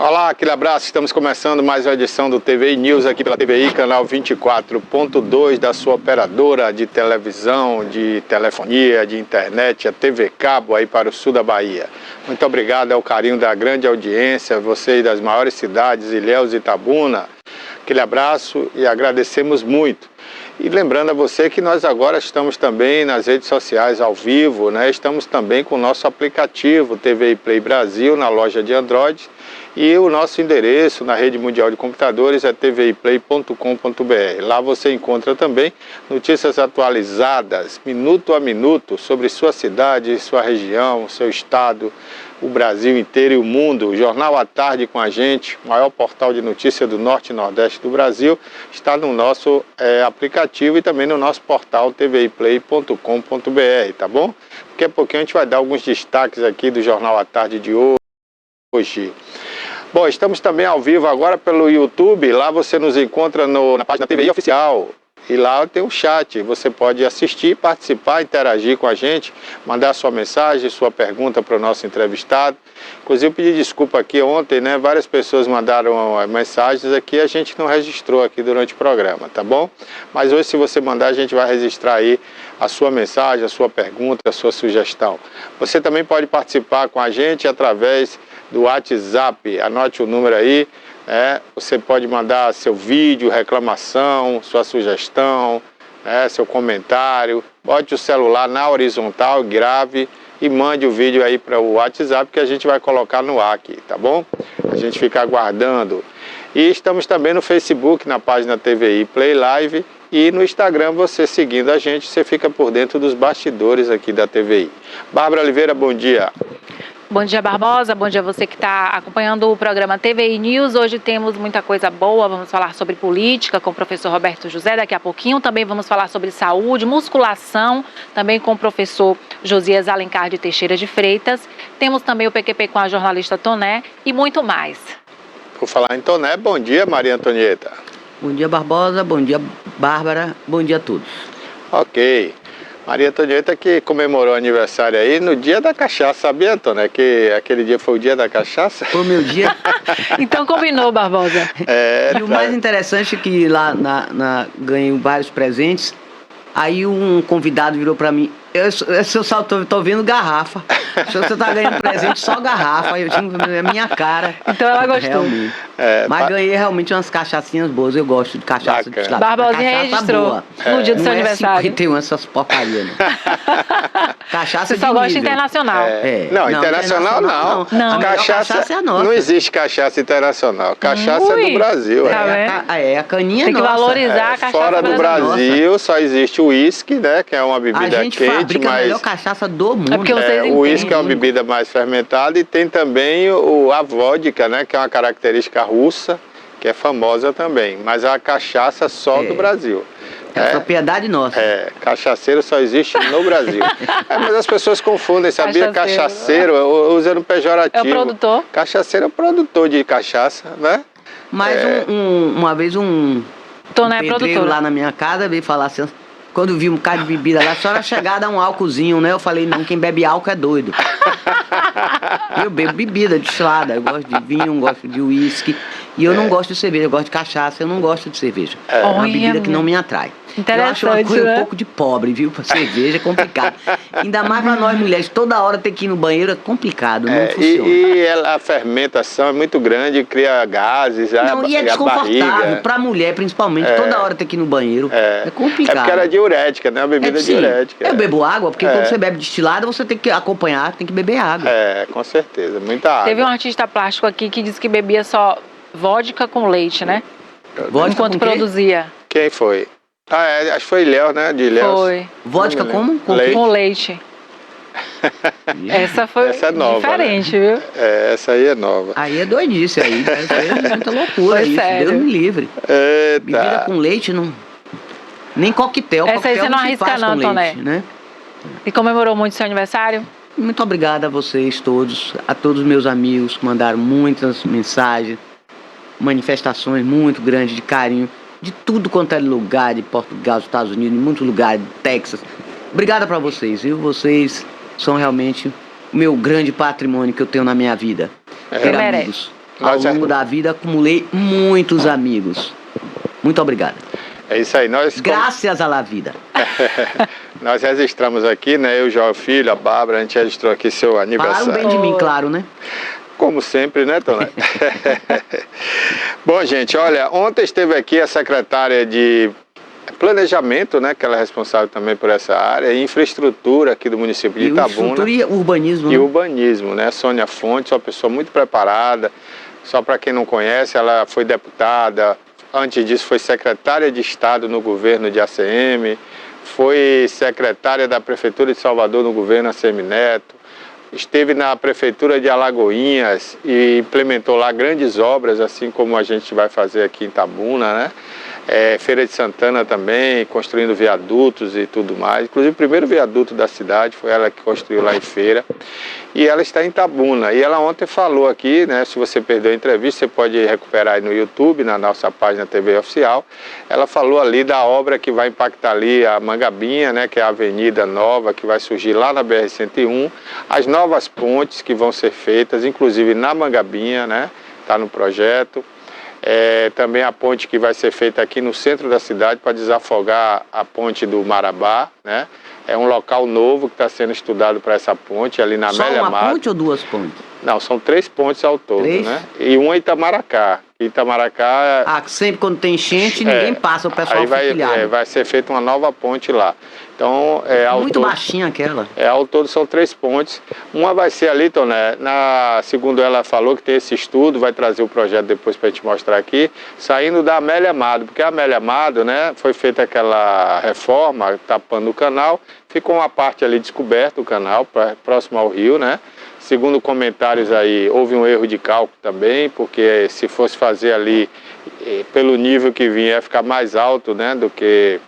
Olá, aquele abraço. Estamos começando mais uma edição do TVI News aqui pela TVI, canal 24.2 da sua operadora de televisão, de telefonia, de internet, a TV Cabo aí para o sul da Bahia. Muito obrigado ao carinho da grande audiência, vocês das maiores cidades, Ilhéus e Itabuna. Aquele abraço e agradecemos muito. E lembrando a você que nós agora estamos também nas redes sociais ao vivo, né? Estamos também com o nosso aplicativo TVI Play Brasil na loja de Android. E o nosso endereço na rede mundial de computadores é tviplay.com.br. Lá você encontra também notícias atualizadas, minuto a minuto, sobre sua cidade, sua região, seu estado, o Brasil inteiro e o mundo. O Jornal à Tarde com a gente, o maior portal de notícias do Norte e Nordeste do Brasil, está no nosso aplicativo e também no nosso portal tviplay.com.br, tá bom? Daqui a pouquinho a gente vai dar alguns destaques aqui do Jornal à Tarde de hoje. Bom, estamos também ao vivo agora pelo YouTube, lá você nos encontra na página TVI Oficial. E lá tem um chat, você pode assistir, participar, interagir com a gente, mandar sua mensagem, sua pergunta para o nosso entrevistado. Inclusive, eu pedi desculpa aqui ontem, né? Várias pessoas mandaram mensagens aqui, a gente não registrou aqui durante o programa, tá bom? Mas hoje, se você mandar, a gente vai registrar aí a sua mensagem, a sua pergunta, a sua sugestão. Você também pode participar com a gente através do WhatsApp, anote o número aí. Você pode mandar seu vídeo, reclamação, sua sugestão, seu comentário. Bote o celular na horizontal, grave e mande o vídeo aí para o WhatsApp que a gente vai colocar no ar aqui, tá bom? A gente fica aguardando. E estamos também no Facebook, na página TVI Play Live, e no Instagram, você seguindo a gente, você fica por dentro dos bastidores aqui da TVI. Bárbara Oliveira, bom dia. Bom dia, Barbosa. Bom dia a você que está acompanhando o programa TVI News. Hoje temos muita coisa boa. Vamos falar sobre política com o professor Roberto José daqui a pouquinho. Também vamos falar sobre saúde, musculação, também com o professor Josias Alencar de Teixeira de Freitas. Temos também o PQP com a jornalista Toné e muito mais. Por falar em Toné, bom dia, Maria Antonieta. Bom dia, Barbosa. Bom dia, Bárbara. Bom dia a todos. Ok. Maria Antonieta que comemorou o aniversário aí no dia da cachaça, sabia, Antônia? Que aquele dia foi o dia da cachaça? Foi o meu dia. Então combinou, Barbosa. E o mais interessante é que lá ganhei vários presentes. Aí um convidado virou pra mim: eu só tô vendo garrafa. Se você tá ganhando presente, só garrafa. Eu tinha a minha cara. Então ela gostou. Realmente. Mas ganhei realmente umas cachaçinhas boas. Eu gosto de cachaça de lá. Barbosinha registrou no dia do seu aniversário. 51 essas porcarias, não. Cachaça você só gosta internacional. Não, internacional não. Cachaça é a nossa. Não existe cachaça internacional. Cachaça é do Brasil. A caninha é nossa. Tem que valorizar a cachaça fora do Brasil só existe o uísque, né? Que é uma bebida quente, fabrica a melhor cachaça do mundo. O uísque é uma bebida mais fermentada e tem também a vodka, né? Que é uma característica russa, que é famosa também. Mas a cachaça só do Brasil. É propriedade nossa. Cachaceiro só existe no Brasil. Mas as pessoas confundem, sabia? Cachaceiro, usando pejorativo. É o produtor? Cachaceiro é o produtor de cachaça, né? Mas uma vez Toné é pedreiro produtor lá na minha casa veio falar assim: quando vi um bocado de bebida lá, só era chegada a um álcoolzinho, né? Eu falei: não, quem bebe álcool é doido. Eu bebo bebida destilada, eu gosto de vinho, gosto de uísque. E eu não gosto de cerveja, eu gosto de cachaça, eu não gosto de cerveja. É uma bebida que não me atrai. Eu acho uma coisa um pouco de pobre, viu? Pra cerveja é complicado. Ainda mais pra nós mulheres, toda hora ter que ir no banheiro é complicado, não funciona. E a fermentação é muito grande, cria gases, e é desconfortável pra mulher, principalmente, toda hora ter que ir no banheiro. É complicado. É porque ela é diurética, né? A bebida diurética. Eu bebo água, porque quando você bebe destilada, você tem que acompanhar, tem que beber água. Com certeza, muita água. Teve um artista plástico aqui que disse que bebia só vodka com leite, né? Vodka enquanto produzia. Quem foi? Acho que foi Ilhéus, né? De Ilhéus. Foi. Vodka como? Com leite. Essa foi nova, diferente, né? viu? Essa aí é nova. Aí é doidice, aí é muita loucura. Foi isso, sério. Deus me livre. Bebida com leite, não... Nem coquetel. Essa aí você não arrisca não, Toné. Né? E comemorou muito seu aniversário? Muito obrigado a vocês todos, a todos os meus amigos que mandaram muitas mensagens, manifestações muito grandes de carinho, de tudo quanto é lugar, de Portugal, Estados Unidos, de muitos lugares, de Texas. Obrigado para vocês, viu? Vocês são realmente o meu grande patrimônio que eu tenho na minha vida. Merece. Ao longo da vida, acumulei muitos amigos. Muito obrigado. É isso aí. Graças à vida. Nós registramos aqui, né? Eu, João Filho, a Bárbara, a gente registrou aqui seu aniversário. Falaram bem de mim, claro, né? Como sempre, né, Tonete? Bom, gente, olha, ontem esteve aqui a secretária de Planejamento, né, que ela é responsável também por essa área, e infraestrutura aqui do município de Itabuna. Infraestrutura e urbanismo. E urbanismo, né? Sônia Fontes, uma pessoa muito preparada. Só para quem não conhece, ela foi deputada, antes disso foi secretária de Estado no governo de ACM, foi secretária da Prefeitura de Salvador no governo ACM Neto, esteve na Prefeitura de Alagoinhas e implementou lá grandes obras, assim como a gente vai fazer aqui em Itabuna, né? Feira de Santana também, construindo viadutos e tudo mais. Inclusive o primeiro viaduto da cidade foi ela que construiu lá em Feira. E ela está em Itabuna. E ela ontem falou aqui, né? Se você perdeu a entrevista, você pode recuperar aí no YouTube, na nossa página TV Oficial. Ela falou ali da obra que vai impactar ali a Mangabinha, né? Que é a avenida nova que vai surgir lá na BR-101. As novas pontes que vão ser feitas, inclusive na Mangabinha, né? Está no projeto. Também a ponte que vai ser feita aqui no centro da cidade para desafogar a ponte do Marabá, né? É um local novo que está sendo estudado para essa ponte, ali na Amélia Mato. Só uma ponte ou duas pontes? Não, são 3 pontes ao todo, né? E uma em Itamaracá. Itamaracá... sempre quando tem enchente, ninguém passa, o pessoal aí vai ser feita uma nova ponte lá. Então, muito baixinha aquela. Ao todo são 3 pontes. Uma vai ser ali, Toné, segundo ela falou que tem esse estudo, vai trazer o projeto depois para a gente mostrar aqui, saindo da Amélia Amado, porque a Amélia Amado, né, foi feita aquela reforma, tapando o canal, ficou uma parte ali descoberta, o canal, próximo ao rio, né? Segundo comentários aí, houve um erro de cálculo também, porque se fosse fazer ali, pelo nível que vinha, ia ficar mais alto, né, do que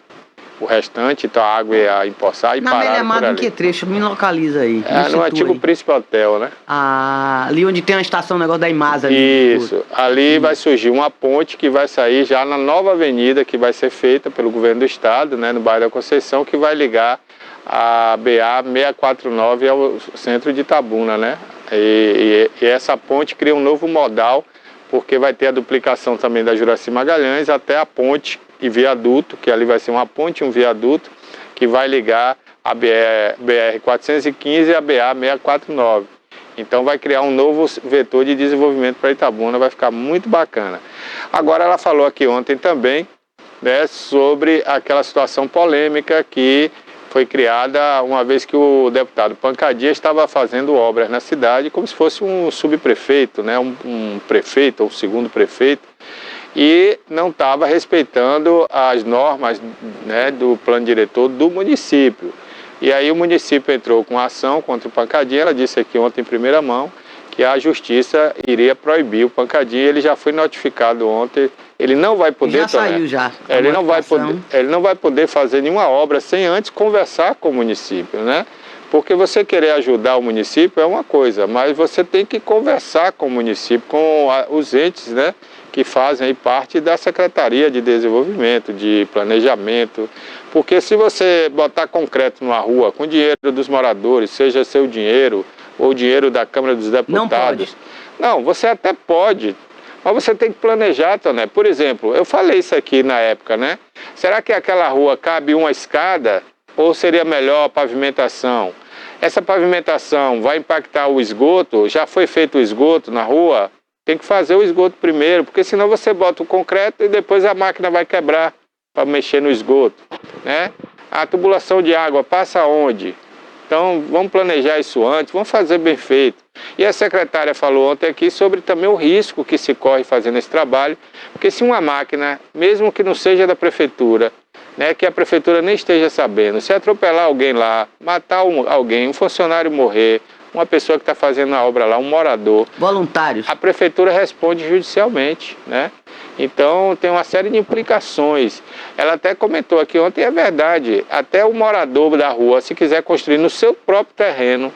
o restante, então a água ia empoçar e parar por ali. Na Amélia Amado, em que trecho? Me localiza aí. No antigo Príncipe Hotel, né? Ali onde tem a estação, negócio da Imasa. Isso, ali vai surgir uma ponte que vai sair já na nova avenida que vai ser feita pelo governo do estado, né, no bairro da Conceição, que vai ligar a BA-649 ao centro de Itabuna, né? E essa ponte cria um novo modal, porque vai ter a duplicação também da Juraci Magalhães até a ponte e viaduto, que ali vai ser uma ponte e um viaduto, que vai ligar a BR-415 e a BA-649. Então vai criar um novo vetor de desenvolvimento para Itabuna, vai ficar muito bacana. Agora ela falou aqui ontem também, né, sobre aquela situação polêmica que foi criada uma vez que o deputado Pancadinha estava fazendo obras na cidade como se fosse um subprefeito, né, um prefeito ou segundo prefeito, e não estava respeitando as normas, né, do plano diretor do município. E aí o município entrou com ação contra o Pancadinha. Ela disse aqui ontem em primeira mão que a justiça iria proibir o Pancadinha. Ele já foi notificado ontem. Ele não vai poder... Já saiu já. Ele não vai poder fazer nenhuma obra sem antes conversar com o município, né? Porque você querer ajudar o município é uma coisa, mas você tem que conversar com o município, com os entes, né, que fazem aí parte da Secretaria de Desenvolvimento, de Planejamento. Porque se você botar concreto numa rua com dinheiro dos moradores, seja seu dinheiro ou dinheiro da Câmara dos Deputados... Não pode. Não, você até pode, mas você tem que planejar, Toné. Por exemplo, eu falei isso aqui na época, né? Será que aquela rua cabe uma escada ou seria melhor a pavimentação? Essa pavimentação vai impactar o esgoto? Já foi feito o esgoto na rua? Tem que fazer o esgoto primeiro, porque senão você bota o concreto e depois a máquina vai quebrar para mexer no esgoto, né? A tubulação de água passa onde? Então, vamos planejar isso antes, vamos fazer bem feito. E a secretária falou ontem aqui sobre também o risco que se corre fazendo esse trabalho, porque se uma máquina, mesmo que não seja da prefeitura, né, que a prefeitura nem esteja sabendo, se atropelar alguém lá, matar alguém, um funcionário morrer, uma pessoa que está fazendo a obra lá, um morador... Voluntários. A prefeitura responde judicialmente, né? Então, tem uma série de implicações. Ela até comentou aqui ontem, é verdade, até o morador da rua, se quiser construir no seu próprio terreno,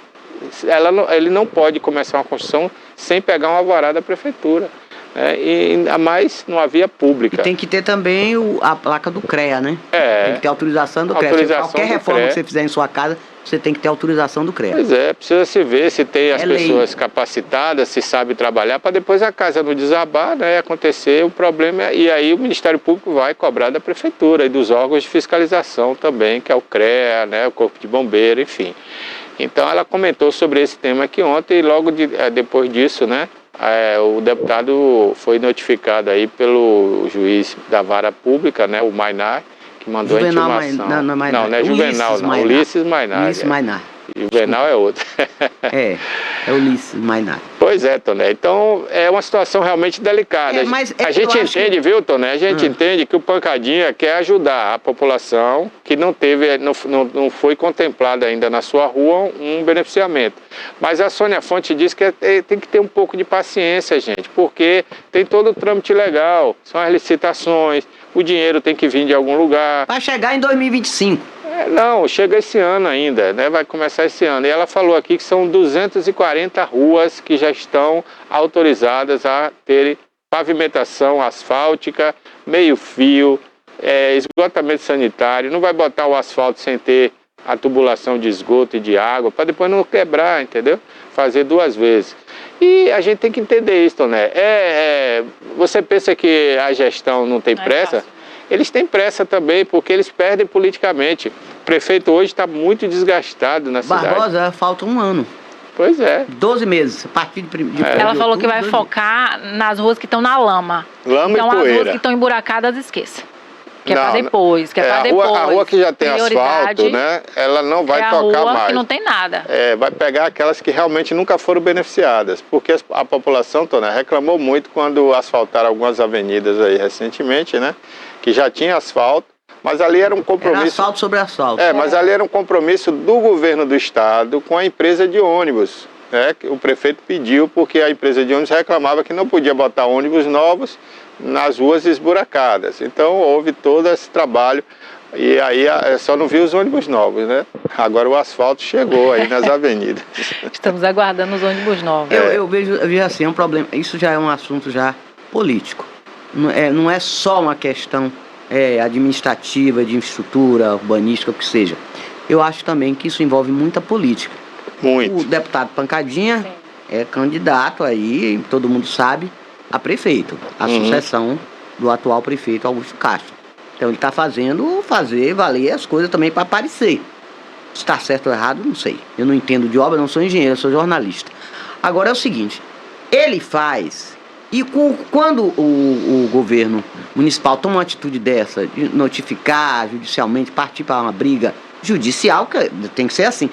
ele não pode começar uma construção sem pegar um alvará da prefeitura. E ainda mais numa via pública. E tem que ter também a placa do CREA, né? Tem que ter autorização do CREA. Autorização Qualquer do reforma CREA. que você fizer em sua casa, você tem que ter autorização do CREA. Pois é, precisa se ver se tem as É lei. pessoas capacitadas, se sabe trabalhar, para depois a casa não desabar, né, acontecer o problema, e aí o Ministério Público vai cobrar da Prefeitura e dos órgãos de fiscalização também, que é o CREA, né, o Corpo de Bombeiro, enfim. Então ela comentou sobre esse tema aqui ontem e logo depois disso, né, o deputado foi notificado aí pelo juiz da Vara Pública, né, o Mainar, que mandou Juvenal a intimação. não é Juvenal, não. Ulisses Mainar. Ulisses Mainar. Juvenal é outro. É Ulisses Mainar. Pois é, Toné. Então, é uma situação realmente delicada. Mas a gente entende, viu, Toné? A gente entende que o Pancadinha quer ajudar a população que não foi contemplada ainda na sua rua um beneficiamento. Mas a Sônia Fonte diz que tem que ter um pouco de paciência, gente, porque tem todo o trâmite legal, são as licitações, o dinheiro tem que vir de algum lugar. Vai chegar em 2025. Não, chega esse ano ainda, né? Vai começar esse ano. E ela falou aqui que são 240 ruas que já estão autorizadas a terem pavimentação asfáltica, meio-fio, esgotamento sanitário. Não vai botar o asfalto sem ter a tubulação de esgoto e de água, para depois não quebrar, entendeu? Fazer 2 vezes. E a gente tem que entender isso, né? Você pensa que a gestão não tem pressa? Eles têm pressa também, porque eles perdem politicamente. O prefeito hoje está muito desgastado na cidade. Barbosa, falta 1 ano. Pois é. 12 meses, a partir de Ela falou que vai focar nas ruas que estão na lama. Lama então, e poeira. As ruas que estão emburacadas, esqueça. Que é Não, para depois, que é para depois. A rua que já tem Prioridade asfalto, né? Ela não vai a tocar rua mais. Que não tem nada. Vai pegar aquelas que realmente nunca foram beneficiadas. Porque a população, Tônia, reclamou muito quando asfaltaram algumas avenidas aí recentemente, né? Que já tinha asfalto, mas ali era um compromisso... Era asfalto sobre asfalto. Mas ali era um compromisso do governo do estado com a empresa de ônibus, né? Que o prefeito pediu porque a empresa de ônibus reclamava que não podia botar ônibus novos nas ruas esburacadas. Então houve todo esse trabalho e aí só não viu os ônibus novos, né? Agora o asfalto chegou aí nas avenidas. Estamos aguardando os ônibus novos. Eu vejo assim, é um problema, isso já é um assunto já político. Não é só uma questão administrativa, de infraestrutura, urbanística, o que seja. Eu acho também que isso envolve muita política. Muito. O deputado Pancadinha é candidato aí, todo mundo sabe, a prefeito. A sucessão do atual prefeito Augusto Castro. Então ele está fazer valer as coisas também para aparecer. Se está certo ou errado, não sei. Eu não entendo de obra, não sou engenheiro, sou jornalista. Agora é o seguinte, ele faz... E quando o governo municipal toma uma atitude dessa, de notificar judicialmente, partir para uma briga judicial, que tem que ser assim,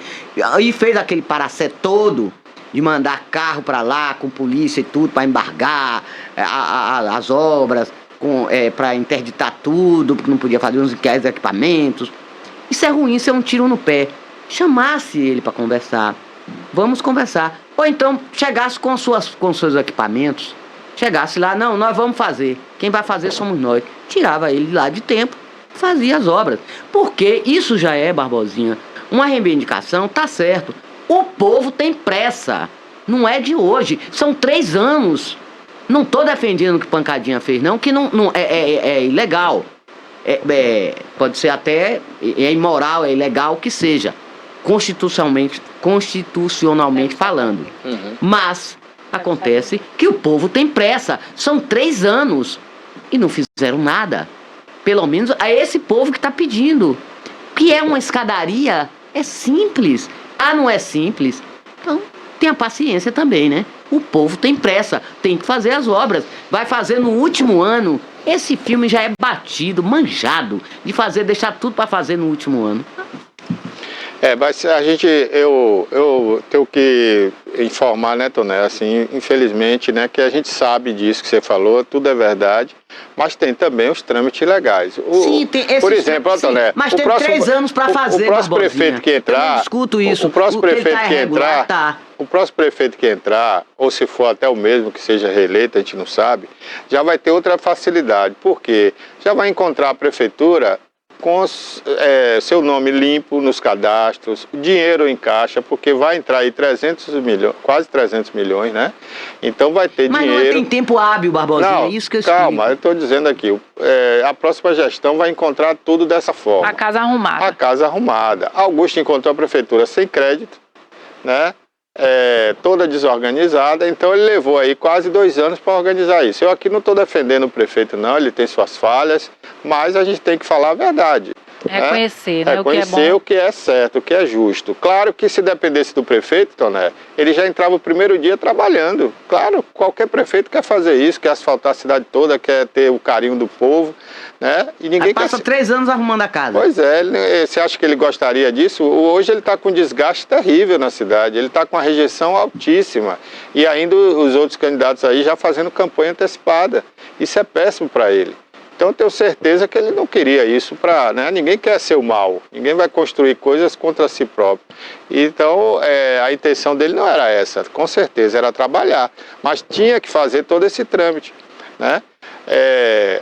e fez aquele paracé todo de mandar carro para lá, com polícia e tudo, para embargar as obras, para interditar tudo, porque não podia fazer uns equipamentos. Isso é ruim, isso é um tiro no pé. Chamasse ele para conversar, vamos conversar. Ou então chegasse com seus equipamentos, chegasse lá, não, nós vamos fazer. Quem vai fazer somos nós. Tirava ele lá de tempo, fazia as obras. Porque isso já é, Barbosinha, uma reivindicação, tá certo. O povo tem pressa. Não é de hoje. São 3 anos. Não tô defendendo o que Pancadinha fez, não, que não é ilegal. Pode ser até imoral, é ilegal, o que seja. Constitucionalmente falando. Mas... acontece que o povo tem pressa. São 3 anos e não fizeram nada. Pelo menos a esse povo que está pedindo. Que é uma escadaria, é simples. Não é simples? Então, tenha paciência também, né? O povo tem pressa, tem que fazer as obras. Vai fazer no último ano. Esse filme já é batido, manjado, de deixar tudo para fazer no último ano. Mas eu tenho que informar, né, Toné, assim, infelizmente, né, que a gente sabe disso que você falou, tudo é verdade, mas tem também os trâmites legais. Sim, tem esses, por exemplo, sim, Toné, mas tem 3 anos para fazer, o próximo prefeito que entrar, eu não discuto isso. O próximo prefeito que irregular, entrar, o próximo prefeito que entrar, ou se for até o mesmo que seja reeleito, a gente não sabe, já vai ter outra facilidade, porque já vai encontrar a prefeitura com seu nome limpo nos cadastros, dinheiro em caixa, porque vai entrar aí 300 milhões, quase 300 milhões, né? Então vai ter Mas dinheiro... não tem tempo hábil, Barbosinha, Não, é isso que eu calma, explico. eu estou dizendo aqui, a próxima gestão vai encontrar tudo dessa forma. A casa arrumada. A casa arrumada. Augusto encontrou a prefeitura sem crédito, né? Toda desorganizada, então ele levou aí quase 2 anos para organizar isso. Eu aqui não estou defendendo o prefeito não, ele tem suas falhas, mas a gente tem que falar a verdade. Reconhecer, né? Reconhecer o que é certo, o que é justo. Claro que se dependesse do prefeito, Toné, ele já entrava o primeiro dia trabalhando. Claro, qualquer prefeito quer fazer isso, quer asfaltar a cidade toda, quer ter o carinho do povo, né? E ninguém passa 3 anos arrumando a casa. Pois é, você acha que ele gostaria disso? Hoje ele está com um desgaste terrível na cidade, ele está com uma rejeição altíssima. E ainda os outros candidatos aí já fazendo campanha antecipada. Isso é péssimo para ele. Então eu tenho certeza que ele não queria isso para... Né? Ninguém quer ser o mal, ninguém vai construir coisas contra si próprio. Então a intenção dele não era essa, com certeza era trabalhar, mas tinha que fazer todo esse trâmite, né?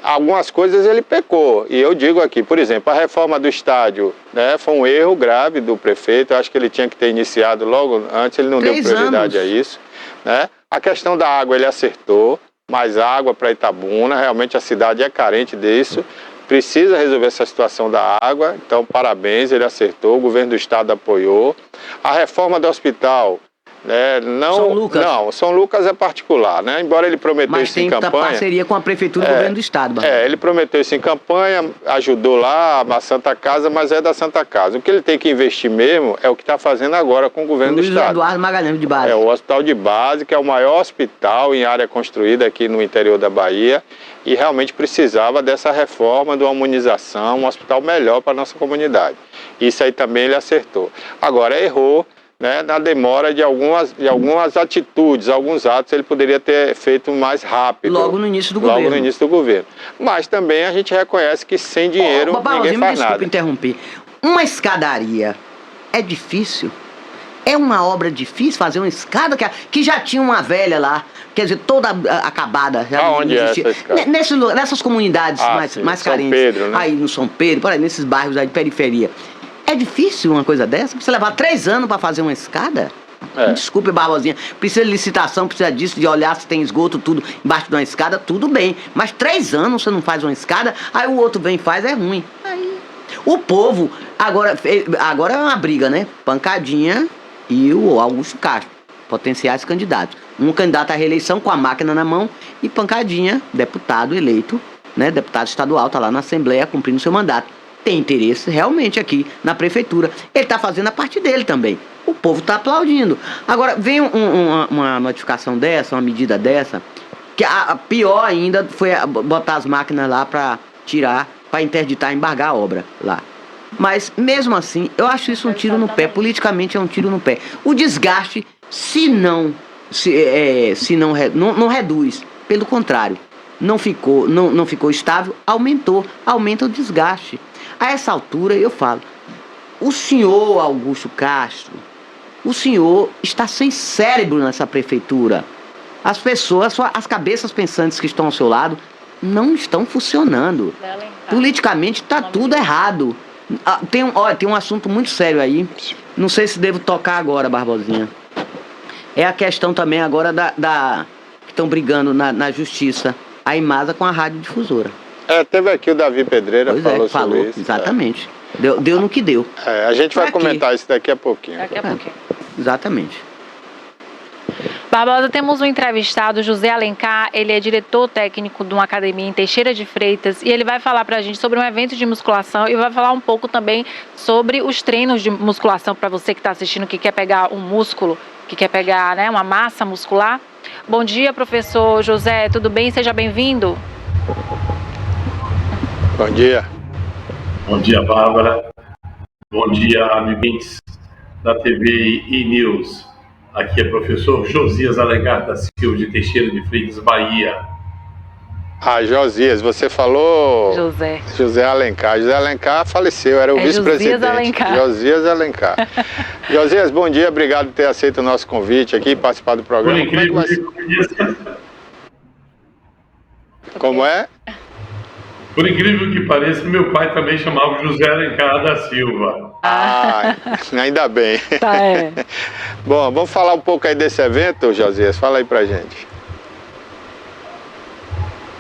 Algumas coisas ele pecou, e eu digo aqui, por exemplo, a reforma do estádio, né, foi um erro grave do prefeito. Eu acho que ele tinha que ter iniciado logo antes, ele não deu prioridade a isso, né? A questão da água ele acertou, mais água para Itabuna, realmente a cidade é carente disso, precisa resolver essa situação da água, então parabéns, ele acertou, o governo do estado apoiou. A reforma do hospital, né, São Lucas. Não, São Lucas é particular, né? Embora ele prometeu isso em campanha... Mas tem parceria com a prefeitura e o governo do estado. Ele prometeu isso em campanha, ajudou lá a Santa Casa, mas é da Santa Casa. O que ele tem que investir mesmo é o que está fazendo agora com o governo do estado. Eduardo Magalhães de base. O hospital de base, que é o maior hospital em área construída aqui no interior da Bahia, e realmente precisava dessa reforma, de uma humanização, um hospital melhor para a nossa comunidade. Isso aí também ele acertou. Agora errou, né, na demora de algumas atitudes, alguns atos ele poderia ter feito mais rápido. Logo no início do governo. Logo no início do governo. Mas também a gente reconhece que sem dinheiro ninguém faz nada. Desculpa interromper. Uma escadaria é difícil? É uma obra difícil fazer uma escada que já tinha uma velha lá, quer dizer, toda acabada. Já aonde não é essa escada? Nessas comunidades mais São carentes. Pedro, né? Aí no São Pedro, por aí, nesses bairros aí de periferia. É difícil uma coisa dessa? Precisa levar 3 anos para fazer uma escada? Me desculpe, Barbosinha. Precisa de licitação, precisa disso, de olhar se tem esgoto, tudo embaixo de uma escada, tudo bem. Mas 3 anos você não faz uma escada, aí o outro vem e faz, é ruim. Aí. O povo, agora é uma briga, né? Pancadinha e o Augusto Castro, potenciais candidatos. Um candidato à reeleição com a máquina na mão e Pancadinha, deputado eleito, né? Deputado estadual, tá lá na Assembleia cumprindo seu mandato. Tem interesse realmente aqui na prefeitura. Ele está fazendo a parte dele também. O povo está aplaudindo. Agora, vem uma notificação dessa, uma medida dessa, que a pior ainda foi botar as máquinas lá para tirar, para interditar, embargar a obra lá. Mas, mesmo assim, eu acho isso um tiro no pé. Politicamente é um tiro no pé. O desgaste, se não reduz, pelo contrário, não ficou estável, aumenta o desgaste. A essa altura eu falo, o senhor Augusto Castro, o senhor está sem cérebro nessa prefeitura. As pessoas, as cabeças pensantes que estão ao seu lado não estão funcionando. Politicamente está tudo errado. Tem um assunto muito sério aí, não sei se devo tocar agora, Barbosinha. É a questão também agora que estão brigando na justiça, a Imasa com a radiodifusora. Teve aqui o Davi Pedreira, falou sobre isso. Exatamente. Deu no que deu. A gente vai comentar isso daqui a pouquinho. Daqui a pouquinho. Exatamente. Barbosa, temos um entrevistado, José Alencar, ele é diretor técnico de uma academia em Teixeira de Freitas e ele vai falar pra gente sobre um evento de musculação e vai falar um pouco também sobre os treinos de musculação para você que está assistindo, que quer pegar um músculo, que quer pegar, né, uma massa muscular. Bom dia, professor José, tudo bem? Seja bem-vindo. Bom dia. Bom dia, Bárbara. Bom dia, amiguinhos da TV e News. Aqui é o professor Josias Alencar da Silva de Teixeira de Freitas, Bahia. Josias, você falou... José Alencar. José Alencar faleceu, era o vice-presidente. Josias Alencar. Josias, bom dia, obrigado por ter aceito o nosso convite aqui, participar do programa. Como é que vai ser? Como é? Por incrível que pareça, meu pai também chamava José Alencar da Silva. Ah, ainda bem. Tá, é. Bom, vamos falar um pouco aí desse evento, Josias. Fala aí pra gente.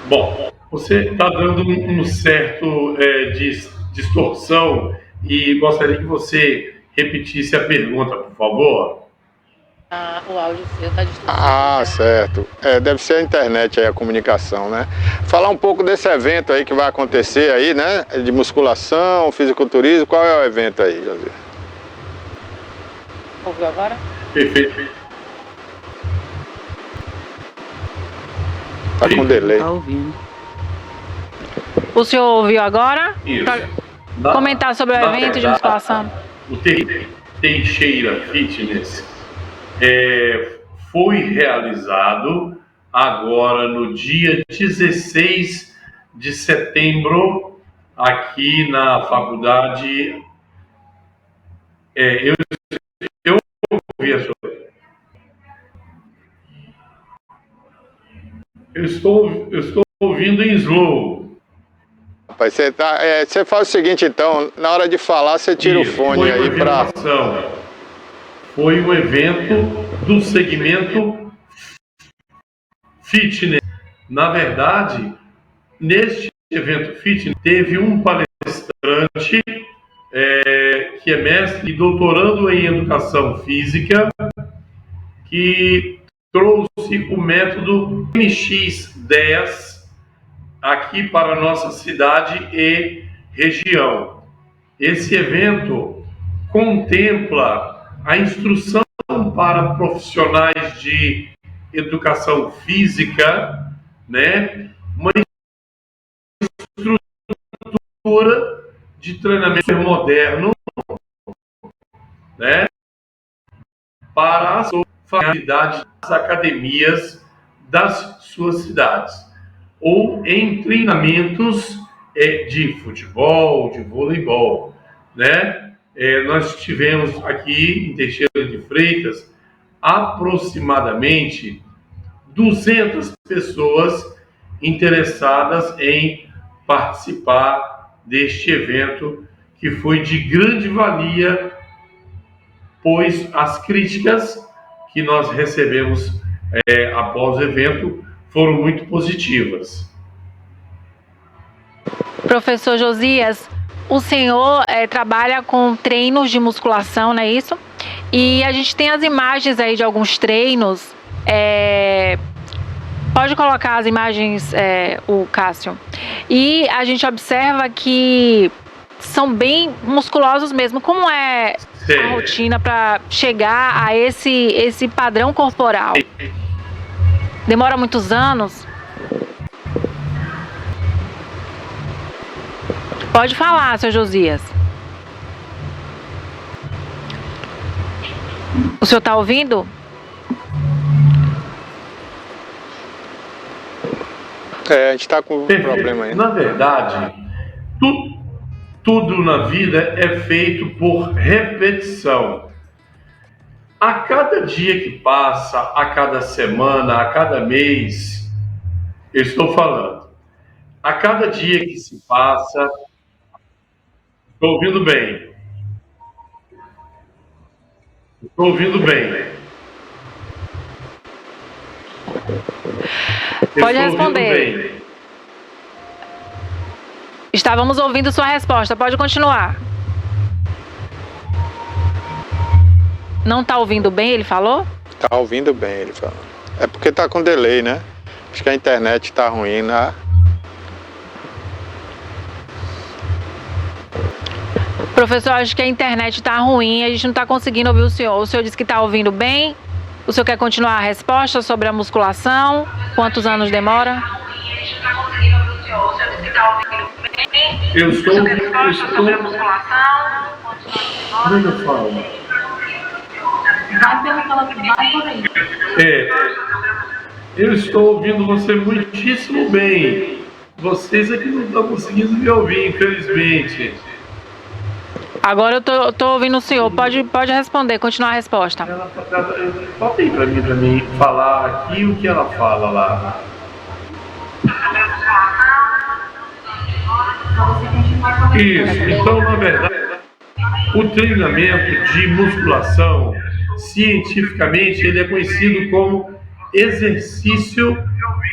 Bom, você está dando um certo distorção e gostaria que você repetisse a pergunta, por favor. O áudio seu tá distorcido. Ah, certo. Deve ser a internet aí, a comunicação, né? Falar um pouco desse evento aí que vai acontecer aí, né? De musculação, fisiculturismo. Qual é o evento aí, Josias? Ouviu agora? Perfeito. Tá com delay. Tá ouvindo. O senhor ouviu agora? Isso. Pra comentar sobre o evento de musculação. O Teixeira Fitness foi realizado agora no dia 16 de setembro, aqui na faculdade. Eu ouvi a sua. Eu estou ouvindo em slow. Rapaz, você faz o seguinte então, na hora de falar você tira Isso, o fone aí pra... Foi um evento do segmento fitness. Na verdade, neste evento fitness teve um palestrante que é mestre e doutorando em educação física, que trouxe o método MX10 aqui para a nossa cidade e região. Esse evento contempla a instrução para profissionais de educação física, né? Uma estrutura de treinamento moderno, né? Para a facilidade das academias das suas cidades, ou em treinamentos de futebol, de voleibol, né? Nós tivemos aqui em Teixeira de Freitas aproximadamente 200 pessoas interessadas em participar deste evento, que foi de grande valia, pois as críticas que nós recebemos após o evento foram muito positivas. Professor Josias, o senhor trabalha com treinos de musculação, não é isso? E a gente tem as imagens aí de alguns treinos. Pode colocar as imagens, o Cássio. E a gente observa que são bem musculosos mesmo. Como é a rotina para chegar a esse padrão corporal? Demora muitos anos? Pode falar, seu Josias. O senhor está ouvindo? A gente está com um problema aí. Na verdade, tudo na vida é feito por repetição. A cada dia que passa, a cada semana, a cada mês, eu estou falando, a cada dia que se passa, estou ouvindo bem. Estou ouvindo bem. Pode responder. Estávamos ouvindo sua resposta. Pode continuar. Não está ouvindo bem, ele falou? Tá ouvindo bem, ele falou. É porque tá com delay, né? Acho que a internet tá ruim, né? Professor, acho que a internet está ruim, a gente não está conseguindo ouvir o senhor. O senhor disse que está ouvindo bem? O senhor quer continuar a resposta sobre a musculação? Quantos anos demora? Eu estou sobre a musculação? Como eu falo? Vai por aí. Eu estou ouvindo você muitíssimo bem. Vocês aqui não estão conseguindo me ouvir, infelizmente. Agora eu tô ouvindo o senhor. Pode responder, continuar a resposta. Bota aí para mim falar aqui o que ela fala lá. Isso. Então, na verdade, o treinamento de musculação, cientificamente, ele é conhecido como exercício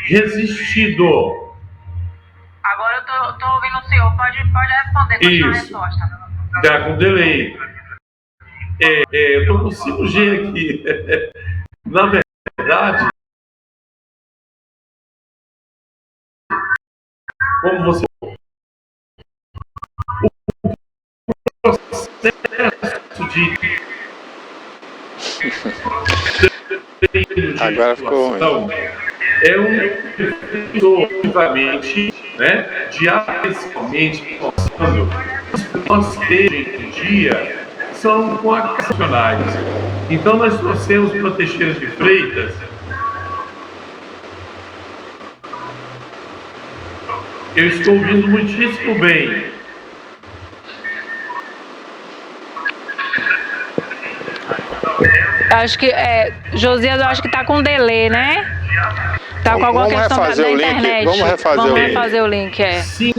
resistido. Agora eu tô ouvindo o senhor, pode responder com a Isso. resposta. Tá com delay. Eu estou com 5G aqui. Na verdade, como você... O processo de Agora ficou ruim. é um efetivamente, né, diariamente postando. Nós temos hoje em dia são ocasionais. Então nós trouxemos para Teixeira de Freitas eu estou ouvindo muitíssimo bem. Acho que, Josias, eu acho que tá com delay, né? Tá com alguma questão da internet. Vamos refazer o link, Sim,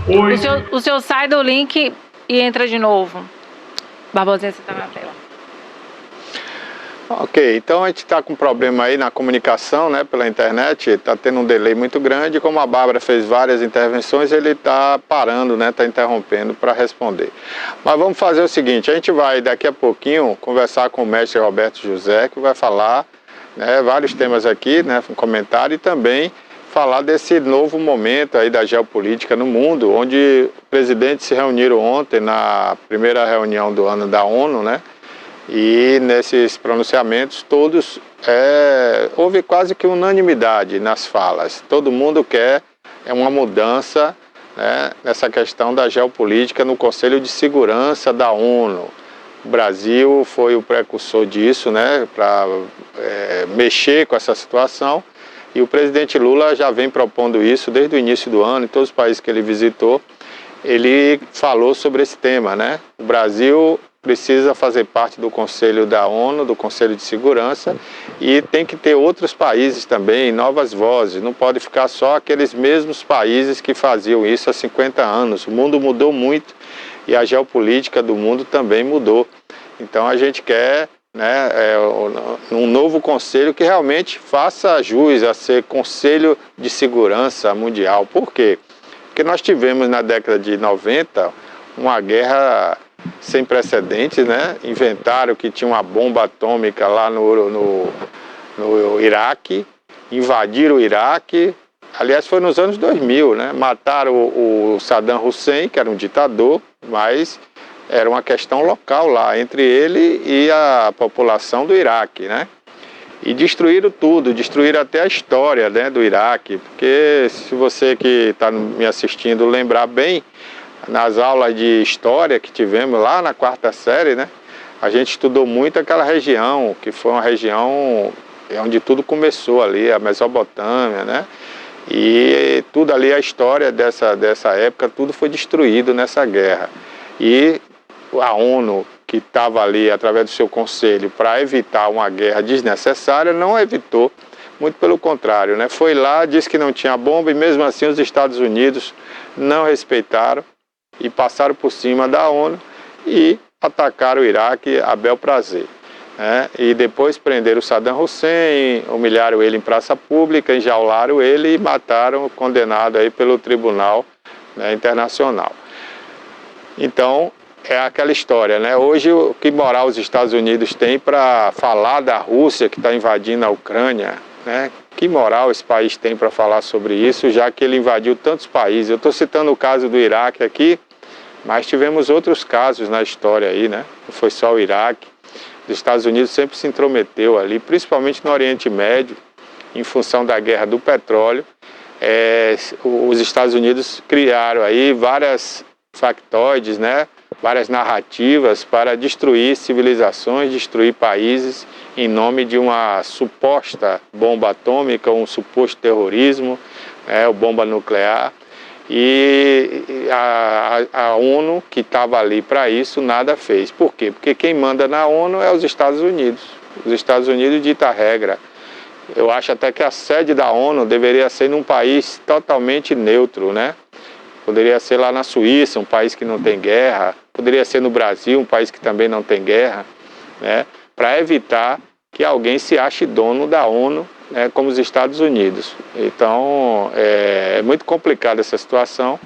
8... O senhor sai do link e entra de novo. Barbosinha, você tá na tela. Ok, então a gente está com problema aí na comunicação, né, pela internet, está tendo um delay muito grande, como a Bárbara fez várias intervenções, ele está parando, né, está interrompendo para responder. Mas vamos fazer o seguinte, a gente vai daqui a pouquinho conversar com o mestre Roberto José, que vai falar, né, vários temas aqui, né, um comentário, e também falar desse novo momento aí da geopolítica no mundo, onde os presidentes se reuniram ontem na primeira reunião do ano da ONU, né, e nesses pronunciamentos todos houve quase que unanimidade nas falas. Todo mundo quer uma mudança, né, nessa questão da geopolítica no Conselho de Segurança da ONU. O Brasil foi o precursor disso, né, para mexer com essa situação. E o presidente Lula já vem propondo isso desde o início do ano, em todos os países que ele visitou. Ele falou sobre esse tema, né? O Brasil precisa fazer parte do Conselho da ONU, do Conselho de Segurança, e tem que ter outros países também, novas vozes, não pode ficar só aqueles mesmos países que faziam isso há 50 anos. O mundo mudou muito e a geopolítica do mundo também mudou. Então a gente quer, né, um novo conselho que realmente faça jus a ser Conselho de Segurança Mundial. Por quê? Porque nós tivemos na década de 90 uma guerra sem precedentes, né? Inventaram que tinha uma bomba atômica lá no Iraque, invadiram o Iraque, aliás foi nos anos 2000, né? Mataram o Saddam Hussein, que era um ditador, mas era uma questão local lá, entre ele e a população do Iraque, né? E destruíram tudo, destruíram até a história, né, do Iraque, porque se você que está me assistindo lembrar bem, nas aulas de história que tivemos lá na 4ª série, né, a gente estudou muito aquela região, que foi uma região onde tudo começou ali, a Mesopotâmia, né, e tudo ali, a história dessa época, tudo foi destruído nessa guerra. E a ONU, que estava ali através do seu conselho para evitar uma guerra desnecessária, não evitou, muito pelo contrário, né? Foi lá, disse que não tinha bomba e mesmo assim os Estados Unidos não respeitaram e passaram por cima da ONU e atacaram o Iraque a bel prazer, né? E depois prenderam o Saddam Hussein, humilharam ele em praça pública, enjaularam ele e mataram o condenado aí pelo Tribunal, né, Internacional. Então, é aquela história, né? Hoje, o que moral os Estados Unidos têm para falar da Rússia que está invadindo a Ucrânia, né? Que moral esse país tem para falar sobre isso, já que ele invadiu tantos países? Eu estou citando o caso do Iraque aqui, mas tivemos outros casos na história aí, né? Não foi só o Iraque. Os Estados Unidos sempre se intrometeu ali, principalmente no Oriente Médio, em função da guerra do petróleo. Os Estados Unidos criaram aí várias factoides, né? Várias narrativas para destruir civilizações, destruir países em nome de uma suposta bomba atômica, um suposto terrorismo, ou bomba nuclear. E a ONU, que estava ali para isso, nada fez. Por quê? Porque quem manda na ONU é os Estados Unidos. Os Estados Unidos ditam a regra. Eu acho até que a sede da ONU deveria ser num país totalmente neutro, né? poderia ser lá na Suíça, um país que não tem guerra, poderia ser no Brasil, um país que também não tem guerra, né? Para evitar que alguém se ache dono da ONU, né, como os Estados Unidos. Então, é muito complicada essa situação.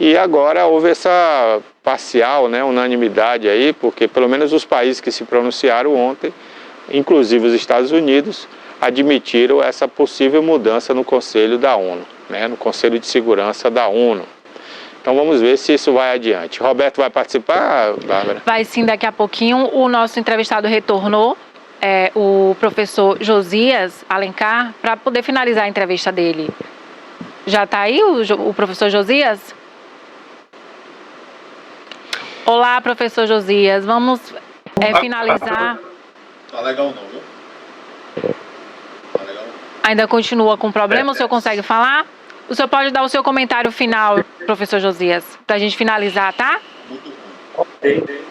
E agora houve essa parcial, né, unanimidade aí, porque pelo menos os países que se pronunciaram ontem, inclusive os Estados Unidos, admitiram essa possível mudança no Conselho da ONU, né, no Conselho de Segurança da ONU. Então vamos ver se isso vai adiante. Roberto vai participar, Bárbara? Vai sim, daqui a pouquinho. O nosso entrevistado retornou, o professor Josias Alencar, para poder finalizar a entrevista dele. Já está aí o professor Josias? Olá, professor Josias. Vamos finalizar. Tá legal não, viu? Tá legal. Ainda continua com problema? O senhor consegue falar? O senhor pode dar o seu comentário final, professor Josias, para a gente finalizar, tá? Muito ruim. Ok.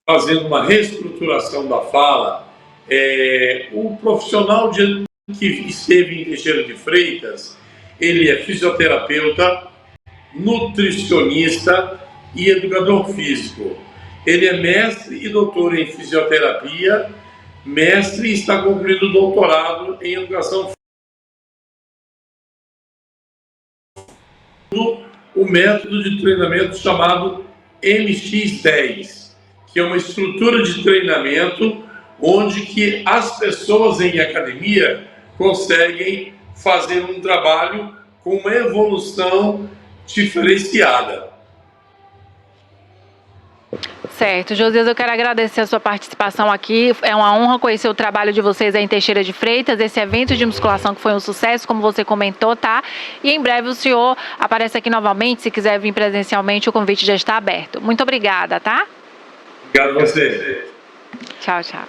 Fazendo uma reestruturação da fala, o profissional que esteve em Teixeira de Freitas, ele é fisioterapeuta, nutricionista e educador físico. Ele é mestre e doutor em fisioterapia, mestre e está concluindo doutorado em educação física. O método de treinamento chamado MX10, que é uma estrutura de treinamento onde que as pessoas em academia conseguem fazer um trabalho com uma evolução diferenciada. Certo. Josias, eu quero agradecer a sua participação aqui. É uma honra conhecer o trabalho de vocês aí em Teixeira de Freitas, esse evento de musculação que foi um sucesso, como você comentou, tá? E em breve o senhor aparece aqui novamente, se quiser vir presencialmente, o convite já está aberto. Muito obrigada, tá? Obrigado a você. Tchau, tchau.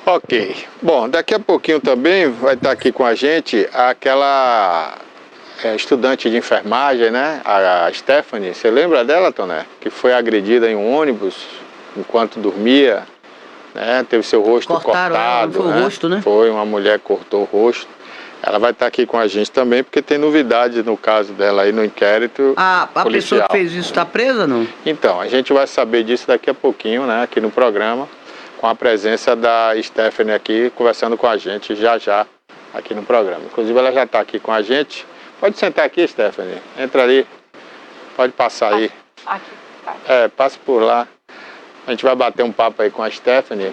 Ok. Bom, daqui a pouquinho também vai estar aqui com a gente aquela estudante de enfermagem, né? A Stephanie. Você lembra dela, Toné? Que foi agredida em um ônibus enquanto dormia, né? Teve seu rosto Cortaram cortado. ela, foi o rosto, né? Foi, uma mulher cortou o rosto. Ela vai estar aqui com a gente também, porque tem novidade no caso dela aí no inquérito A policial. pessoa que fez isso está presa, não? Então, a gente vai saber disso daqui a pouquinho, né? Aqui no programa, com a presença da Stephanie aqui, conversando com a gente já aqui no programa. Inclusive, ela já está aqui com a gente. Pode sentar aqui, Stephanie. Entra ali. Pode passar aí. Aqui. Passa por lá. A gente vai bater um papo aí com a Stephanie.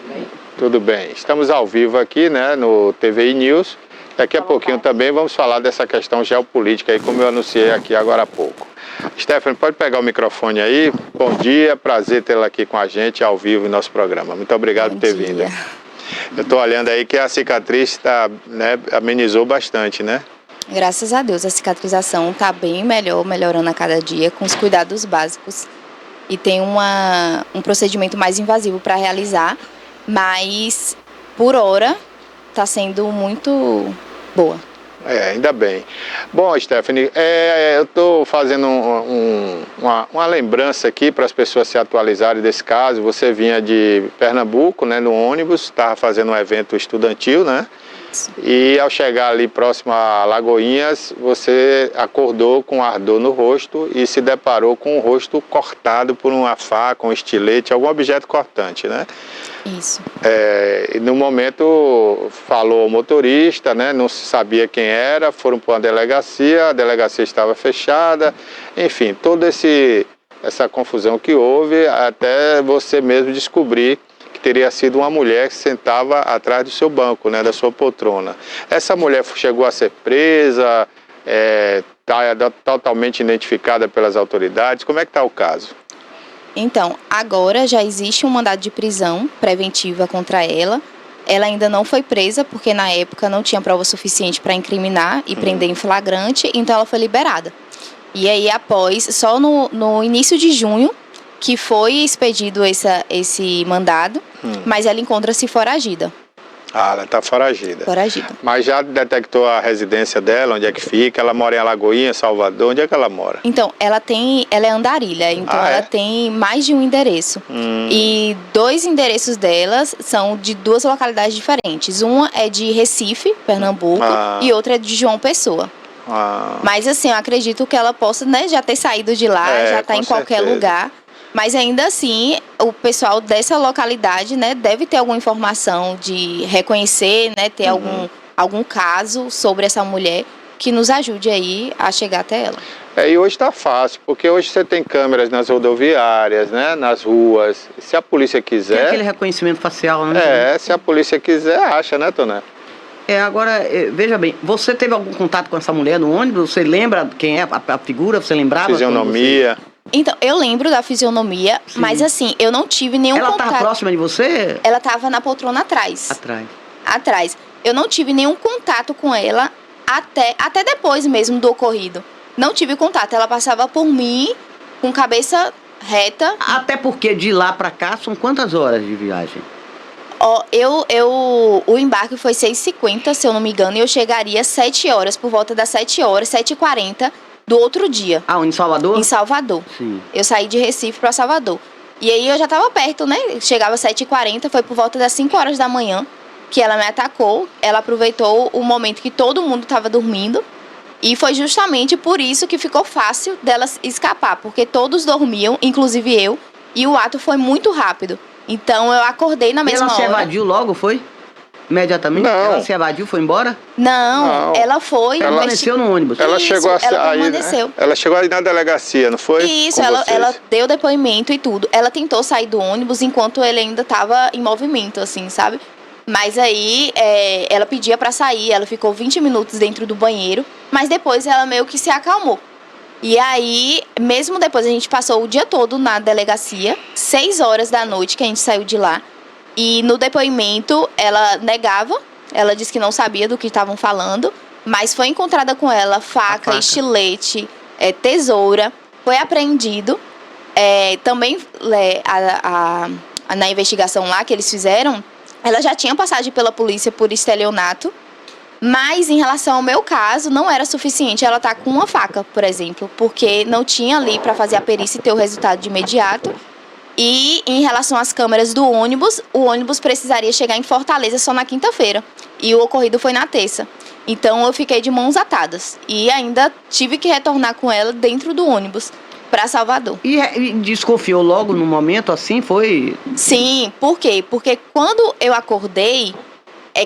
Tudo bem. Estamos ao vivo aqui, né, no TVI News. Daqui a pouquinho também vamos falar dessa questão geopolítica aí, como eu anunciei aqui agora há pouco. Stephanie, pode pegar o microfone aí? Bom dia, prazer tê-la aqui com a gente ao vivo em nosso programa. Muito obrigado por ter vindo. Eu estou olhando aí que a cicatriz amenizou bastante, né? Graças a Deus, a cicatrização está bem melhorando a cada dia, com os cuidados básicos. E tem um procedimento mais invasivo para realizar, mas por hora está sendo muito boa. Ainda bem. Bom, Stephanie, eu estou fazendo uma lembrança aqui para as pessoas se atualizarem desse caso. Você vinha de Pernambuco, né, no ônibus, estava fazendo um evento estudantil, né? E ao chegar ali próximo a Lagoinhas, você acordou com ardor no rosto e se deparou com o rosto cortado por uma faca, um estilete, algum objeto cortante, né? Isso. E no momento falou o motorista, né? Não se sabia quem era, foram para uma delegacia, a delegacia estava fechada, enfim, toda essa confusão que houve até você mesmo descobrir que teria sido uma mulher que sentava atrás do seu banco, né, da sua poltrona. Essa mulher chegou a ser presa, está totalmente identificada pelas autoridades. Como é que está o caso? Então, agora já existe um mandado de prisão preventiva contra ela. Ela ainda não foi presa, porque na época não tinha prova suficiente para incriminar e prender em flagrante, então ela foi liberada. E aí, só no início de junho, que foi expedido esse mandado, mas ela encontra-se foragida. Ah, ela tá foragida. Foragida. Mas já detectou a residência dela, onde é que fica? Ela mora em Alagoinha, Salvador, onde é que ela mora? Então, ela é andarilha, então ela tem mais de um endereço. E 2 endereços delas são de 2 localidades diferentes. Uma é de Recife, Pernambuco, e outra é de João Pessoa. Mas assim, eu acredito que ela possa, né, já ter saído de lá, já tá em qualquer lugar. Mas ainda assim, o pessoal dessa localidade, né, deve ter alguma informação de reconhecer, né, ter algum caso sobre essa mulher que nos ajude aí a chegar até ela. E hoje está fácil, porque hoje você tem câmeras nas rodoviárias, né, nas ruas. Se a polícia quiser... Tem aquele reconhecimento facial, né? Se a polícia quiser, acha, né, Toné? Agora, veja bem, você teve algum contato com essa mulher no ônibus? Você lembra quem é a figura? Você lembrava? Fisionomia... Então, eu lembro da fisionomia, mas assim, eu não tive nenhum contato. Ela estava próxima de você? Ela estava na poltrona atrás. Atrás. Eu não tive nenhum contato com ela até depois mesmo do ocorrido. Não tive contato. Ela passava por mim com cabeça reta. Até porque de lá pra cá são quantas horas de viagem? O embarque foi 6h50, se eu não me engano, e eu chegaria às 7 horas, por volta das 7 horas, 7h40 do outro dia. Em Salvador? Em Salvador. Sim. Eu saí de Recife para Salvador. E aí eu já tava perto, né? Chegava às 7h40, foi por volta das 5 horas da manhã que ela me atacou. Ela aproveitou o momento que todo mundo tava dormindo. E foi justamente por isso que ficou fácil dela escapar, porque todos dormiam, inclusive eu, e o ato foi muito rápido. Então eu acordei na mesma hora. Ela se evadiu logo, foi? Imediatamente? Não. Ela se evadiu, foi embora? Não. Ela foi... Ela permaneceu no ônibus. Ela chegou permaneceu. Ela chegou aí na delegacia, não foi? Isso, ela deu depoimento e tudo. Ela tentou sair do ônibus enquanto ele ainda estava em movimento, assim, sabe? Mas aí ela pedia pra sair, ela ficou 20 minutos dentro do banheiro, mas depois ela meio que se acalmou. E aí, mesmo depois, a gente passou o dia todo na delegacia, 6 horas da noite que a gente saiu de lá. E no depoimento, ela negava, ela disse que não sabia do que estavam falando, mas foi encontrada com ela faca, estilete, tesoura, foi apreendido. Também na investigação lá que eles fizeram, ela já tinha passagem pela polícia por estelionato, mas em relação ao meu caso, não era suficiente ela estar com uma faca, por exemplo, porque não tinha ali para fazer a perícia e ter o resultado de imediato. E em relação às câmeras do ônibus, o ônibus precisaria chegar em Fortaleza só na quinta-feira. E o ocorrido foi na terça. Então eu fiquei de mãos atadas. E ainda tive que retornar com ela dentro do ônibus para Salvador. E desconfiou logo no momento assim, foi? Sim, por quê? Porque quando eu acordei,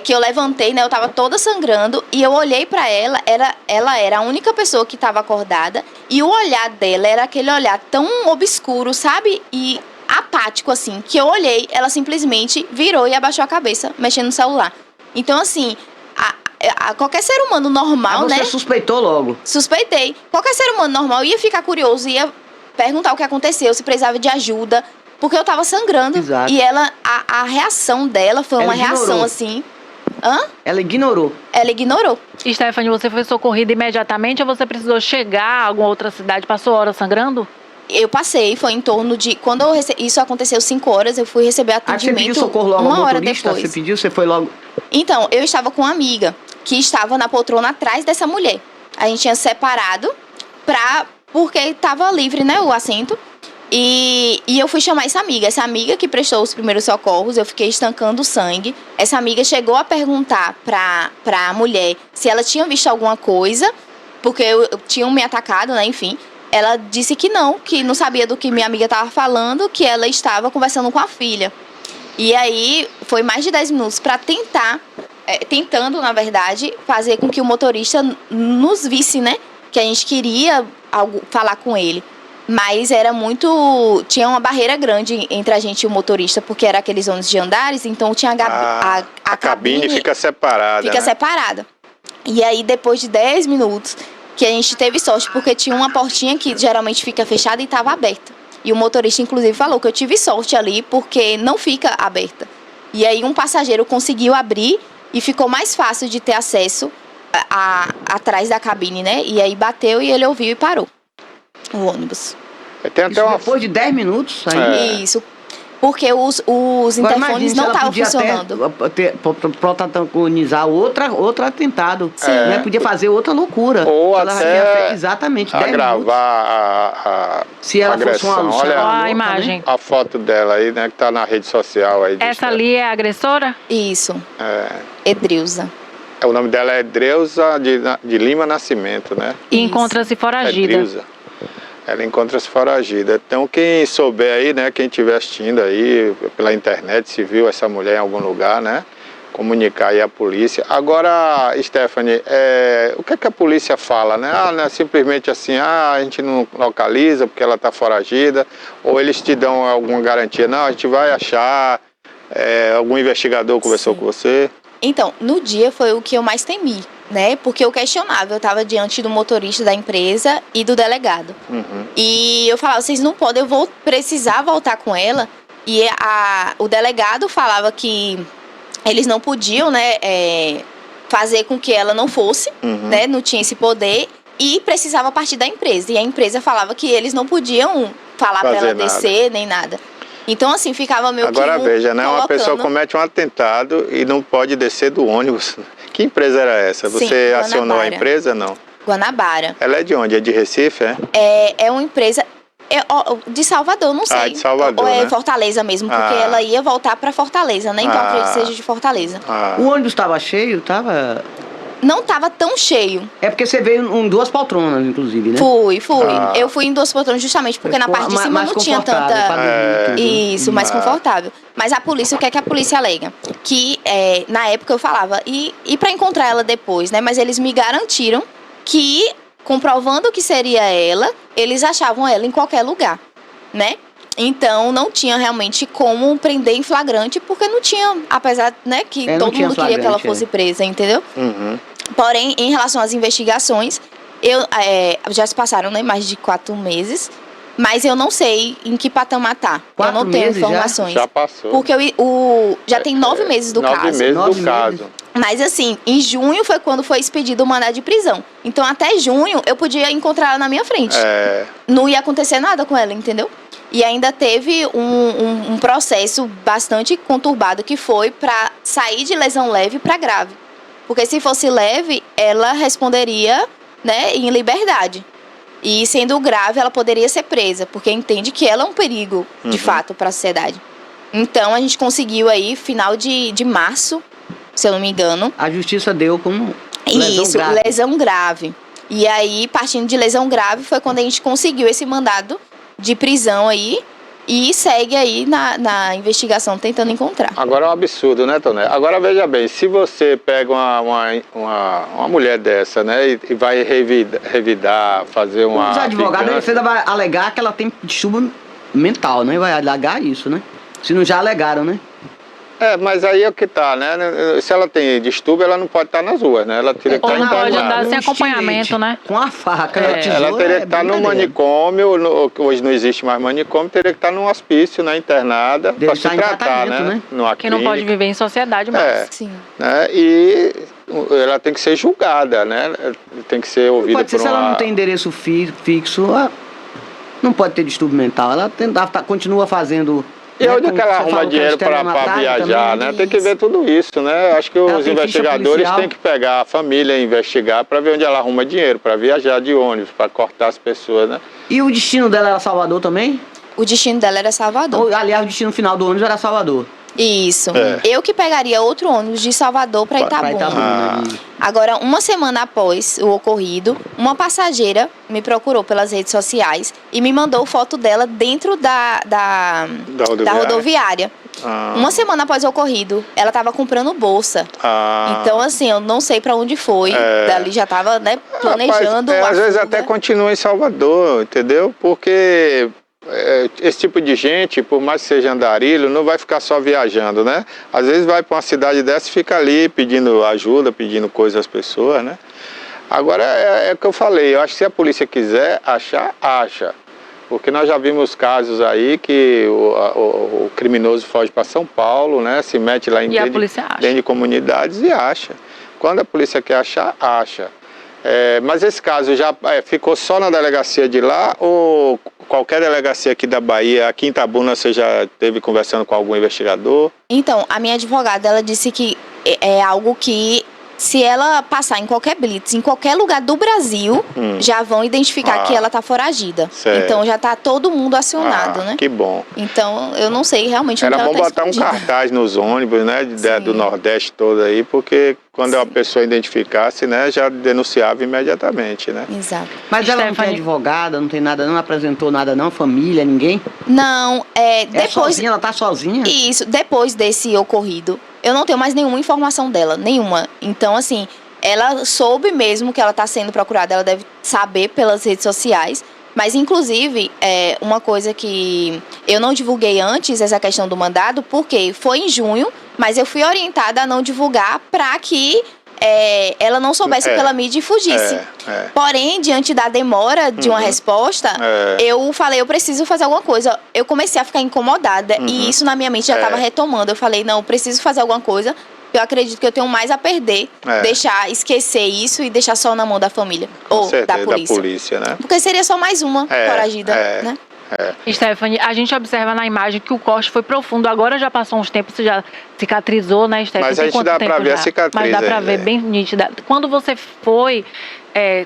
que eu levantei, né? Eu tava toda sangrando e eu olhei para ela, ela era a única pessoa que estava acordada. E o olhar dela era aquele olhar tão obscuro, sabe? E apático, assim, que eu olhei, ela simplesmente virou e abaixou a cabeça, mexendo no celular. Então, assim, qualquer ser humano normal, você né? Você suspeitou logo? Suspeitei. Qualquer ser humano normal ia ficar curioso, ia perguntar o que aconteceu, se precisava de ajuda, porque eu tava sangrando. Exato. E a reação dela foi uma reação, assim... Ela ignorou. Ela ignorou. E, Stephanie, você foi socorrida imediatamente ou você precisou chegar a alguma outra cidade? Passou horas sangrando? Eu passei, foi em torno de... Quando isso aconteceu 5 horas, eu fui receber atendimento. Você pediu socorro logo uma ao hora motorista? depois. Você pediu, você foi logo? Então, eu estava com uma amiga que estava na poltrona atrás dessa mulher. A gente tinha separado porque estava livre, né, o assento. E eu fui chamar essa amiga que prestou os primeiros socorros, eu fiquei estancando o sangue. Essa amiga chegou a perguntar pra mulher se ela tinha visto alguma coisa, porque eu tinham me atacado, né, enfim. Ela disse que não sabia do que minha amiga estava falando, que ela estava conversando com a filha. E aí foi mais de 10 minutos para tentando, na verdade, fazer com que o motorista nos visse, né, que a gente queria falar com ele. Mas tinha uma barreira grande entre a gente e o motorista, porque era aqueles ônibus de andares, então tinha a cabine fica separada. Fica separada. E aí, depois de 10 minutos, que a gente teve sorte, porque tinha uma portinha que geralmente fica fechada e estava aberta. E o motorista, inclusive, falou que eu tive sorte ali, porque não fica aberta. E aí, um passageiro conseguiu abrir e ficou mais fácil de ter acesso atrás da cabine, né? E aí, bateu e ele ouviu e parou o ônibus. Tem até depois de 10 minutos? Isso. Porque os Agora, interfones imagina, não ela estavam podia funcionando. até protagonizar outro atentado. Né? Podia fazer outra loucura. Ou ela até tinha feito exatamente 10 minutos. agravar Se ela fosse agressão. uma Olha Ó, a louca, imagem. né? a foto dela aí, né, que tá na rede social aí. Essa ali é a agressora? Isso, É, Edrilza. o nome dela é Dreuza de Lima Nascimento, né? E Isso. encontra-se foragida. Dreuza. Ela encontra-se foragida. Então, quem souber aí, né, quem estiver assistindo aí pela internet, se viu essa mulher em algum lugar, né, comunicar aí a polícia. Agora, Stephanie, o que é que a polícia fala, né? Não é simplesmente assim, a gente não localiza porque ela está foragida, ou eles te dão alguma garantia, não, a gente vai achar, algum investigador conversou Sim. com você? Então, no dia foi o que eu mais temi, né? Porque eu questionava, eu estava diante do motorista da empresa e do delegado. Uhum. E eu falava, vocês não podem, eu vou precisar voltar com ela. E o delegado falava que eles não podiam, né, fazer com que ela não fosse, Uhum. né? Não tinha esse poder e precisava partir da empresa. E a empresa falava que eles não podiam falar para Fazer ela nada. descer nem nada. Então, assim, ficava meio que Agora veja, né? Uma colocando- pessoa comete um atentado e não pode descer do ônibus. Que empresa era essa? Sim, Você acionou a Guanabara. empresa? Não. Guanabara. Ela é de onde? É de Recife, é? É uma empresa de Salvador, não sei. Ah, de Salvador, Ou é né? Fortaleza mesmo, porque Ah. ela ia voltar para Fortaleza, né? Então Ah. acredito que seja de Fortaleza. Ah, O ônibus estava cheio, estava... Não tava tão cheio. É porque você veio em 2 poltronas, inclusive, né? Fui. Ah. Eu fui em 2 poltronas justamente porque na Ficou parte de mais- cima mais não tinha confortável pra tanta... dormir, tudo. Isso, mais Ah. confortável. Mas a polícia, o que é que a polícia alega? Que na época eu falava, e para encontrar ela depois, né? Mas eles me garantiram que, comprovando que seria ela, eles achavam ela em qualquer lugar, né? Então não tinha realmente como prender em flagrante, porque não tinha, apesar, né, que Não todo tinha mundo queria que ela flagrante, fosse presa, entendeu? uhum. Porém, em relação às investigações, já se passaram, né, mais de 4 meses, mas eu não sei em que patamar tá. Eu 4 não tenho meses já? informações. Já passou. Porque já tem 9 meses do 9 caso. meses 9 do caso. meses. Mas assim, em junho foi quando foi expedido o mandado de prisão. Então até junho eu podia encontrar ela na minha frente. Não ia acontecer nada com ela, entendeu? E ainda teve um processo bastante conturbado que foi para sair de lesão leve para grave. Porque se fosse leve, ela responderia, né, em liberdade. E sendo grave, ela poderia ser presa, porque entende que ela é um perigo, de fato, para a sociedade. Então a gente conseguiu aí, final de março, se eu não me engano. A justiça deu como lesão Isso, grave. lesão grave. E aí, partindo de lesão grave, foi quando a gente conseguiu esse mandado de prisão aí e segue aí na investigação tentando encontrar. Agora é um absurdo, né, Toné? Agora veja bem, se você pega uma mulher dessa, né, e vai revidar, fazer uma Os advogados, a vingança, defesa vai alegar que ela tem distúrbio mental, né? Vai alegar isso, né? Se não já alegaram, né? mas aí é o que tá, né? Se ela tem distúrbio, ela não pode estar nas ruas, né? Ela teria que Ou estar não pode internada. andar sem Um acompanhamento, estilete, né? Com a faca, a tesoura, Ela teria que estar no brincadeira. manicômio, hoje não existe mais manicômio, teria que estar num hospício, né, internada, Deve para se estar em tratar, tratamento, né? né? Numa Que não pode clínica, viver em sociedade mais. Sim. né? E ela tem que ser julgada, né? Tem que ser ouvida Pode ser, por se ela uma... não tem endereço fixo, ela não pode ter distúrbio mental. Ela continua fazendo... E onde como que ela você arruma falou que dinheiro eles têm para na viajar, também, né? Tem que ver tudo isso, né? Acho que Ela os tem ficha investigadores policial. têm que pegar a família e investigar para ver onde ela arruma dinheiro, para viajar de ônibus, para cortar as pessoas, né? E o destino dela era Salvador também? O destino dela era Salvador. Aliás, o destino final do ônibus era Salvador. Isso. É. Eu que pegaria outro ônibus de Salvador para Pra Itabuna. Itabuna, né? Agora, uma semana após o ocorrido, uma passageira me procurou pelas redes sociais e me mandou foto dela dentro da rodoviária. Ah. Uma semana após o ocorrido, ela estava comprando bolsa. Ah. Então, assim, eu não sei para onde foi. Dali já estava, né, planejando. Rapaz, a às vezes fuga. até continua em Salvador, entendeu? Porque esse tipo de gente, por mais que seja andarilho, não vai ficar só viajando, né? Às vezes vai para uma cidade dessa e fica ali pedindo ajuda, pedindo coisas às pessoas, né? Agora, é o que eu falei, eu acho que se a polícia quiser achar, acha. Porque nós já vimos casos aí que o criminoso foge para São Paulo, né? Se mete lá E a polícia acha. dentro de comunidades e acha. Quando a polícia quer achar, acha. Mas esse caso já ficou só na delegacia de lá ou qualquer delegacia aqui da Bahia, aqui em Itabuna, você já esteve conversando com algum investigador? Então, a minha advogada, ela disse que é algo que, se ela passar em qualquer blitz, em qualquer lugar do Brasil, já vão identificar que ela tá foragida. Certo. Então já tá todo mundo acionado, né? Que bom. Então, eu não sei realmente onde Era ela bom tá botar um escondida. cartaz nos ônibus, né, do Nordeste todo aí, porque quando a pessoa identificasse, né, já denunciava imediatamente, né? Exato. Mas ela não tem Stephanie. advogada, não tem nada, não apresentou nada, não? Família, ninguém? Não, É depois... sozinha, ela tá sozinha? Isso, depois desse ocorrido, eu não tenho mais nenhuma informação dela, nenhuma. Então, assim, ela soube mesmo que ela está sendo procurada, ela deve saber pelas redes sociais. Mas, inclusive, uma coisa que eu não divulguei antes, essa questão do mandado, porque foi em junho, mas eu fui orientada a não divulgar para que ela não soubesse pela mídia e fugisse. Porém, diante da demora de uma resposta, eu falei, eu preciso fazer alguma coisa. Eu comecei a ficar incomodada e isso na minha mente já estava retomando. Eu falei, não, eu preciso fazer alguma coisa. Eu acredito que eu tenho mais a perder, esquecer isso e deixar só na mão da família. Ou da polícia. Né? Porque seria só mais uma foragida, né? Stephanie, a gente observa na imagem que o corte foi profundo. Agora já passou uns tempos, você já cicatrizou, né, Stephanie? Mas a gente dá pra ver a cicatriz. Mas dá pra ver bem nítida. Quando você foi,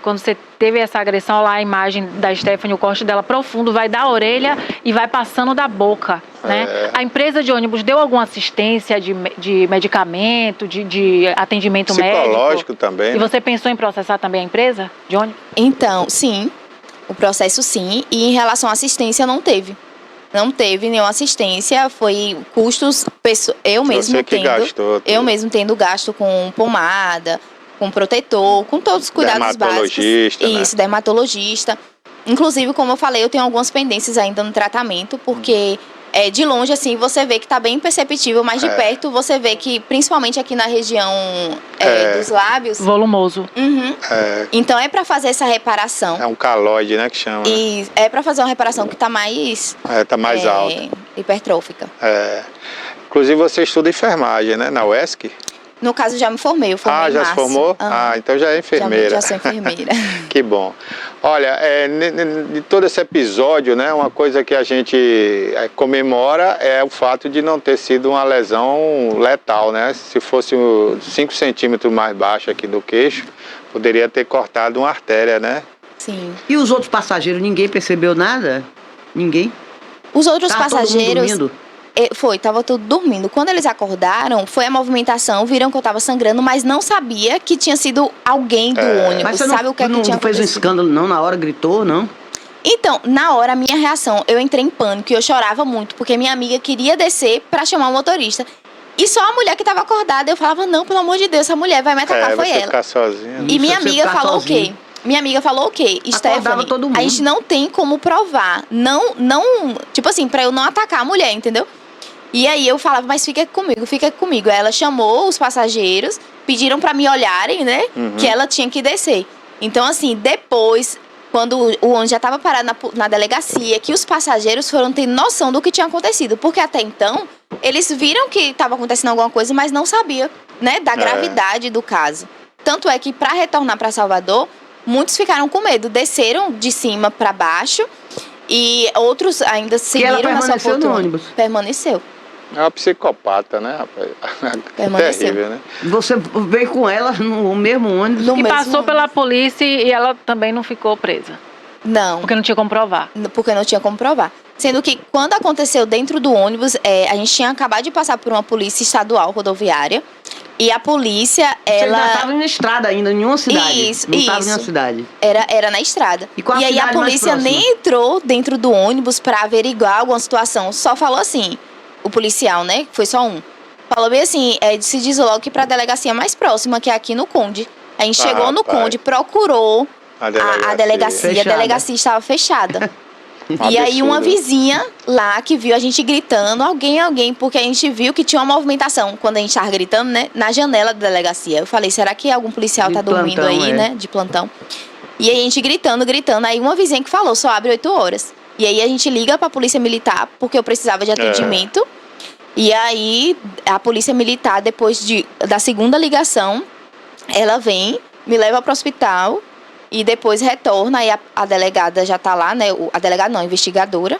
quando você teve essa agressão lá, a imagem da Stephanie, o corte dela profundo, vai da orelha e vai passando da boca, né? A empresa de ônibus deu alguma assistência de medicamento, de atendimento psicológico médico? também, E né? você pensou em processar também a empresa de ônibus? Então, sim. O processo sim, e em relação à assistência não teve. Não teve nenhuma assistência, foi custos, eu mesmo tendo gasto com pomada, com protetor, com todos os cuidados básicos. Isso, dermatologista. Inclusive, como eu falei, eu tenho algumas pendências ainda no tratamento, porque de longe, assim, você vê que tá bem perceptível, mas de perto você vê que, principalmente aqui na região dos lábios... Volumoso. Então é pra fazer essa reparação. É um calóide, né, que chama. E é pra fazer uma reparação que tá mais... tá mais alta. Hipertrófica. Inclusive você estuda enfermagem, né, na UESC? No caso, já me formei, eu formei em já março. se formou? Então já é enfermeira. Já sou enfermeira. Que bom. Olha, de todo esse episódio, né, uma coisa que a gente comemora é o fato de não ter sido uma lesão letal, né? Se fosse 5 centímetros mais baixo aqui do queixo, poderia ter cortado uma artéria, né? Sim. E os outros passageiros, ninguém percebeu nada? Ninguém? Os outros Tava passageiros... todo mundo dormindo? Tava tudo dormindo. Quando eles acordaram, foi a movimentação, viram que eu tava sangrando, mas não sabia que tinha sido alguém do ônibus. Mas você sabe o que é que tinha não fez um acontecido? escândalo, não? Na hora gritou, não? Então, na hora, a minha reação, eu entrei em pânico e eu chorava muito, porque minha amiga queria descer pra chamar o motorista. E só a mulher que tava acordada, eu falava, não, pelo amor de Deus, essa mulher vai me atacar, foi ela. Ficar sozinha, né? E minha Isso, amiga você falou o sozinho. quê? Minha amiga falou o quê? Acordava Stephanie, todo mundo. a gente não tem como provar. Não, tipo assim, pra eu não atacar a mulher, entendeu? E aí eu falava, mas fica comigo, fica comigo. Aí ela chamou os passageiros, pediram pra me olharem, né? Que ela tinha que descer. Então, assim, depois, quando o ônibus já estava parado na delegacia, que os passageiros foram ter noção do que tinha acontecido. Porque até então, eles viram que estava acontecendo alguma coisa, mas não sabiam, né, da gravidade do caso. Tanto é que, para retornar para Salvador, muitos ficaram com medo. Desceram de cima para baixo e outros ainda seguiram na sua permaneceu no poltrona. ônibus? Permaneceu. É uma psicopata, né, rapaz? Permaneceu. Terrível, né? Você veio com ela no mesmo ônibus? No E mesmo passou ônibus. pela polícia e ela também não ficou presa. Não. Porque não tinha como provar. Porque não tinha como provar. Sendo que quando aconteceu dentro do ônibus, a gente tinha acabado de passar por uma polícia estadual rodoviária. E a polícia, Você ela... ainda estava na estrada ainda, em nenhuma cidade. Isso, não estava isso. na cidade. Era na estrada. E qual a aí a cidade mais polícia próxima? nem entrou dentro do ônibus pra averiguar alguma situação. Só falou assim, o policial, né? Foi só um. Falou bem assim, se desloque pra delegacia mais próxima, que é aqui no Conde. A gente chegou no rapaz. Conde, procurou a delegacia. Fechada. A delegacia estava fechada. Um E aí uma absurdo. vizinha lá que viu a gente gritando, alguém, porque a gente viu que tinha uma movimentação, quando a gente tava gritando, né, na janela da delegacia. Eu falei, será que algum policial De tá dormindo plantão, aí, né, de plantão? E aí a gente gritando, aí uma vizinha que falou, só abre 8 horas. E aí a gente liga pra polícia militar, porque eu precisava de atendimento. E aí a polícia militar, depois da segunda ligação, ela vem, me leva pro hospital. E depois retorna, aí a delegada já tá lá, né? A delegada não, a investigadora.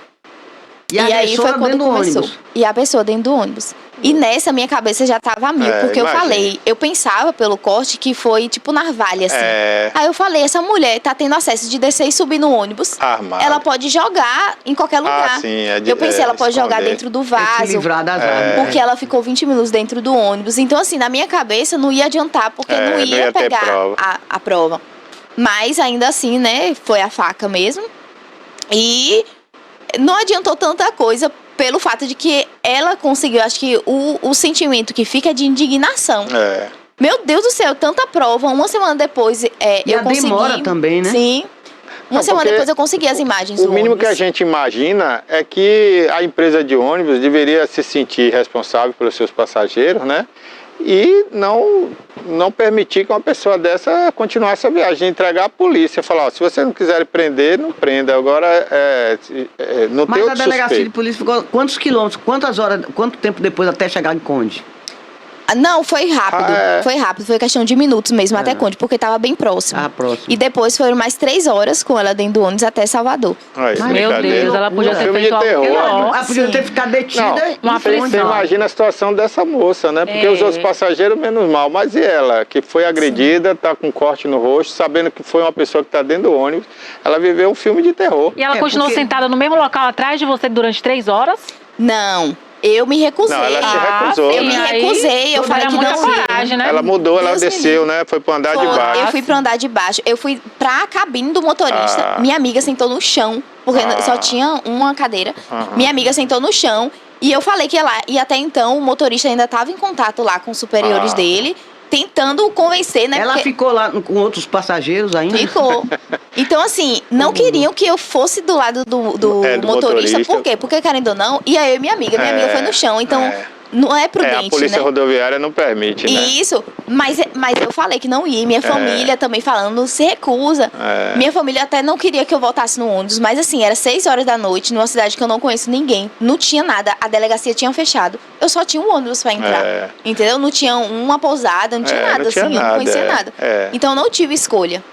E a aí pessoa foi quando dentro do começou. ônibus. E a pessoa dentro do ônibus. E nessa minha cabeça já tava a mil, porque imagina. eu falei, eu pensava pelo corte que foi tipo Narvalha, assim. Aí eu falei, essa mulher tá tendo acesso de descer e subir no ônibus. Armado. Ela pode jogar em qualquer lugar. sim, eu pensei, ela pode jogar esconder. dentro do Se vaso. livrar das armas. Porque ela ficou 20 minutos dentro do ônibus. Então, assim, na minha cabeça não ia adiantar, porque não não ia ia ter pegar prova. a prova. Mas ainda assim, né, foi a faca mesmo. E não adiantou tanta coisa pelo fato de que ela conseguiu, acho que o sentimento que fica é de indignação. Meu Deus do céu, tanta prova. Uma semana depois E eu a consegui. demora também, né? Sim. Uma Não, semana porque depois eu consegui as imagens O do mínimo ônibus. que a gente imagina é que a empresa de ônibus deveria se sentir responsável pelos seus passageiros, né? E não permitir que uma pessoa dessa continuasse a viagem, entregar à polícia, falar, ó, se você não quiser prender, não prenda. Agora, não tem Mas a outro delegacia de suspeito. polícia ficou quantos quilômetros, quantas horas, quanto tempo depois até chegar em Conde? Não, foi rápido. Ah, é? Foi rápido. Foi questão de minutos mesmo, até Conde, porque tava bem próximo. Ah, próximo. E depois foram mais 3 horas com ela dentro do ônibus até Salvador. Aí, Meu brincadeira. Deus, ela podia Um ter filme feito de algo terror. pior. Ela podia Sim. ter ficado detida Uma e foi Você aflição. imagina a situação dessa moça, né? Porque É. os outros passageiros, menos mal. Mas e ela, que foi agredida, tá com corte no rosto, sabendo que foi uma pessoa que tá dentro do ônibus, ela viveu um filme de terror. E ela É, continuou porque- sentada no mesmo local atrás de você durante 3 horas? Não, eu me recusei. Não, ela se recusou, eu né? me Aí, recusei, eu tudo falei era que muita não ia. coragem, né? Ela mudou, ela Deus me desceu, livre. né? Foi pro andar de Foi, baixo. eu fui pro andar de baixo. Eu fui pra cabine do motorista. Ah. Minha amiga sentou no chão, porque só tinha uma cadeira. Minha amiga sentou no chão e eu falei que ia lá. E até então o motorista ainda estava em contato lá com os superiores dele, tentando convencer, né? Ela porque ficou lá com outros passageiros ainda? ficou. Então, assim, não queriam que eu fosse do lado do do motorista. motorista. Por quê? Porque, querendo ou não, ia eu e minha amiga. Minha amiga foi no chão. Então, não é prudente, a polícia né? rodoviária não permite, né? Isso, mas eu falei que não ia. Minha família também falando, se recusa. Minha família até não queria que eu voltasse no ônibus, mas assim, era 6 horas da noite, numa cidade que eu não conheço ninguém. Não tinha nada, a delegacia tinha fechado. Eu só tinha um ônibus pra entrar. Entendeu? Não tinha uma pousada, não tinha nada, não tinha assim, eu não nada, conhecia nada. Então eu não tive escolha.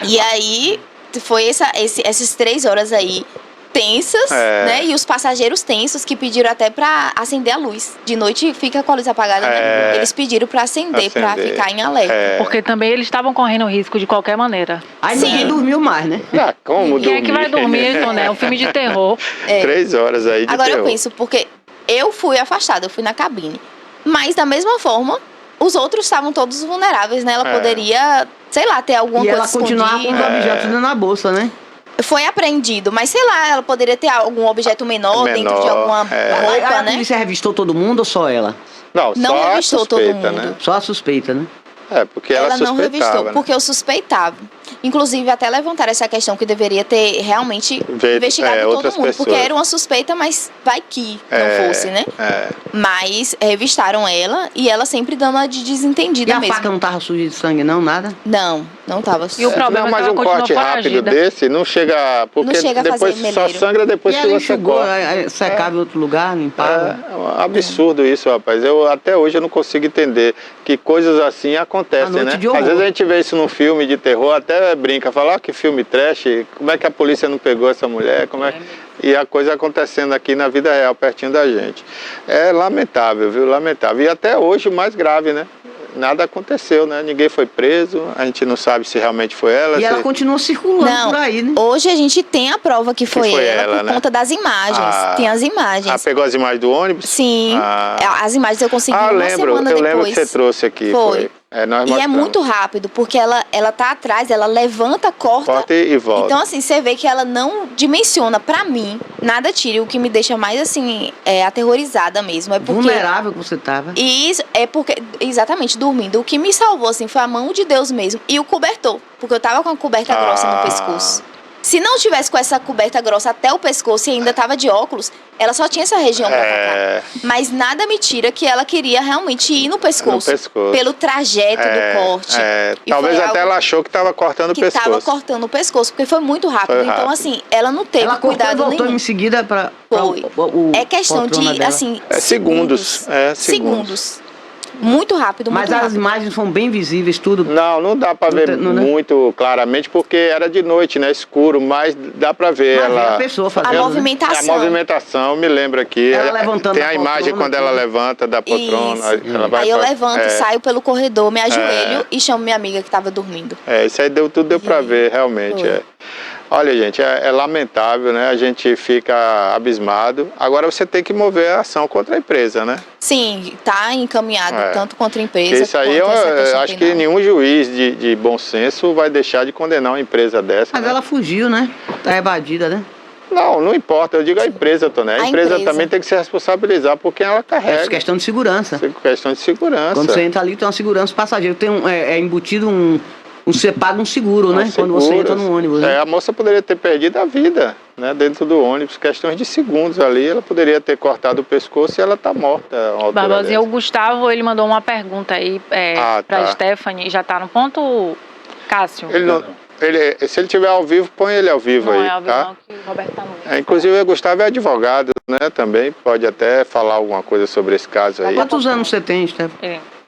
E aí, foi essas 3 horas aí tensas, né? E os passageiros tensos que pediram até pra acender a luz. De noite fica com a luz apagada, né? Eles pediram pra acender, pra ficar em alerta. Porque também eles estavam correndo risco de qualquer maneira. Aí Sim. ninguém dormiu mais, né? Ah, como Quem é que vai dormir, né? Um filme de terror. 3 horas aí de Agora terror. eu penso, porque eu fui afastada, eu fui na cabine. Mas da mesma forma, os outros estavam todos vulneráveis, né? Ela poderia, sei lá, ter alguma E coisa ela continuava com os escondida. objetos dentro na bolsa, né? Foi apreendido, mas sei lá, ela poderia ter algum objeto menor dentro de alguma Aí roupa, a né? polícia revistou todo mundo ou só ela? Não Não só revistou a suspeita, todo mundo. né? Só a suspeita, né? Porque ela Ela não suspeitava, revistou, né? porque eu suspeitava. Inclusive, até levantaram essa questão que deveria ter realmente investigado todo outras mundo. Porque pessoas. era uma suspeita, mas vai que não fosse, né? Mas revistaram ela e ela sempre dando a de E desentendida a mesmo. faca não tava suja de sangue, não? Nada? Não, não tava. E o problema Não, é mas que ela um continua corte rápido foragida. desse não chega... Porque Não chega a depois fazer só meleiro. sangra depois E que ela você enxugou, corta. secava em outro lugar, limpava. É um absurdo isso, rapaz. Até hoje eu não consigo entender que coisas assim acontecem, A noite né? de horror. Às vezes a gente vê isso num filme de terror, até brinca, fala, que filme trash, como é que a polícia não pegou essa mulher, E a coisa acontecendo aqui na vida real, pertinho da gente. É lamentável, viu? Lamentável. E até hoje o mais grave, né? Nada aconteceu, né? Ninguém foi preso, a gente não sabe se realmente foi ela. E ela continuou circulando Não, por aí, né? hoje a gente tem a prova que foi ela por né? conta das imagens. Ah. Tem as imagens. Pegou as imagens do ônibus? Sim, Ah. as imagens eu consegui uma eu lembro semana que depois. você trouxe aqui. Foi. Nós E é mostramos. muito rápido, porque ela tá atrás, ela levanta, corta. E volta. Então, assim, você vê que ela não dimensiona, pra mim, nada tira. O que me deixa mais, assim, aterrorizada mesmo. É porque... Vulnerável que você tava. E isso é porque, exatamente, dormindo. O que me salvou, assim, foi a mão de Deus mesmo. E o cobertor, porque eu tava com a coberta grossa no pescoço. Se não tivesse com essa coberta grossa até o pescoço e ainda tava de óculos, ela só tinha essa região pra atacar. Mas nada me tira que ela queria realmente ir no pescoço. Pelo trajeto do corte. E talvez foi até algo ela achou que estava cortando o que pescoço. tava cortando o pescoço, porque foi muito rápido. Então, assim, ela não teve Ela cortou e cuidado voltou nenhum. em seguida pra Foi. o É questão poltrona de, dela. assim, Segundos. segundos. Muito rápido, muito Mas as rápido. imagens foram bem visíveis, tudo. Não dá pra ver Não, né? muito claramente, porque era de noite, né? Escuro, mas dá pra ver Mas ela. a pessoa fazendo, A né? movimentação. A movimentação, me lembro aqui. Ela levantando tem a a imagem poltrona, quando ela tudo. levanta da poltrona. Isso. Ela vai Aí eu pra- levanto, é, saio pelo corredor, me ajoelho e chamo minha amiga que estava dormindo. isso aí tudo deu pra ver, realmente. Foi. Olha, gente, é lamentável, né? A gente fica abismado. Agora você tem que mover a ação contra a empresa, né? Sim, tá encaminhado tanto contra a empresa Porque isso aí quanto essa eu questão acho que penal. nenhum juiz de bom senso vai deixar de condenar uma empresa dessa. Mas né? ela fugiu, né? Tá evadida, né? Não importa, eu digo a empresa, Toné. A empresa empresa. também tem que se responsabilizar por quem ela É carrega. questão de segurança. Questão de segurança. Quando você entra ali, tem uma segurança passageiro. Tem embutido você paga um seguro, né? Quando você Seguros. entra no ônibus. Né? A moça poderia ter perdido a vida, né? Dentro do ônibus, questões de segundos ali, ela poderia ter cortado o pescoço e ela tá morta. a uma altura Barbosinha, o dessa. Gustavo, ele mandou uma pergunta aí pra tá. Stephanie, já tá no ponto, Cássio? Se ele tiver ao vivo, põe ele ao vivo Não aí, é óbvio tá? não, que o Roberto tá no... Inclusive o Gustavo é advogado, né? Também pode até falar alguma coisa sobre esse caso aí. Quantos anos você tem, Steph?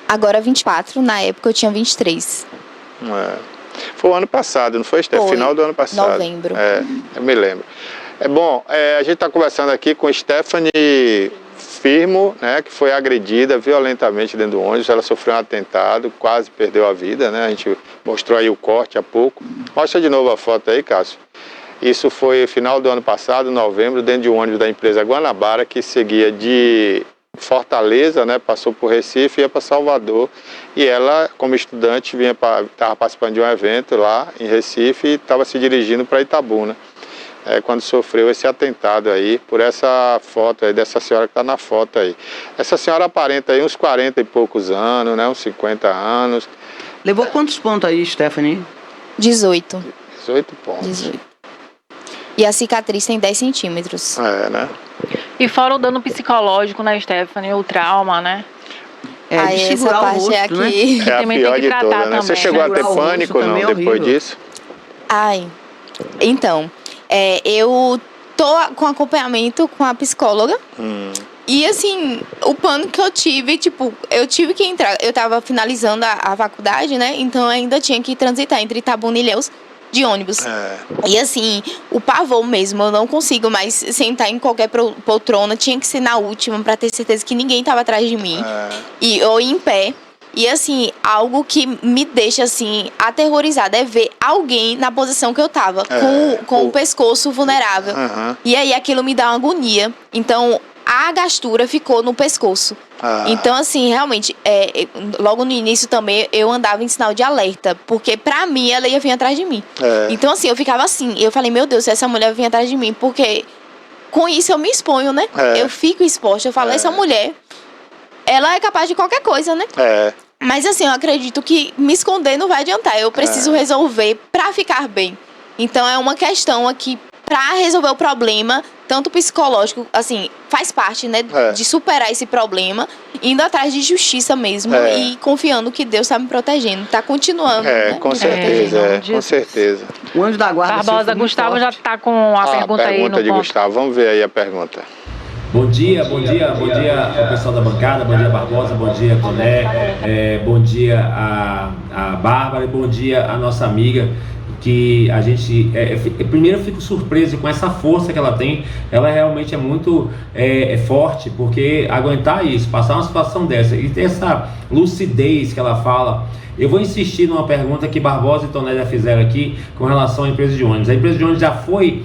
Agora 24, na época eu tinha 23. Foi o ano passado, não foi, Steph? Foi, Final do ano passado. novembro. Eu me lembro. Bom, a gente está conversando aqui com Stephanie Firmo, né, que foi agredida violentamente dentro do ônibus. Ela sofreu um atentado, quase perdeu a vida, né? A gente mostrou aí o corte há pouco. Mostra de novo a foto aí, Cássio. Isso foi final do ano passado, novembro, dentro de um ônibus da empresa Guanabara, que seguia de Fortaleza, né, passou por Recife e ia para Salvador. E ela, como estudante, estava participando de um evento lá em Recife e estava se dirigindo para Itabuna. Quando sofreu esse atentado aí, por essa foto aí, dessa senhora que está na foto aí. Essa senhora aparenta aí uns 40 e poucos anos, né, uns 50 anos. Levou quantos pontos aí, Stephanie? 18. 18 pontos. 18. E a cicatriz tem 10 centímetros. Né? E fora o dano psicológico, né, Stephanie, o trauma, né? De Aí essa segurar o parte rosto, é aqui. É a Também pior tem que de tratar todas, né? Você também. chegou a ter Segurar o rosto pânico, não, também é depois horrível. disso? Ai, então, eu tô com acompanhamento com a psicóloga. E assim, o pânico que eu tive, tipo, eu tive que entrar, eu tava finalizando a faculdade, né? Então eu ainda tinha que transitar entre Itabuna e Ilhéus de ônibus. E assim, o pavor mesmo, eu não consigo mais sentar em qualquer poltrona, tinha que ser na última pra ter certeza que ninguém tava atrás de mim. Ou em pé. E assim, algo que me deixa assim aterrorizada é ver alguém na posição que eu tava, com o pescoço vulnerável. E aí aquilo me dá uma agonia. Então a gastura ficou no pescoço. Então assim, realmente, logo no início também eu andava em sinal de alerta, porque pra mim ela ia vir atrás de mim. Então assim, eu ficava assim, eu falei, meu Deus, se essa mulher vir atrás de mim, porque com isso eu me exponho, né? Eu fico exposta, eu falo, essa mulher, ela é capaz de qualquer coisa, né? Mas assim, eu acredito que me esconder não vai adiantar. Eu preciso resolver pra ficar bem. Então é uma questão aqui pra resolver o problema, tanto psicológico, assim, faz parte, né, de superar esse problema, indo atrás de justiça mesmo e confiando que Deus tá me protegendo, tá continuando. Né? Com certeza, com certeza. O anjo da guarda. Barbosa, Gustavo já tá com a pergunta aí no pergunta de ponto. Gustavo, vamos ver aí a pergunta. Bom dia ao pessoal da bancada, bom dia Barbosa, bom dia Toné, bom dia a Bárbara e bom dia a nossa amiga, que a gente, primeiro eu fico surpreso com essa força que ela tem, ela realmente é muito forte, porque aguentar isso, passar uma situação dessa e ter essa lucidez que ela fala. Eu vou insistir numa pergunta que Barbosa e Toné já fizeram aqui com relação à empresa de ônibus. A empresa de ônibus já foi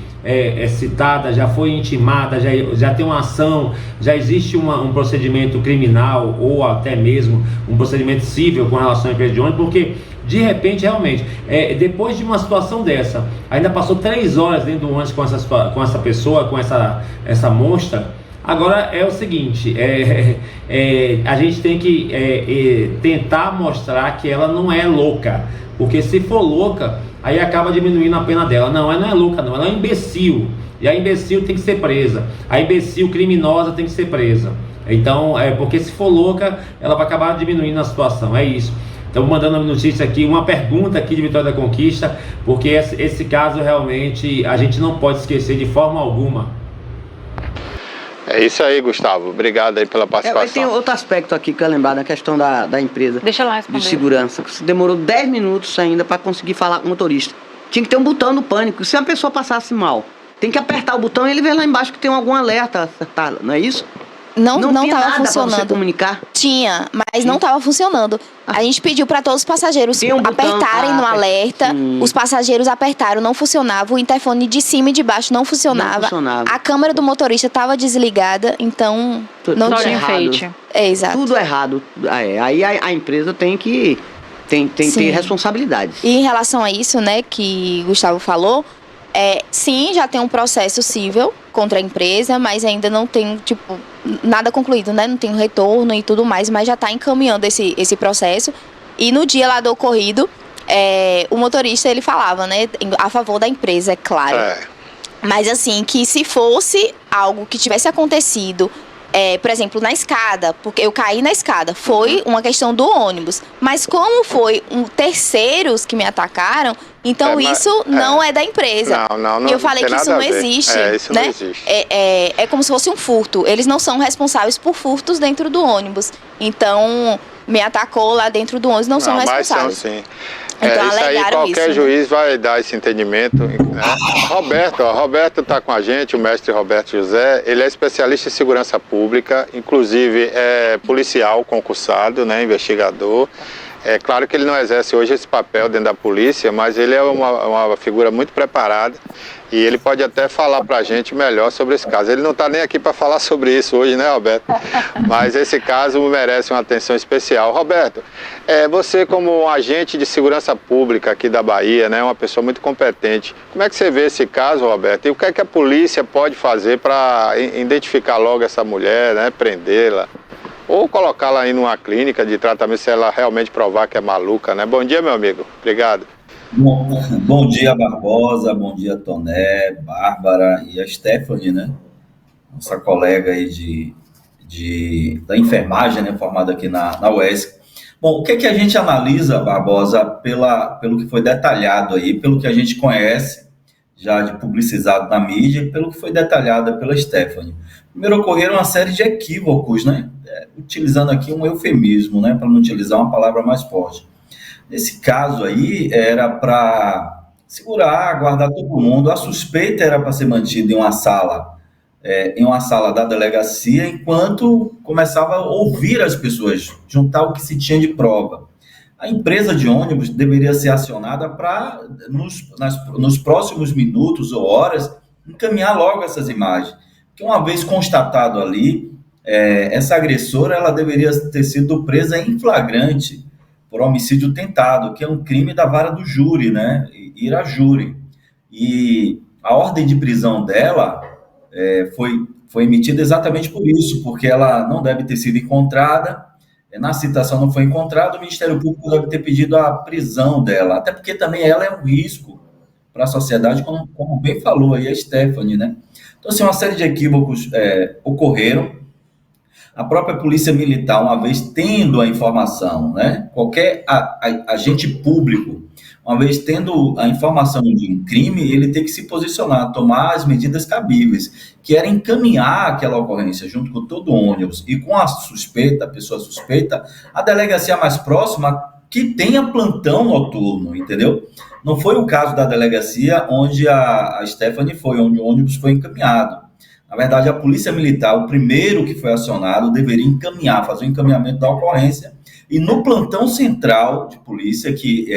citada, já foi intimada, já tem uma ação, já existe um procedimento criminal ou até mesmo um procedimento civil com relação à empresa de ônibus, porque de repente, realmente, depois de uma situação dessa, ainda passou 3 horas dentro do ônibus com essa pessoa, com essa monstra. Agora é o seguinte, a gente tem que tentar mostrar que ela não é louca, porque se for louca, aí acaba diminuindo a pena dela. Não, ela não é louca não, ela é um imbecil, e a imbecil tem que ser presa, a imbecil criminosa tem que ser presa. Então, porque se for louca, ela vai acabar diminuindo a situação, é isso. Estamos mandando uma notícia aqui, uma pergunta aqui de Vitória da Conquista, porque esse caso realmente a gente não pode esquecer de forma alguma. É isso aí, Gustavo. Obrigado aí pela participação. Tem outro aspecto aqui que eu ia lembrar da questão da empresa. Deixa ela responder. De segurança. Você demorou 10 minutos ainda para conseguir falar com o motorista. Tinha que ter um botão do pânico. Se a pessoa passasse mal, tem que apertar o botão e ele vê lá embaixo que tem algum alerta, não é isso? Não tinha tava nada funcionando. pra você comunicar? Tinha, mas não estava funcionando. A gente pediu para todos os passageiros apertarem no alerta. Os passageiros apertaram, não funcionava. O interfone de cima e de baixo não funcionava. A câmera do motorista estava desligada, então não tinha enfeite. Exato. Tudo errado. Aí a empresa tem que ter responsabilidades. E em relação a isso, né, que Gustavo falou, sim, já tem um processo civil contra a empresa, mas ainda não tem, nada concluído, né? Não tem um retorno e tudo mais, mas já está encaminhando esse processo. E no dia lá do ocorrido, o motorista, ele falava, né, a favor da empresa, é claro. Mas assim, que se fosse algo que tivesse acontecido, por exemplo, na escada, porque eu caí na escada, foi uma questão do ônibus. Mas como foi terceiros que me atacaram, então isso não é da empresa. Não, e eu falei que isso não existe. Isso né? não existe. É como se fosse um furto. Eles não são responsáveis por furtos dentro do ônibus. Então, me atacou lá dentro do ônibus, não são responsáveis. Mas são sim. Então, isso aí qualquer isso, juiz vai dar esse entendimento. Né? Roberto está com a gente, o mestre Roberto José. Ele é especialista em segurança pública, inclusive é policial concursado, né, investigador. É claro que ele não exerce hoje esse papel dentro da polícia, mas ele é uma figura muito preparada e ele pode até falar para a gente melhor sobre esse caso. Ele não está nem aqui para falar sobre isso hoje, né, Roberto? Mas esse caso merece uma atenção especial. Roberto, você como agente de segurança pública aqui da Bahia, né, uma pessoa muito competente, como é que você vê esse caso, Roberto? E o que é que a polícia pode fazer para identificar logo essa mulher, né, prendê-la? Ou colocá-la aí numa clínica de tratamento se ela realmente provar que é maluca, né? Bom dia, meu amigo. Obrigado. Bom dia, Barbosa. Bom dia, Toné, Bárbara e a Stephanie, né? Nossa colega aí da enfermagem, né? Formada aqui na UESC. Bom, o que é que a gente analisa, Barbosa, pelo que foi detalhado aí, pelo que a gente conhece, já de publicizado na mídia, e pelo que foi detalhado pela Stephanie. Primeiro, ocorreram uma série de equívocos, né? Utilizando aqui um eufemismo, né? Para não utilizar uma palavra mais forte. Nesse caso aí, era para segurar, guardar todo mundo. A suspeita era para ser mantida em uma sala da delegacia, enquanto começava a ouvir as pessoas, juntar o que se tinha de prova. A empresa de ônibus deveria ser acionada para, nos próximos minutos ou horas, encaminhar logo essas imagens. Porque uma vez constatado ali, essa agressora ela deveria ter sido presa em flagrante por homicídio tentado, que é um crime da vara do júri, né? Ir a júri. E a ordem de prisão dela foi emitida exatamente por isso, porque ela não deve ter sido encontrada, na citação não foi encontrada, o Ministério Público deve ter pedido a prisão dela, até porque também ela é um risco para a sociedade, como bem falou aí a Stephanie, né? Então, assim, uma série de equívocos ocorreram. A própria Polícia Militar, uma vez tendo a informação, né? Qualquer agente público, uma vez tendo a informação de um crime, ele tem que se posicionar, tomar as medidas cabíveis, que era encaminhar aquela ocorrência junto com todo o ônibus e com a pessoa suspeita, a delegacia mais próxima que tenha plantão noturno, entendeu? Não foi o caso da delegacia onde a Stephanie foi, onde o ônibus foi encaminhado. Na verdade, a Polícia Militar, o primeiro que foi acionado, deveria fazer o encaminhamento da ocorrência. E no plantão central de polícia, que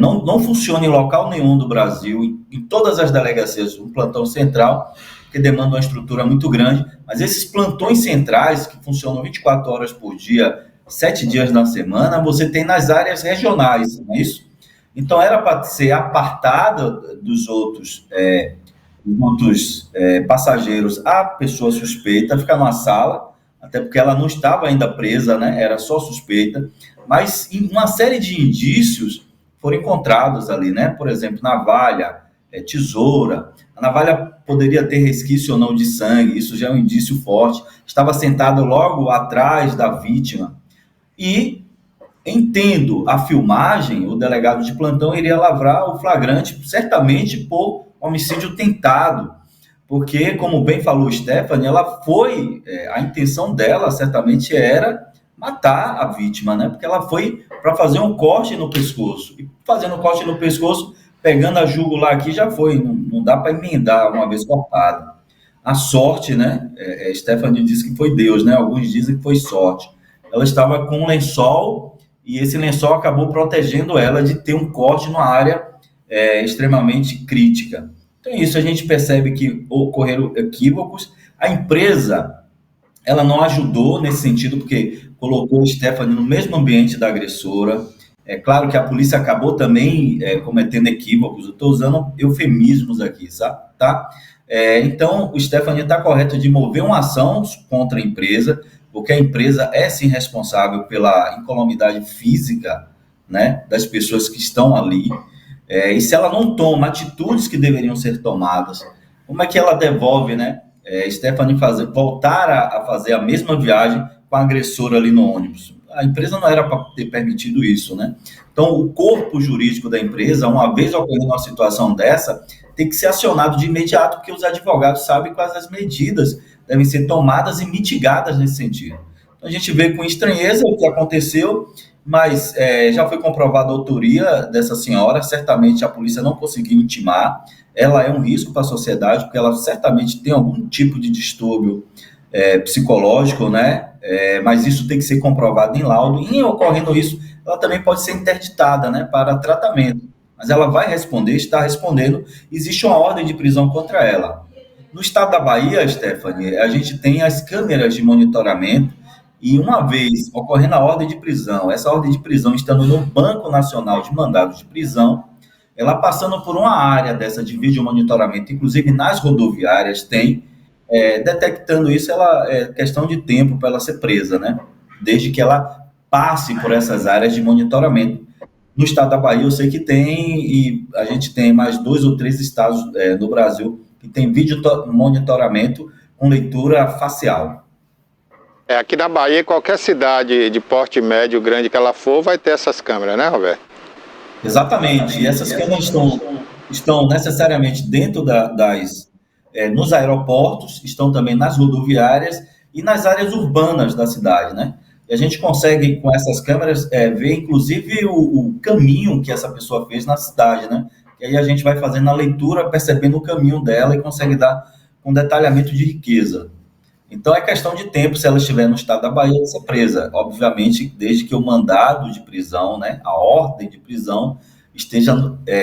não funciona em local nenhum do Brasil, em todas as delegacias, um plantão central, que demanda uma estrutura muito grande, mas esses plantões centrais, que funcionam 24 horas por dia, 7 dias na semana, você tem nas áreas regionais, não é isso? Então, era para ser apartada dos outros passageiros, a pessoa suspeita, ficar numa sala, até porque ela não estava ainda presa, né? Era só suspeita, mas uma série de indícios foram encontrados ali, né? Por exemplo, navalha, tesoura. A navalha poderia ter resquício ou não de sangue, isso já é um indício forte. Estava sentado logo atrás da vítima. E, entendo a filmagem, o delegado de plantão iria lavrar o flagrante, certamente por homicídio tentado, porque, como bem falou Stephanie, ela foi, a intenção dela certamente era matar a vítima, né? Porque ela foi para fazer um corte no pescoço. E fazendo um corte no pescoço, pegando a jugular aqui, já foi. Não dá para emendar uma vez cortado. A sorte, né? Stephanie disse que foi Deus, né? Alguns dizem que foi sorte. Ela estava com um lençol e esse lençol acabou protegendo ela de ter um corte numa área extremamente crítica. Então, isso a gente percebe que ocorreram equívocos. A empresa, ela não ajudou nesse sentido, porque colocou Stephanie no mesmo ambiente da agressora. É claro que a polícia acabou também cometendo equívocos. Eu estou usando eufemismos aqui, sabe? Tá? Então, o Stephanie está correto de mover uma ação contra a empresa, porque a empresa é sim responsável pela incolumidade física, né, das pessoas que estão ali. E se ela não toma atitudes que deveriam ser tomadas, como é que ela devolve, né? Stephanie voltar a fazer a mesma viagem com a agressora ali no ônibus. A empresa não era para ter permitido isso, né? Então, o corpo jurídico da empresa, uma vez ocorrendo uma situação dessa, tem que ser acionado de imediato, porque os advogados sabem quais as medidas devem ser tomadas e mitigadas nesse sentido. Então, a gente vê com estranheza o que aconteceu, mas já foi comprovada a autoria dessa senhora. Certamente a polícia não conseguiu intimar. Ela é um risco para a sociedade, porque ela certamente tem algum tipo de distúrbio psicológico, né? Mas isso tem que ser comprovado em laudo. E, ocorrendo isso, ela também pode ser interditada, né, para tratamento. Mas ela vai responder, está respondendo. Existe uma ordem de prisão contra ela. No estado da Bahia, Stephanie, a gente tem as câmeras de monitoramento. E uma vez ocorrendo a ordem de prisão, essa ordem de prisão estando no Banco Nacional de Mandados de Prisão, ela passando por uma área dessa de vídeo monitoramento, inclusive nas rodoviárias tem, detectando isso, ela é questão de tempo para ela ser presa, né? Desde que ela passe por essas áreas de monitoramento. No estado da Bahia eu sei que tem, e a gente tem mais 2 ou 3 estados no Brasil que tem vídeo monitoramento com leitura facial. Aqui na Bahia, qualquer cidade de porte médio, grande que ela for, vai ter essas câmeras, né, Roberto? Exatamente. E essas câmeras estão necessariamente dentro nos aeroportos, estão também nas rodoviárias e nas áreas urbanas da cidade, né? E a gente consegue, com essas câmeras, ver, inclusive, o caminho que essa pessoa fez na cidade, né? E aí a gente vai fazendo a leitura, percebendo o caminho dela e consegue dar um detalhamento de riqueza. Então, é questão de tempo, se ela estiver no estado da Bahia, de ser presa. Obviamente, desde que o mandado de prisão, né, a ordem de prisão, esteja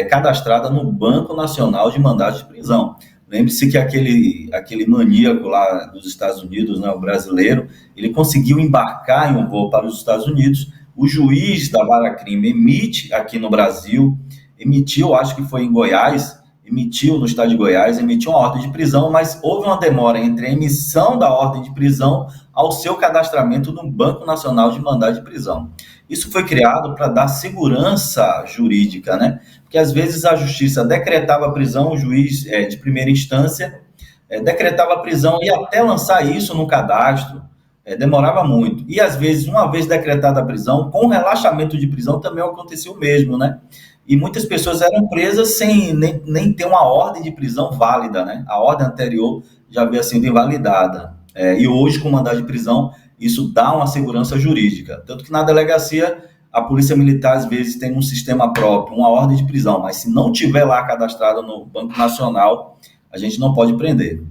cadastrada no Banco Nacional de Mandados de Prisão. Lembre-se que aquele maníaco lá dos Estados Unidos, né, o brasileiro, ele conseguiu embarcar em um voo para os Estados Unidos. O juiz da vara crime emite aqui no Brasil, emitiu, acho que foi em Goiás, no estado de Goiás, emitiu uma ordem de prisão, mas houve uma demora entre a emissão da ordem de prisão ao seu cadastramento no Banco Nacional de Mandado de Prisão. Isso foi criado para dar segurança jurídica, né? Porque às vezes a justiça decretava a prisão, o juiz de primeira instância decretava a prisão e até lançar isso no cadastro demorava muito. E às vezes, uma vez decretada a prisão, com relaxamento de prisão também acontecia o mesmo, né? E muitas pessoas eram presas sem nem ter uma ordem de prisão válida, né? A ordem anterior já havia sido invalidada. E hoje, com mandado de prisão, isso dá uma segurança jurídica. Tanto que na delegacia, a Polícia Militar, às vezes, tem um sistema próprio, uma ordem de prisão, mas se não tiver lá cadastrado no Banco Nacional, a gente não pode prender.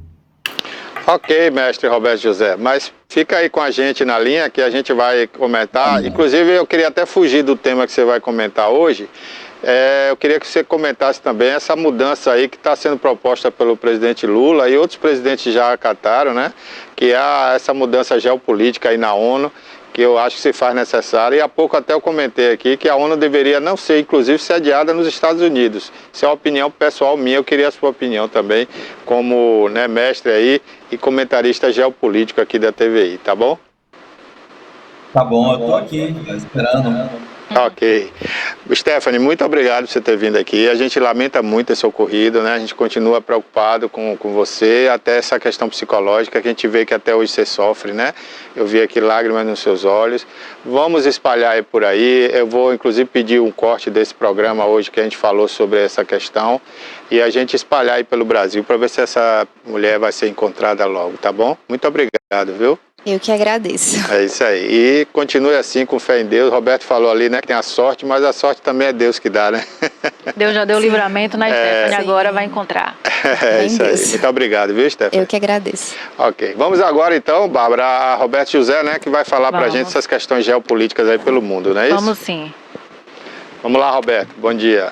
Ok, mestre Roberto José, mas fica aí com a gente na linha que a gente vai comentar. Inclusive, eu queria até fugir do tema que você vai comentar hoje. Eu queria que você comentasse também essa mudança aí que está sendo proposta pelo presidente Lula e outros presidentes já acataram, né? Que é essa mudança geopolítica aí na ONU, que eu acho que se faz necessária. E há pouco até eu comentei aqui que a ONU deveria não ser, inclusive, sediada nos Estados Unidos. Isso é uma opinião pessoal minha, eu queria a sua opinião também, como mestre aí e comentarista geopolítico aqui da TVI, tá bom? Tá bom, eu tô aqui, esperando. Ok. Stephanie, muito obrigado por você ter vindo aqui. A gente lamenta muito esse ocorrido, né? A gente continua preocupado com você, até essa questão psicológica que a gente vê que até hoje você sofre, né? Eu vi aqui lágrimas nos seus olhos. Vamos espalhar aí por aí. Eu vou, inclusive, pedir um corte desse programa hoje que a gente falou sobre essa questão e a gente espalhar aí pelo Brasil para ver se essa mulher vai ser encontrada logo, tá bom? Muito obrigado, viu? Eu que agradeço. É isso aí. E continue assim com fé em Deus. Roberto falou ali, né, que tem a sorte, mas a sorte também é Deus que dá, né? Deus já deu livramento na Stephanie, agora vai encontrar. É isso aí. Muito obrigado, viu, Stephanie? Eu que agradeço. Ok. Vamos agora então, Bárbara, a Roberto José, né, que vai falar pra gente essas questões geopolíticas aí pelo mundo, não é isso? Vamos sim. Vamos lá, Roberto. Bom dia.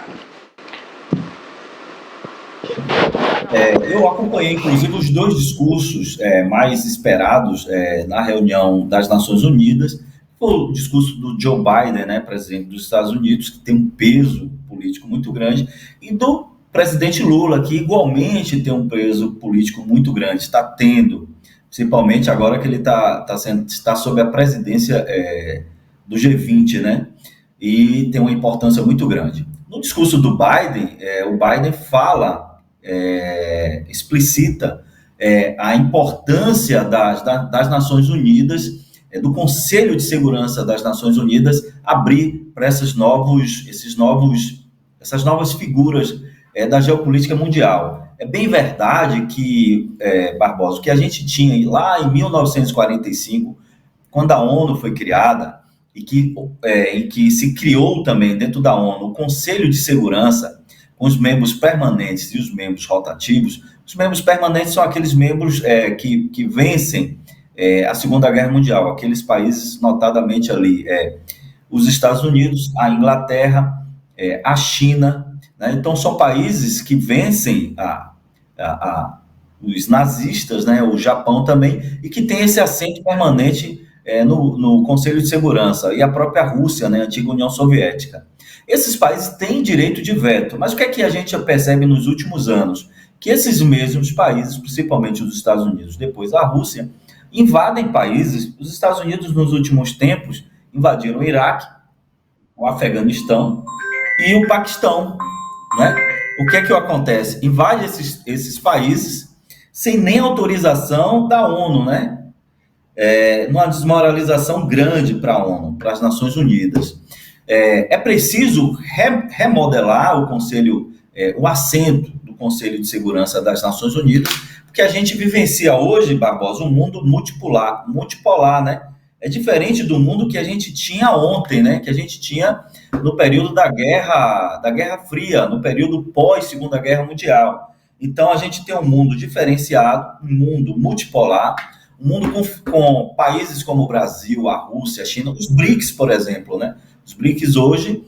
Eu acompanhei, inclusive, os dois discursos mais esperados na reunião das Nações Unidas. Foi o discurso do Joe Biden, né, presidente dos Estados Unidos, que tem um peso político muito grande, e do presidente Lula, que igualmente tem um peso político muito grande, está tendo, principalmente agora que ele está sob a presidência do G20, né, e tem uma importância muito grande. No discurso do Biden, o Biden explicita a importância das Nações Unidas, do Conselho de Segurança das Nações Unidas, abrir para essas novas figuras da geopolítica mundial. É bem verdade que, Barbosa, o que a gente tinha lá em 1945, quando a ONU foi criada, em que se criou também dentro da ONU o Conselho de Segurança, com os membros permanentes e os membros rotativos. Os membros permanentes são aqueles membros que vencem a Segunda Guerra Mundial, aqueles países notadamente ali, os Estados Unidos, a Inglaterra, a China, né? Então são países que vencem os nazistas, né? O Japão também, e que tem esse assento permanente no Conselho de Segurança, e a própria Rússia, né? A antiga União Soviética. Esses países têm direito de veto, mas o que é que a gente percebe nos últimos anos? Que esses mesmos países, principalmente os Estados Unidos, depois a Rússia, invadem países. Os Estados Unidos, nos últimos tempos, invadiram o Iraque, o Afeganistão e o Paquistão, né? O que é que acontece? Invade esses países sem nem autorização da ONU, né? Numa desmoralização grande para a ONU, para as Nações Unidas. É preciso remodelar o Conselho, o assento do Conselho de Segurança das Nações Unidas, porque a gente vivencia hoje, Barbosa, um mundo multipolar, né? É diferente do mundo que a gente tinha ontem, né? Que a gente tinha no período da Guerra Fria, no período pós-Segunda Guerra Mundial. Então, a gente tem um mundo diferenciado, um mundo multipolar, um mundo com países como o Brasil, a Rússia, a China, os BRICS, por exemplo, né? Os BRICS hoje,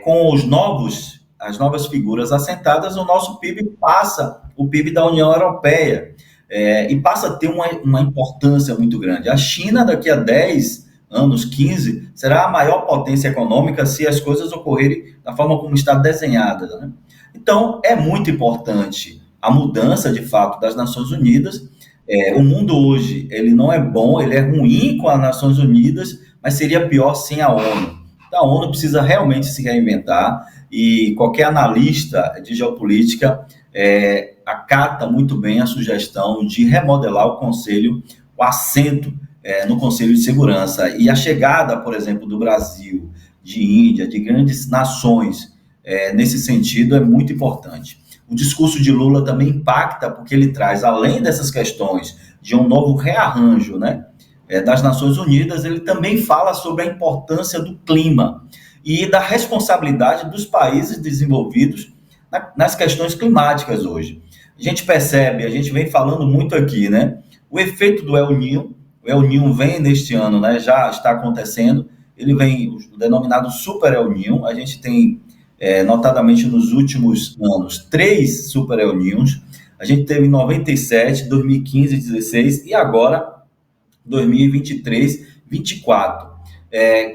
com as novas figuras assentadas, o nosso PIB passa o PIB da União Europeia e passa a ter uma importância muito grande. A China, daqui a 10 anos, 15, será a maior potência econômica se as coisas ocorrerem da forma como está desenhada, né? Então, é muito importante a mudança, de fato, das Nações Unidas. O mundo hoje, ele não é bom, ele é ruim com as Nações Unidas, mas seria pior sem a ONU. Então, a ONU precisa realmente se reinventar, e qualquer analista de geopolítica acata muito bem a sugestão de remodelar o Conselho, o assento no Conselho de Segurança. E a chegada, por exemplo, do Brasil, de Índia, de grandes nações, nesse sentido, é muito importante. O discurso de Lula também impacta, porque ele traz, além dessas questões de um novo rearranjo, né, das Nações Unidas, ele também fala sobre a importância do clima e da responsabilidade dos países desenvolvidos nas questões climáticas hoje. A gente percebe, a gente vem falando muito aqui, né, o efeito do El Niño. O El Niño vem neste ano, né, já está acontecendo, ele vem o denominado Super El Niño. A gente tem, notadamente nos últimos anos, 3 Super El Niños. A gente teve em 97, 2015, 16 e agora 2023, 24,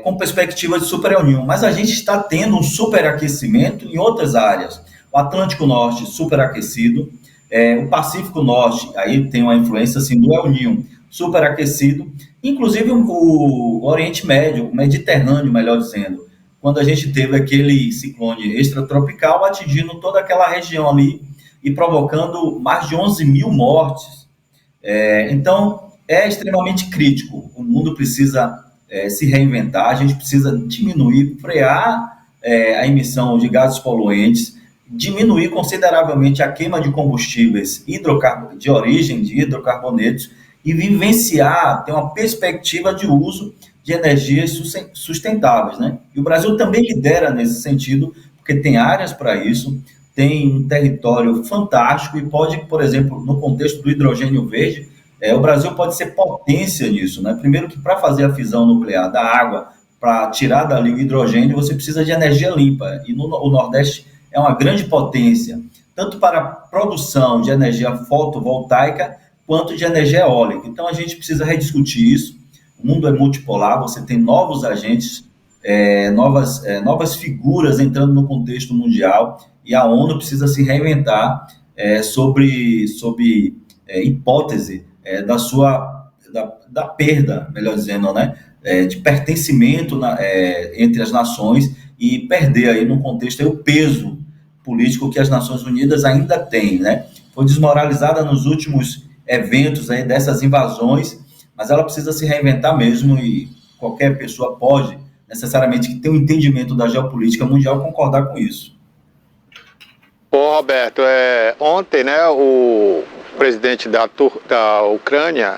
com perspectiva de Super El Niño. Mas a gente está tendo um superaquecimento em outras áreas. O Atlântico Norte superaquecido, o Pacífico Norte, aí tem uma influência assim, do El Niño superaquecido, inclusive o Oriente Médio, o Mediterrâneo, melhor dizendo, quando a gente teve aquele ciclone extratropical atingindo toda aquela região ali e provocando mais de 11 mil mortes. Então, é extremamente crítico. O mundo precisa se reinventar, a gente precisa diminuir, frear a emissão de gases poluentes, diminuir consideravelmente a queima de combustíveis de origem de hidrocarbonetos e vivenciar, ter uma perspectiva de uso de energias sustentáveis, né? E o Brasil também lidera nesse sentido, porque tem áreas para isso, tem um território fantástico e pode, por exemplo, no contexto do hidrogênio verde, o Brasil pode ser potência nisso, né? Primeiro que para fazer a fisão nuclear da água, para tirar dali o hidrogênio, você precisa de energia limpa, e o Nordeste é uma grande potência, tanto para a produção de energia fotovoltaica, quanto de energia eólica. Então, a gente precisa rediscutir isso. O mundo é multipolar, você tem novos agentes, novas figuras entrando no contexto mundial, e a ONU precisa se reinventar sobre hipótese da perda, melhor dizendo, né, de pertencimento entre as nações e perder aí no contexto aí o peso político que as Nações Unidas ainda têm, né? Foi desmoralizada nos últimos eventos aí dessas invasões, mas ela precisa se reinventar mesmo e qualquer pessoa pode necessariamente ter um entendimento da geopolítica mundial concordar com isso. Ô Roberto, ontem, né, o presidente da Ucrânia,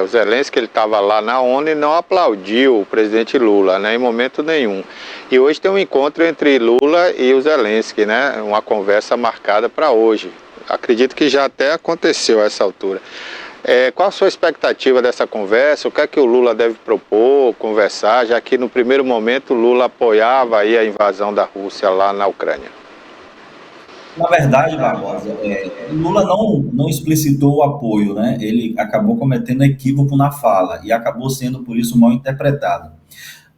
o Zelensky, ele estava lá na ONU e não aplaudiu o presidente Lula, né, em momento nenhum. E hoje tem um encontro entre Lula e o Zelensky, né, uma conversa marcada para hoje. Acredito que já até aconteceu a essa altura. Qual a sua expectativa dessa conversa? O que é que o Lula deve propor, conversar, já que no primeiro momento o Lula apoiava aí a invasão da Rússia lá na Ucrânia? Na verdade, Barbosa, Lula não explicitou o apoio, né? Ele acabou cometendo equívoco na fala e acabou sendo, por isso, mal interpretado.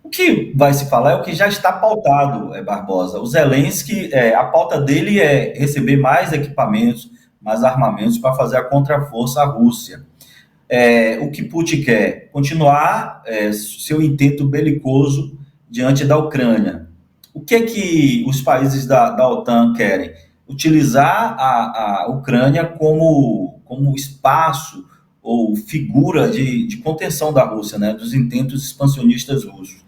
O que vai se falar é o que já está pautado, Barbosa. O Zelensky, a pauta dele é receber mais equipamentos, mais armamentos para fazer a contraforça à Rússia. O que Putin quer? Continuar seu intento belicoso diante da Ucrânia. O que é que os países da OTAN querem? Utilizar a Ucrânia como espaço ou figura de contenção da Rússia, né, dos intentos expansionistas russos.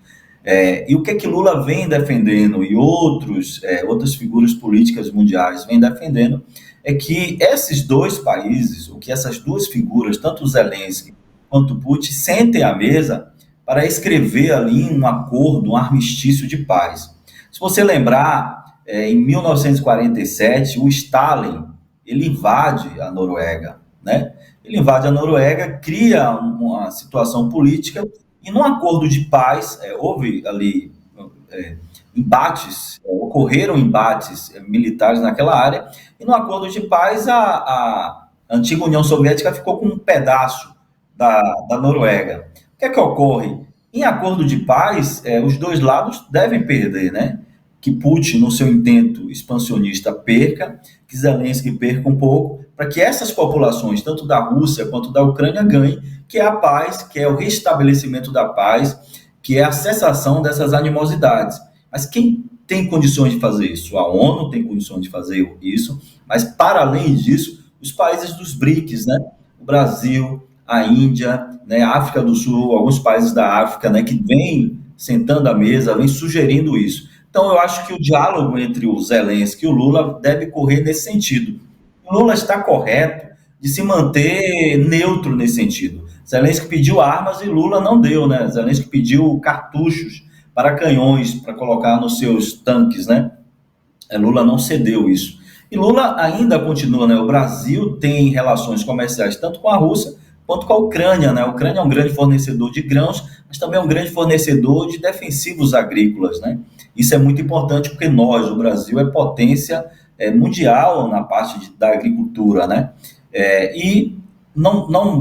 E o que é que Lula vem defendendo e outras figuras políticas mundiais vêm defendendo é que esses dois países, ou que essas duas figuras, tanto o Zelensky quanto o Putin, sentem à mesa para escrever ali um acordo, um armistício de paz. Se você lembrar, em 1947, o Stalin, ele invade a Noruega, né? Ele invade a Noruega, cria uma situação política, e num acordo de paz, houve ali embates, ocorreram embates militares naquela área, e no acordo de paz a antiga União Soviética ficou com um pedaço da Noruega. O que é que ocorre? Em acordo de paz, os dois lados devem perder, né? Que Putin, no seu intento expansionista, perca, que Zelensky perca um pouco, para que essas populações, tanto da Rússia quanto da Ucrânia, ganhem, que é a paz, que é o restabelecimento da paz, que é a cessação dessas animosidades. Mas quem tem condições de fazer isso? A ONU tem condições de fazer isso, mas, para além disso, os países dos BRICS, né? O Brasil, a Índia, né? A África do Sul, alguns países da África, né? Que vêm sentando à mesa, vêm sugerindo isso. Então, eu acho que o diálogo entre o Zelensky e o Lula deve correr nesse sentido. O Lula está correto de se manter neutro nesse sentido. Zelensky pediu armas e Lula não deu, né? Zelensky pediu cartuchos para canhões, para colocar nos seus tanques, né? Lula não cedeu isso. E Lula ainda continua, né? O Brasil tem relações comerciais tanto com a Rússia quanto com a Ucrânia, né? A Ucrânia é um grande fornecedor de grãos, mas também é um grande fornecedor de defensivos agrícolas, né? Isso é muito importante porque o Brasil, é potência mundial na parte da agricultura, né? E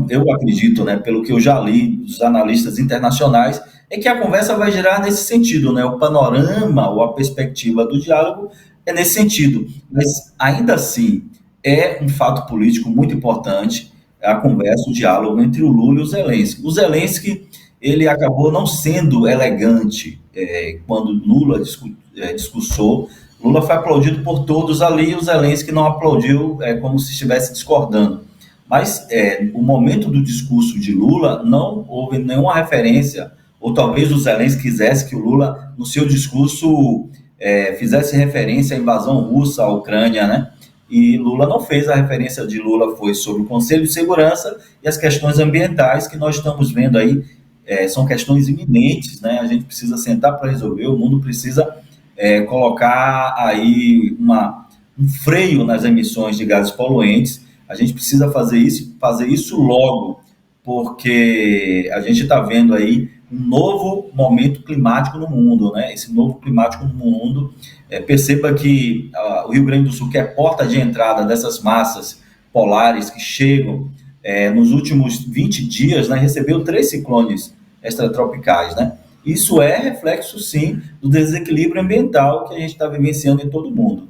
eu acredito, né, pelo que eu já li dos analistas internacionais, é que a conversa vai girar nesse sentido, né? O panorama ou a perspectiva do diálogo é nesse sentido. Mas, ainda assim, é um fato político muito importante a conversa, o diálogo entre o Lula e o Zelensky. O Zelensky, ele acabou não sendo elegante quando Lula discursou, Lula foi aplaudido por todos ali, o Zelensky não aplaudiu, como se estivesse discordando. Mas o momento do discurso de Lula não houve nenhuma referência, ou talvez o Zelensky quisesse que o Lula, no seu discurso, fizesse referência à invasão russa à Ucrânia, né? E Lula não fez. A referência de Lula foi sobre o Conselho de Segurança e as questões ambientais que nós estamos vendo aí, são questões iminentes, né? A gente precisa sentar para resolver, o mundo precisa colocar aí um freio nas emissões de gases poluentes. A gente precisa fazer isso logo, porque a gente está vendo aí um novo momento climático no mundo, né? Esse novo climático no mundo, perceba que o Rio Grande do Sul, que é porta de entrada dessas massas polares que chegam, nos últimos 20 dias, né, recebeu 3 ciclones extratropicais, né? Isso é reflexo, sim, do desequilíbrio ambiental que a gente está vivenciando em todo o mundo.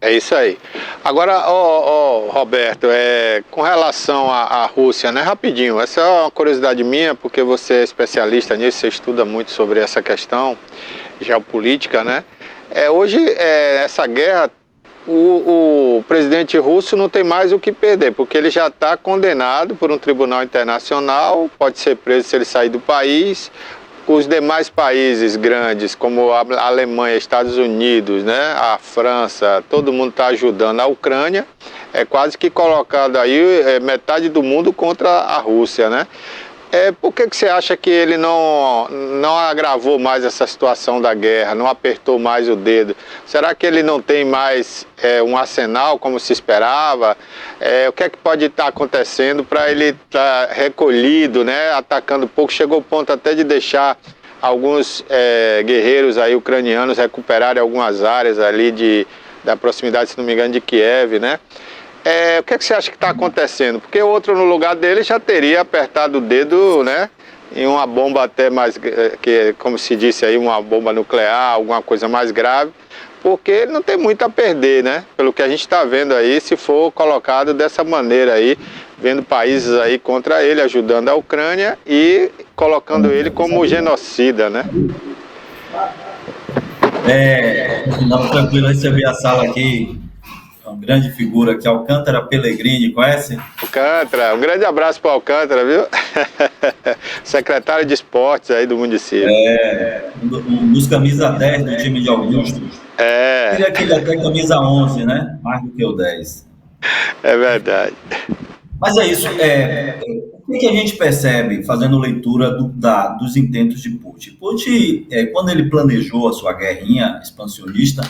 É isso aí. Agora, Roberto, com relação à Rússia, né, rapidinho, essa é uma curiosidade minha, porque você é especialista nisso, você estuda muito sobre essa questão geopolítica, né? Hoje, essa guerra, o presidente russo não tem mais o que perder, porque ele já está condenado por um tribunal internacional, pode ser preso se ele sair do país. Os demais países grandes, como a Alemanha, Estados Unidos, né, a França, todo mundo está ajudando a Ucrânia, quase que colocado aí metade do mundo contra a Rússia, né? Por que você acha que ele não agravou mais essa situação da guerra, não apertou mais o dedo? Será que ele não tem mais um arsenal como se esperava? O que é que pode estar acontecendo para ele estar recolhido, né, atacando pouco? Chegou ao ponto até de deixar alguns guerreiros aí ucranianos recuperarem algumas áreas ali da proximidade, se não me engano, de Kiev, né? O que é que você acha que está acontecendo? Porque outro no lugar dele já teria apertado o dedo, né, em uma bomba até mais, como se disse aí, uma bomba nuclear, alguma coisa mais grave, porque ele não tem muito a perder, né? Pelo que a gente está vendo aí, se for colocado dessa maneira aí, vendo países aí contra ele, ajudando a Ucrânia e colocando ele como genocida, né? Não, tranquilo, receber a sala aqui. Uma grande figura aqui, Alcântara Pellegrini, conhece? Alcântara, um grande abraço para o Alcântara, viu? Secretário de Esportes aí do município. Um dos camisa 10 do time de Augusto. Queria que ele até camisa 11, né? Mais do que o 10. É verdade. Mas é isso. O que a gente percebe fazendo leitura dos intentos de Putin? Putin, quando ele planejou a sua guerrinha expansionista,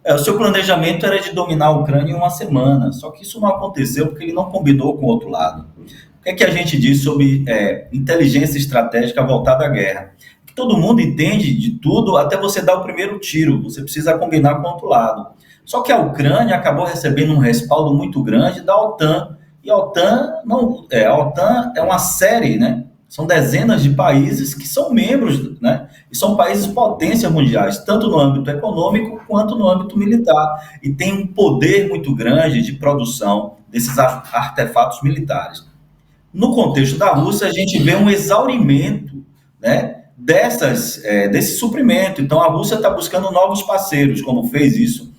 o seu planejamento era de dominar a Ucrânia em uma semana, só que isso não aconteceu porque ele não combinou com o outro lado. O que é que a gente diz sobre inteligência estratégica voltada à guerra? Que todo mundo entende de tudo até você dar o primeiro tiro, você precisa combinar com o outro lado. Só que a Ucrânia acabou recebendo um respaldo muito grande da OTAN, e a OTAN é uma série, né? São dezenas de países que são membros, né? E são países potências mundiais, tanto no âmbito econômico quanto no âmbito militar. E tem um poder muito grande de produção desses artefatos militares. No contexto da Rússia, a gente vê um exaurimento, né, desse suprimento. Então, a Rússia está buscando novos parceiros, como fez isso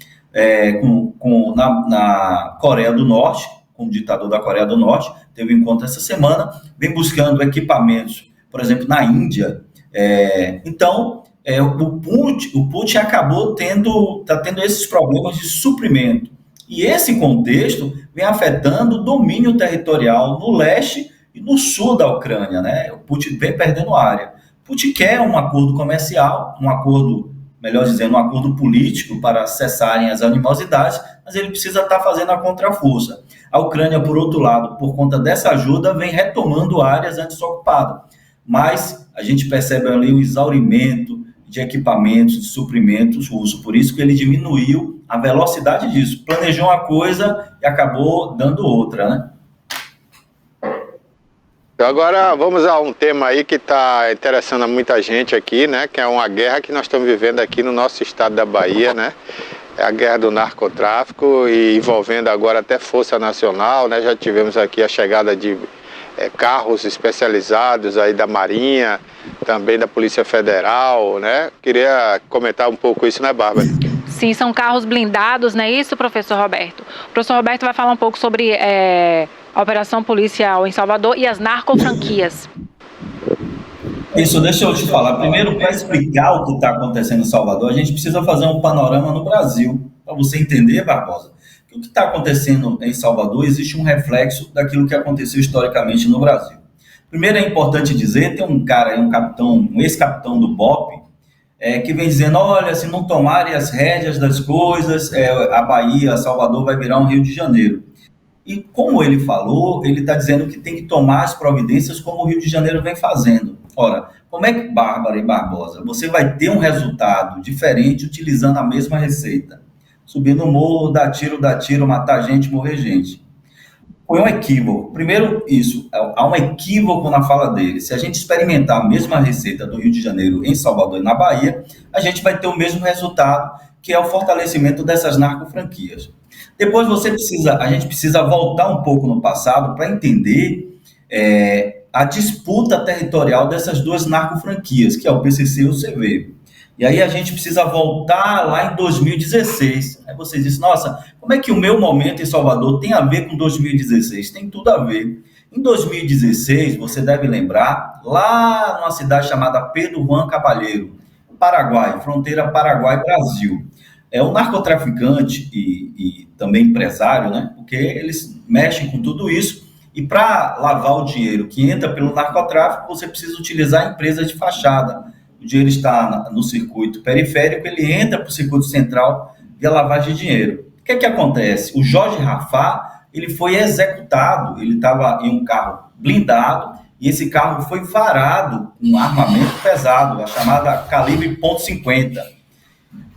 na Coreia do Norte, com o ditador da Coreia do Norte, teve um encontro essa semana, vem buscando equipamentos, por exemplo, na Índia. Então, o Putin acabou tendo esses problemas de suprimento. E esse contexto vem afetando o domínio territorial no leste e no sul da Ucrânia, né? O Putin vem perdendo área. O Putin quer um acordo comercial, um acordo político para cessarem as animosidades, mas ele precisa estar fazendo a contraforça. A Ucrânia, por outro lado, por conta dessa ajuda, vem retomando áreas antes ocupadas. Mas a gente percebe ali o exaurimento de equipamentos, de suprimentos russos. Por isso que ele diminuiu a velocidade disso. Planejou uma coisa e acabou dando outra, né? Agora vamos a um tema aí que está interessando a muita gente aqui, né? Que é uma guerra que nós estamos vivendo aqui no nosso estado da Bahia, né? É a guerra do narcotráfico e envolvendo agora até Força Nacional, né? Já tivemos aqui a chegada de carros especializados aí da Marinha, também da Polícia Federal, né? Queria comentar um pouco isso, né, Bárbara? Sim, são carros blindados, não é isso, professor Roberto? O professor Roberto vai falar um pouco sobre a operação policial em Salvador e as narcofranquias. Isso, deixa eu te falar. Primeiro, para explicar o que está acontecendo em Salvador, a gente precisa fazer um panorama no Brasil, para você entender, Barbosa, que o que está acontecendo em Salvador existe um reflexo daquilo que aconteceu historicamente no Brasil. Primeiro, é importante dizer, tem um cara aí, um ex-capitão do BOPE, que vem dizendo, olha, se não tomarem as rédeas das coisas, a Bahia, Salvador vai virar um Rio de Janeiro. E como ele falou, ele está dizendo que tem que tomar as providências como o Rio de Janeiro vem fazendo. Ora, como é que, Bárbara e Barbosa, você vai ter um resultado diferente utilizando a mesma receita? Subir no morro, dar tiro, matar gente, morrer gente. Foi um equívoco. Primeiro, há um equívoco na fala dele. Se a gente experimentar a mesma receita do Rio de Janeiro em Salvador e na Bahia, a gente vai ter o mesmo resultado, que é o fortalecimento dessas narcofranquias. Depois a gente precisa voltar um pouco no passado para entender a disputa territorial dessas duas narcofranquias, que é o PCC e o CV. E aí a gente precisa voltar lá em 2016. Aí você diz, nossa, como é que o meu momento em Salvador tem a ver com 2016? Tem tudo a ver. Em 2016, você deve lembrar, lá numa cidade chamada Pedro Juan Caballero, Paraguai, fronteira Paraguai-Brasil. É um narcotraficante e também empresário, né? Porque eles mexem com tudo isso. E para lavar o dinheiro que entra pelo narcotráfico, você precisa utilizar empresas de fachada. O dinheiro está no circuito periférico, ele entra para o circuito central via lavagem de dinheiro. O que é que acontece? O Jorge Rafá, ele foi executado, ele estava em um carro blindado, e esse carro foi varado com um armamento pesado, a chamada calibre .50.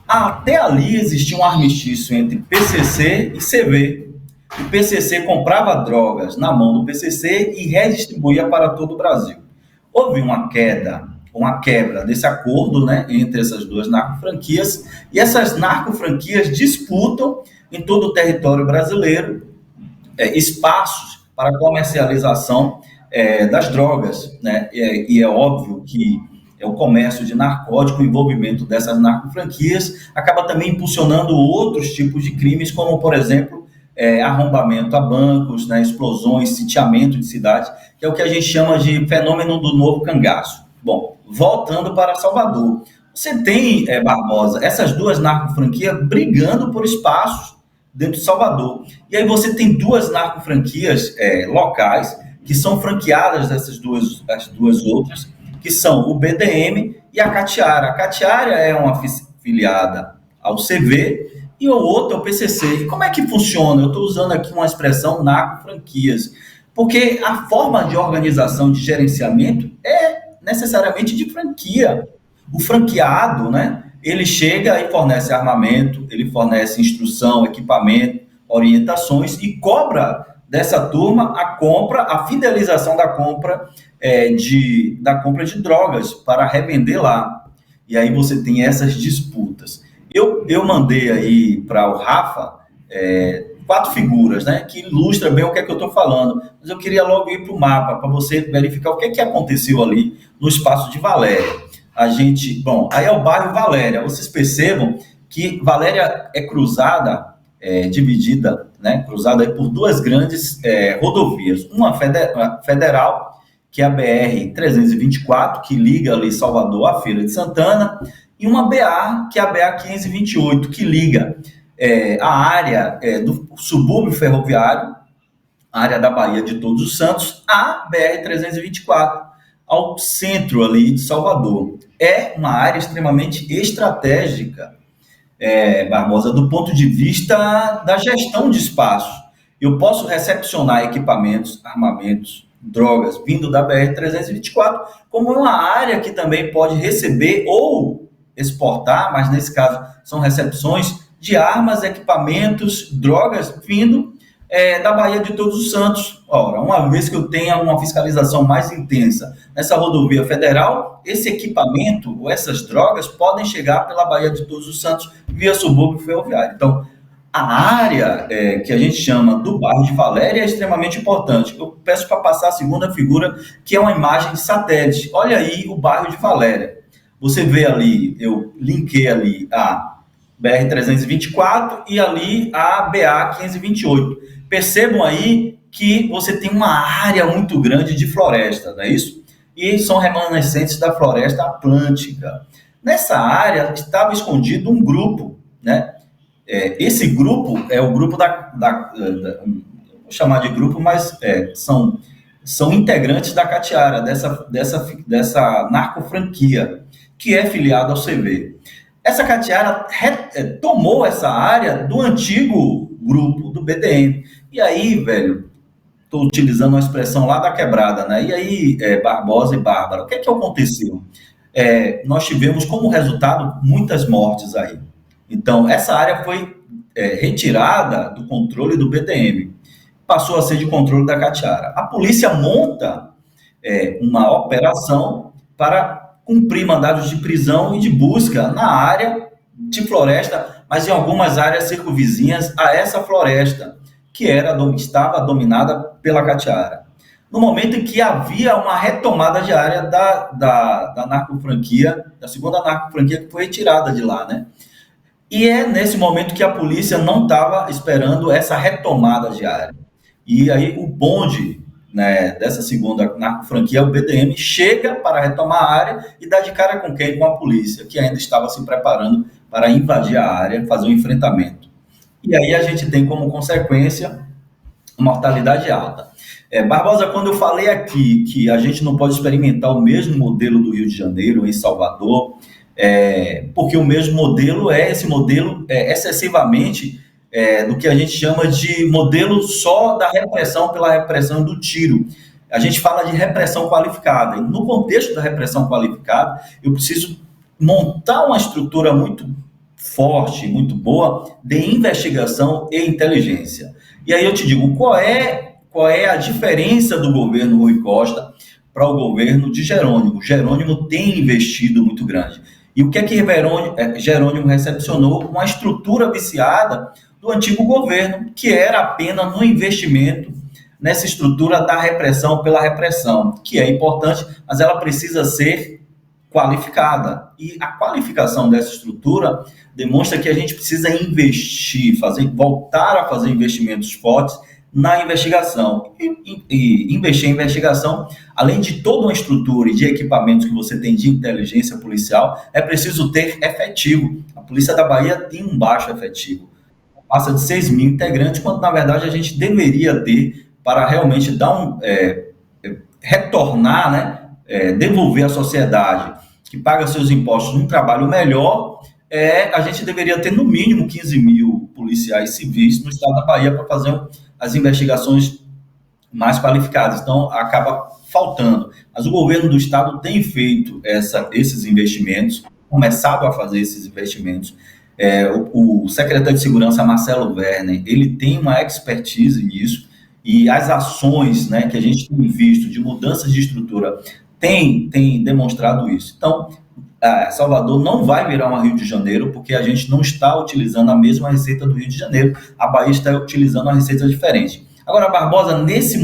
Até ali existia um armistício entre PCC e CV. O PCC comprava drogas na mão do PCC e redistribuía para todo o Brasil. Houve uma quebra desse acordo, né, entre essas duas narcofranquias, e essas narcofranquias disputam em todo o território brasileiro espaços para comercialização das drogas, né? E é óbvio que o comércio de narcótico, o envolvimento dessas narcofranquias, acaba também impulsionando outros tipos de crimes, como, por exemplo, arrombamento a bancos, né, explosões, sitiamento de cidades, que é o que a gente chama de fenômeno do novo cangaço. Bom, voltando para Salvador, você tem, Barbosa, essas duas narcofranquias brigando por espaços dentro de Salvador. E aí você tem duas narcofranquias locais que são franqueadas dessas as duas outras, que são o BDM e a Catiara. A Catiara é uma filiada ao CV e o outro é o PCC. E como é que funciona? Eu estou usando aqui uma expressão narcofranquias, porque a forma de organização de gerenciamento é necessariamente de franquia. O franqueado, né, ele chega e fornece armamento, ele fornece instrução, equipamento, orientações e cobra dessa turma a fidelização da compra de drogas para revender lá. E aí você tem essas disputas. Eu mandei aí para o Rafa 4 figuras, né, que ilustram bem o que é que eu estou falando. Mas eu queria logo ir para o mapa, para você verificar o que é que aconteceu ali no espaço de Valéria. Aí é o bairro Valéria. Vocês percebam que Valéria é cruzada, dividida, né, cruzada por duas grandes rodovias. Uma federal, que é a BR-324, que liga ali Salvador à Feira de Santana, e uma BA, que é a BA-528, que liga a área do subúrbio ferroviário, a área da Bahia de Todos os Santos, à BR-324, ao centro ali de Salvador. É uma área extremamente estratégica, Barbosa, do ponto de vista da gestão de espaços. Eu posso recepcionar equipamentos, armamentos, drogas vindo da BR-324, como uma área que também pode receber ou exportar, mas nesse caso são recepções de armas, equipamentos, drogas vindo da Bahia de Todos os Santos. Ora, uma vez que eu tenha uma fiscalização mais intensa nessa rodovia federal, esse equipamento ou essas drogas podem chegar pela Bahia de Todos os Santos via subúrbio ferroviário. Então, A área que a gente chama do bairro de Valéria é extremamente importante. Eu peço para passar a segunda figura, que é uma imagem de satélite. Olha aí o bairro de Valéria. Você vê ali, eu linkei ali a BR-324 e ali a BA-528. Percebam aí que você tem uma área muito grande de floresta, não é isso? E são remanescentes da floresta atlântica. Nessa área estava escondido um grupo, né? Esse grupo é o grupo vou chamar de grupo, mas são integrantes da Catiara, dessa narcofranquia, que é filiada ao CV. Essa Catiara tomou essa área do antigo grupo, do BDM. E aí, velho, estou utilizando uma expressão lá da quebrada, né? E aí, Barbosa e Bárbara, o que aconteceu? Nós tivemos como resultado muitas mortes aí. Então, essa área foi retirada do controle do BDM, passou a ser de controle da Catiara. A polícia monta uma operação para cumprir mandados de prisão e de busca na área de floresta, mas em algumas áreas circunvizinhas a essa floresta, que estava dominada pela Catiara. No momento em que havia uma retomada de área da narcofranquia, da segunda narcofranquia que foi retirada de lá, né? E é nesse momento que a polícia não estava esperando essa retomada de área. E aí o bonde, né, dessa segunda narcofranquia, o BDM, chega para retomar a área e dá de cara com quem? Com a polícia, que ainda estava se preparando para invadir a área, fazer um enfrentamento. E aí a gente tem como consequência mortalidade alta. Barbosa, quando eu falei aqui que a gente não pode experimentar o mesmo modelo do Rio de Janeiro, em Salvador, porque o mesmo modelo esse modelo excessivamente do que a gente chama de modelo só da repressão pela repressão do tiro. A gente fala de repressão qualificada. E no contexto da repressão qualificada, eu preciso montar uma estrutura muito forte, muito boa, de investigação e inteligência. E aí eu te digo, qual é a diferença do governo Rui Costa para o governo de Jerônimo? Jerônimo tem investido muito grande. E o que é que Jerônimo recepcionou? Uma estrutura viciada do antigo governo, que era apenas no investimento nessa estrutura da repressão pela repressão, que é importante, mas ela precisa ser qualificada. E a qualificação dessa estrutura demonstra que a gente precisa investir, voltar a fazer investimentos fortes na investigação. E investir em investigação, além de toda uma estrutura e de equipamentos que você tem de inteligência policial, é preciso ter efetivo. A Polícia da Bahia tem um baixo efetivo. Passa de 6 mil integrantes, quando na verdade a gente deveria ter para realmente dar retornar, né, devolver à sociedade que paga seus impostos um trabalho melhor. A gente deveria ter no mínimo 15 mil policiais civis no estado da Bahia para fazer as investigações mais qualificadas. Então, acaba faltando. Mas o governo do estado tem feito esses investimentos, começado a fazer esses investimentos. O secretário de Segurança, Marcelo Werner, ele tem uma expertise nisso, e as ações, né, que a gente tem visto de mudanças de estrutura tem demonstrado isso. Então, Salvador não vai virar um Rio de Janeiro, porque a gente não está utilizando a mesma receita do Rio de Janeiro. A Bahia está utilizando uma receita diferente. Agora, Barbosa, nesse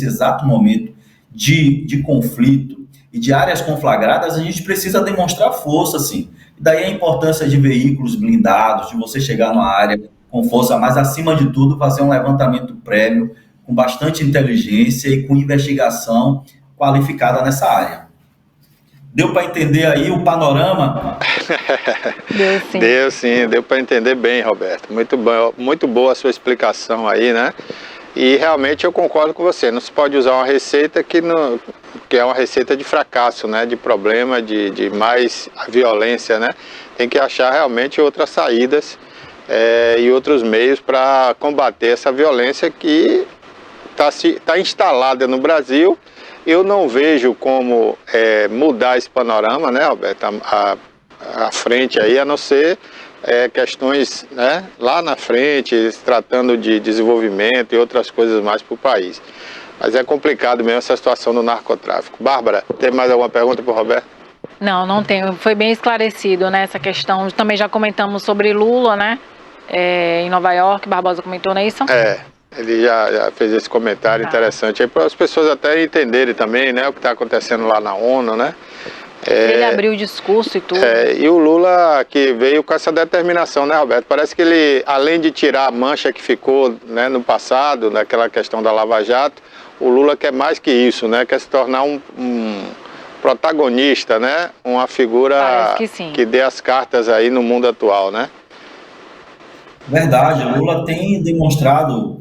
exato momento de conflito e de áreas conflagradas, a gente precisa demonstrar força, sim. Daí a importância de veículos blindados, de você chegar numa área com força, mas acima de tudo fazer um levantamento prévio com bastante inteligência e com investigação qualificada nessa área. Deu para entender aí o panorama? Deu sim. Deu para entender bem, Roberto. Muito boa a sua explicação aí, né? E realmente eu concordo com você. Não se pode usar uma receita que é uma receita de fracasso, né? De problema, de mais violência, né? Tem que achar realmente outras saídas e outros meios para combater essa violência que está instalada no Brasil. Eu não vejo como mudar esse panorama, né, Roberto, à frente aí, a não ser questões, né, lá na frente, tratando de desenvolvimento e outras coisas mais para o país. Mas é complicado mesmo essa situação do narcotráfico. Bárbara, tem mais alguma pergunta para o Roberto? Não tenho. Foi bem esclarecido, né, essa questão. Também já comentamos sobre Lula, né? em Nova York, Barbosa comentou, não é isso? Ele já fez esse comentário interessante aí para as pessoas até entenderem também, né, o que está acontecendo lá na ONU, né? Ele abriu o discurso e tudo. E o Lula que veio com essa determinação, né, Roberto? Parece que ele, além de tirar a mancha que ficou, né, no passado, naquela questão da Lava Jato, o Lula quer mais que isso, né? Quer se tornar um protagonista, né? Uma figura que dê as cartas aí no mundo atual, né? Verdade, o Lula tem demonstrado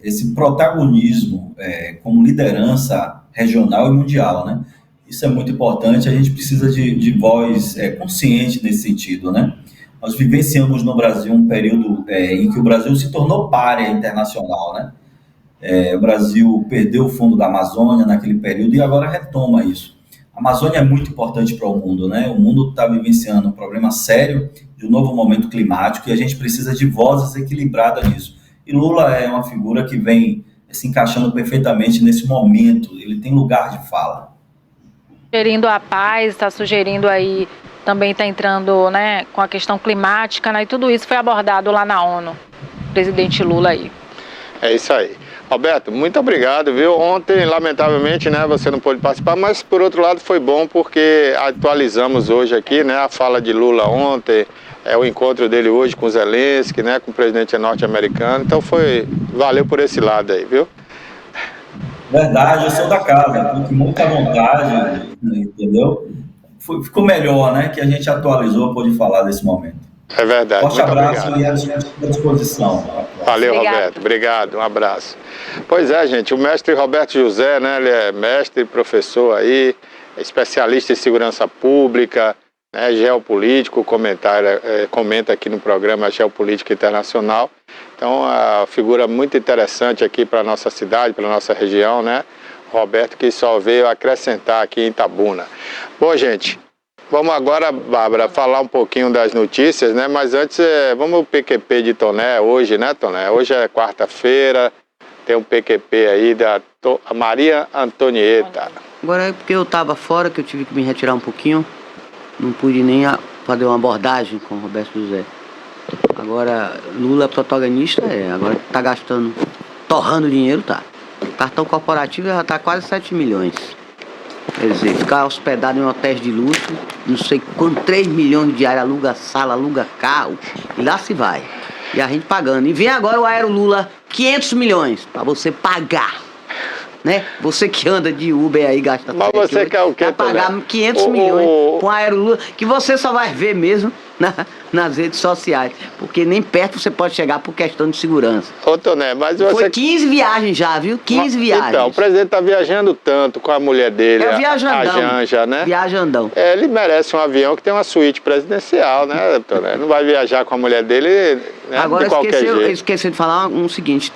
esse protagonismo como liderança regional e mundial, né? Isso é muito importante, a gente precisa de voz consciente nesse sentido, né? Nós vivenciamos no Brasil um período em que o Brasil se tornou pária internacional, né? O Brasil perdeu o fundo da Amazônia naquele período e agora retoma isso. A Amazônia é muito importante para o mundo, né? O mundo está vivenciando um problema sério de um novo momento climático e a gente precisa de vozes equilibradas nisso. E Lula é uma figura que vem se encaixando perfeitamente nesse momento, ele tem lugar de fala. Sugerindo a paz, está sugerindo aí, também está entrando, né, com a questão climática, né, e tudo isso foi abordado lá na ONU, presidente Lula aí. É isso aí. Roberto, muito obrigado, viu? Ontem, lamentavelmente, né, você não pôde participar, mas por outro lado foi bom porque atualizamos hoje aqui, né, a fala de Lula ontem, o encontro dele hoje com Zelensky, né, com o presidente norte-americano, então valeu por esse lado aí, viu? Verdade, eu sou da casa, fico com muita vontade, entendeu? Ficou melhor, né, que a gente atualizou, pôde falar desse momento. É verdade. Forte abraço e à disposição. Valeu, Roberto. Obrigado, um abraço. Pois é, gente, o mestre Roberto José, né, ele é mestre e professor aí, especialista em segurança pública, né, geopolítico, comenta aqui no programa Geopolítica Internacional. Então, a figura muito interessante aqui para a nossa cidade, para a nossa região, né? Roberto, que só veio acrescentar aqui em Itabuna. Bom, gente, vamos agora, Bárbara, falar um pouquinho das notícias, né? Mas antes, vamos ao PQP de Toné hoje, né, Toné? Hoje é quarta-feira, tem um PQP aí da Maria Antonieta. Agora é porque eu estava fora, que eu tive que me retirar um pouquinho, não pude nem fazer uma abordagem com o Roberto José. Agora, Lula protagonista, agora tá gastando, torrando dinheiro, tá. O cartão corporativo já tá quase 7 milhões. Quer dizer, ficar hospedado em hotéis de luxo, não sei quanto, 3 milhões diários, aluga sala, aluga carro, e lá se vai. E a gente pagando. E vem agora o Aero Lula, 500 milhões para você pagar. Né? Você que anda de Uber aí, gasta... Mas você quer o quê, Vai pagar 500 milhões com o Aero Lula, que você só vai ver mesmo nas redes sociais. Porque nem perto você pode chegar por questão de segurança. Ô, Toné, mas você... Foi 15 viagens já, viu? 15 viagens. Então, o presidente tá viajando tanto com a mulher dele, o viajandão, a Janja, né? Viajandão. Ele merece um avião que tem uma suíte presidencial, né, Toné? Não vai viajar com a mulher dele, né, agora, de qualquer jeito. Esqueci de falar um seguinte,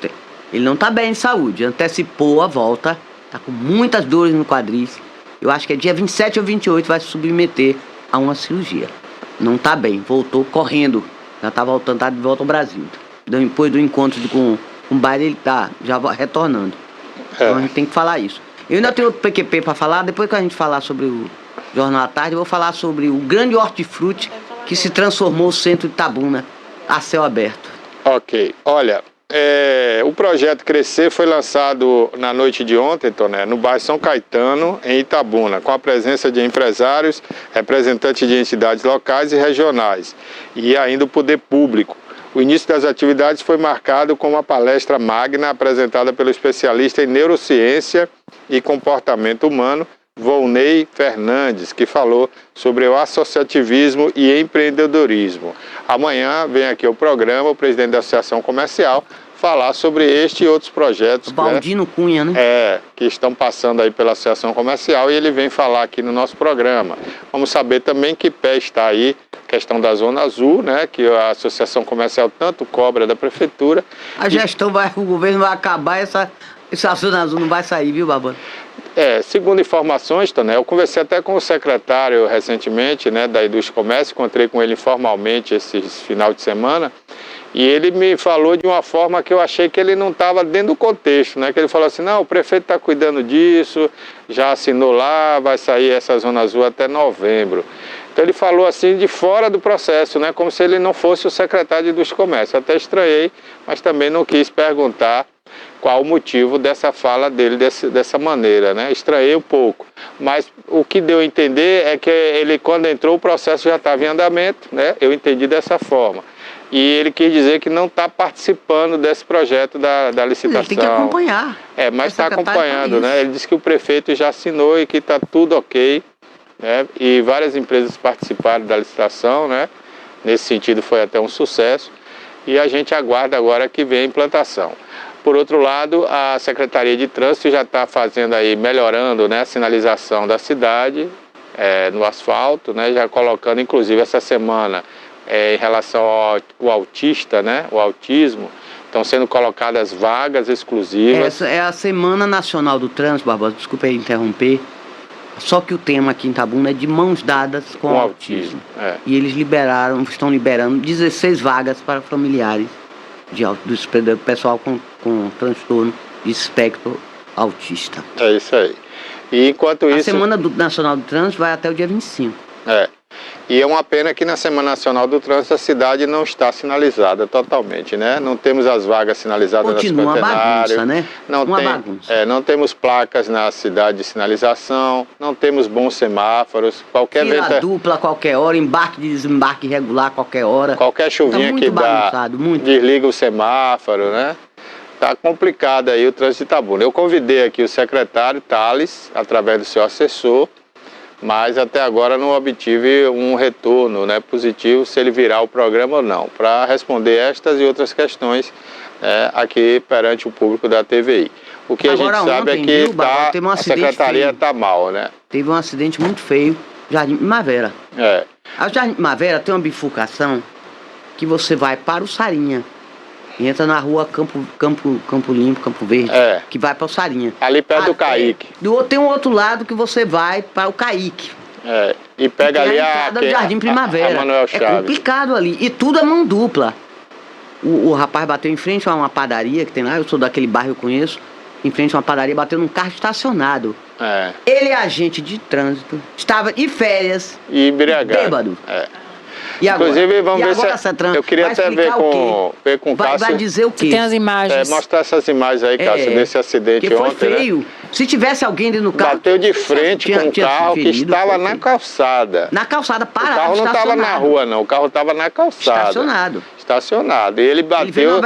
ele não tá bem de saúde, antecipou a volta, tá com muitas dores no quadris. Eu acho que é dia 27 ou 28 vai se submeter a uma cirurgia. Não tá bem, voltou correndo, já tá voltando, tá de volta ao Brasil. Depois do encontro com o Biden, ele tá já retornando. Então a gente tem que falar isso. Eu ainda tenho outro PQP para falar, depois que a gente falar sobre o Jornal à Tarde, eu vou falar sobre o grande hortifruti que se transformou o centro de Itabuna a céu aberto. Ok, olha... o projeto Crescer foi lançado na noite de ontem, Toné, no bairro São Caetano, em Itabuna, com a presença de empresários, representantes de entidades locais e regionais, e ainda o poder público. O início das atividades foi marcado com uma palestra magna apresentada pelo especialista em neurociência e comportamento humano, Volney Fernandes, que falou sobre o associativismo e empreendedorismo. Amanhã vem aqui ao programa o presidente da Associação Comercial falar sobre este e outros projetos, Baldino Cunha, né? Que estão passando aí pela Associação Comercial, e ele vem falar aqui no nosso programa. Vamos saber também que pé está aí a questão da Zona Azul, né, que a Associação Comercial tanto cobra da Prefeitura. A gestão o governo vai acabar, essa Zona Azul não vai sair, viu, Barbana? Segundo informações, Toné, eu conversei até com o secretário recentemente, né, da Indústria e Comércio, encontrei com ele informalmente esse final de semana, E ele me falou de uma forma que eu achei que ele não estava dentro do contexto, né? Que ele falou assim, não, o prefeito está cuidando disso, já assinou lá, vai sair essa zona azul até novembro. Então ele falou assim de fora do processo, né? Como se ele não fosse o secretário de Indústria e Comércio. Até estranhei, mas também não quis perguntar qual o motivo dessa fala dele dessa maneira, né? Estranhei um pouco. Mas o que deu a entender é que ele, quando entrou, o processo já estava em andamento, né? Eu entendi dessa forma. E ele quis dizer que não está participando desse projeto da licitação. Ele tem que acompanhar. Mas está acompanhando, né? Ele disse que o prefeito já assinou e que está tudo ok, né? E várias empresas participaram da licitação, né? Nesse sentido foi até um sucesso. E a gente aguarda agora que venha a implantação. Por outro lado, a Secretaria de Trânsito já está fazendo aí, melhorando, né, a sinalização da cidade, no asfalto, né? Já colocando, inclusive, essa semana, em relação ao autista, né? O autismo, estão sendo colocadas vagas exclusivas. Essa é a Semana Nacional do Trânsito, Barbosa, desculpa aí interromper. Só que o tema aqui em Itabuna é de mãos dadas com o autismo. E eles estão liberando 16 vagas para familiares do pessoal com transtorno de espectro autista. É isso aí. E enquanto isso... A Semana Nacional do Trânsito vai até o dia 25. E é uma pena que na Semana Nacional do Trânsito a cidade não está sinalizada totalmente, né? Não temos as vagas sinalizadas no cinquentenário. Continua uma bagunça, né? Bagunça. Não temos placas na cidade de sinalização, não temos bons semáforos. Fila dupla a qualquer hora, embarque e desembarque irregular a qualquer hora. Qualquer chuvinha que dá, desliga o semáforo, né? Tá complicado aí o trânsito de Itabuna. Eu convidei aqui o secretário Thales, através do seu assessor, mas até agora não obtive um retorno, né, positivo se ele virar o programa ou não, para responder estas e outras questões aqui perante o público da TVI. O que agora, a gente sabe é que a secretaria está mal, né? Teve um acidente muito feio, Jardim Primavera. A Jardim Primavera tem uma bifurcação que você vai para o Sarinha. Entra na rua Campo Limpo, Campo Verde, que vai para o Sarinha. Ali perto do Caique. Tem um outro lado que você vai para o Caique. E pega ali a do Jardim Primavera. Manuel Chaves. É complicado ali. E tudo é mão dupla. O rapaz bateu em frente a uma padaria que tem lá, eu sou daquele bairro, eu conheço. Em frente a uma padaria, bateu num carro estacionado. Ele é agente de trânsito, estava de férias. E embriagado. Bêbado. E agora? Inclusive, vamos ver se... Eu queria até ver com o Cássio. Vai dizer o quê? Tem as imagens. Mostrar essas imagens aí, Cássio, desse acidente ontem. Porque foi feio. Né? Se tivesse alguém dentro do carro... Bateu de frente com um carro que estava na calçada. Na calçada, parado, o carro não estava na rua, não. O carro estava na calçada. Estacionado. E ele bateu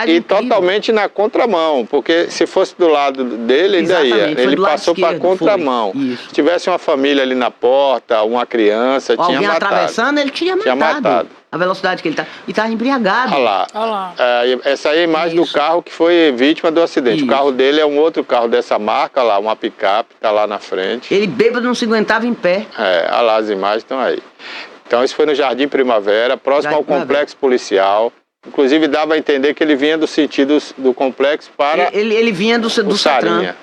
e totalmente na contramão, porque se fosse do lado dele, ainda ia. Ele passou para contramão. Se tivesse uma família ali na porta, uma criança, tinha matado. Atravessando, ele tinha matado. A velocidade que ele tá. E tá embriagado. Olha lá. Essa aí é a imagem do carro que foi vítima do acidente. O carro dele é um outro carro dessa marca, lá, uma picape, tá lá na frente. Ele bêbado não se aguentava em pé. Olha lá, as imagens estão aí. Então isso foi no Jardim Primavera, próximo ao complexo policial. Inclusive dava a entender que ele vinha do sentido do complexo para... Ele vinha do Sarinha.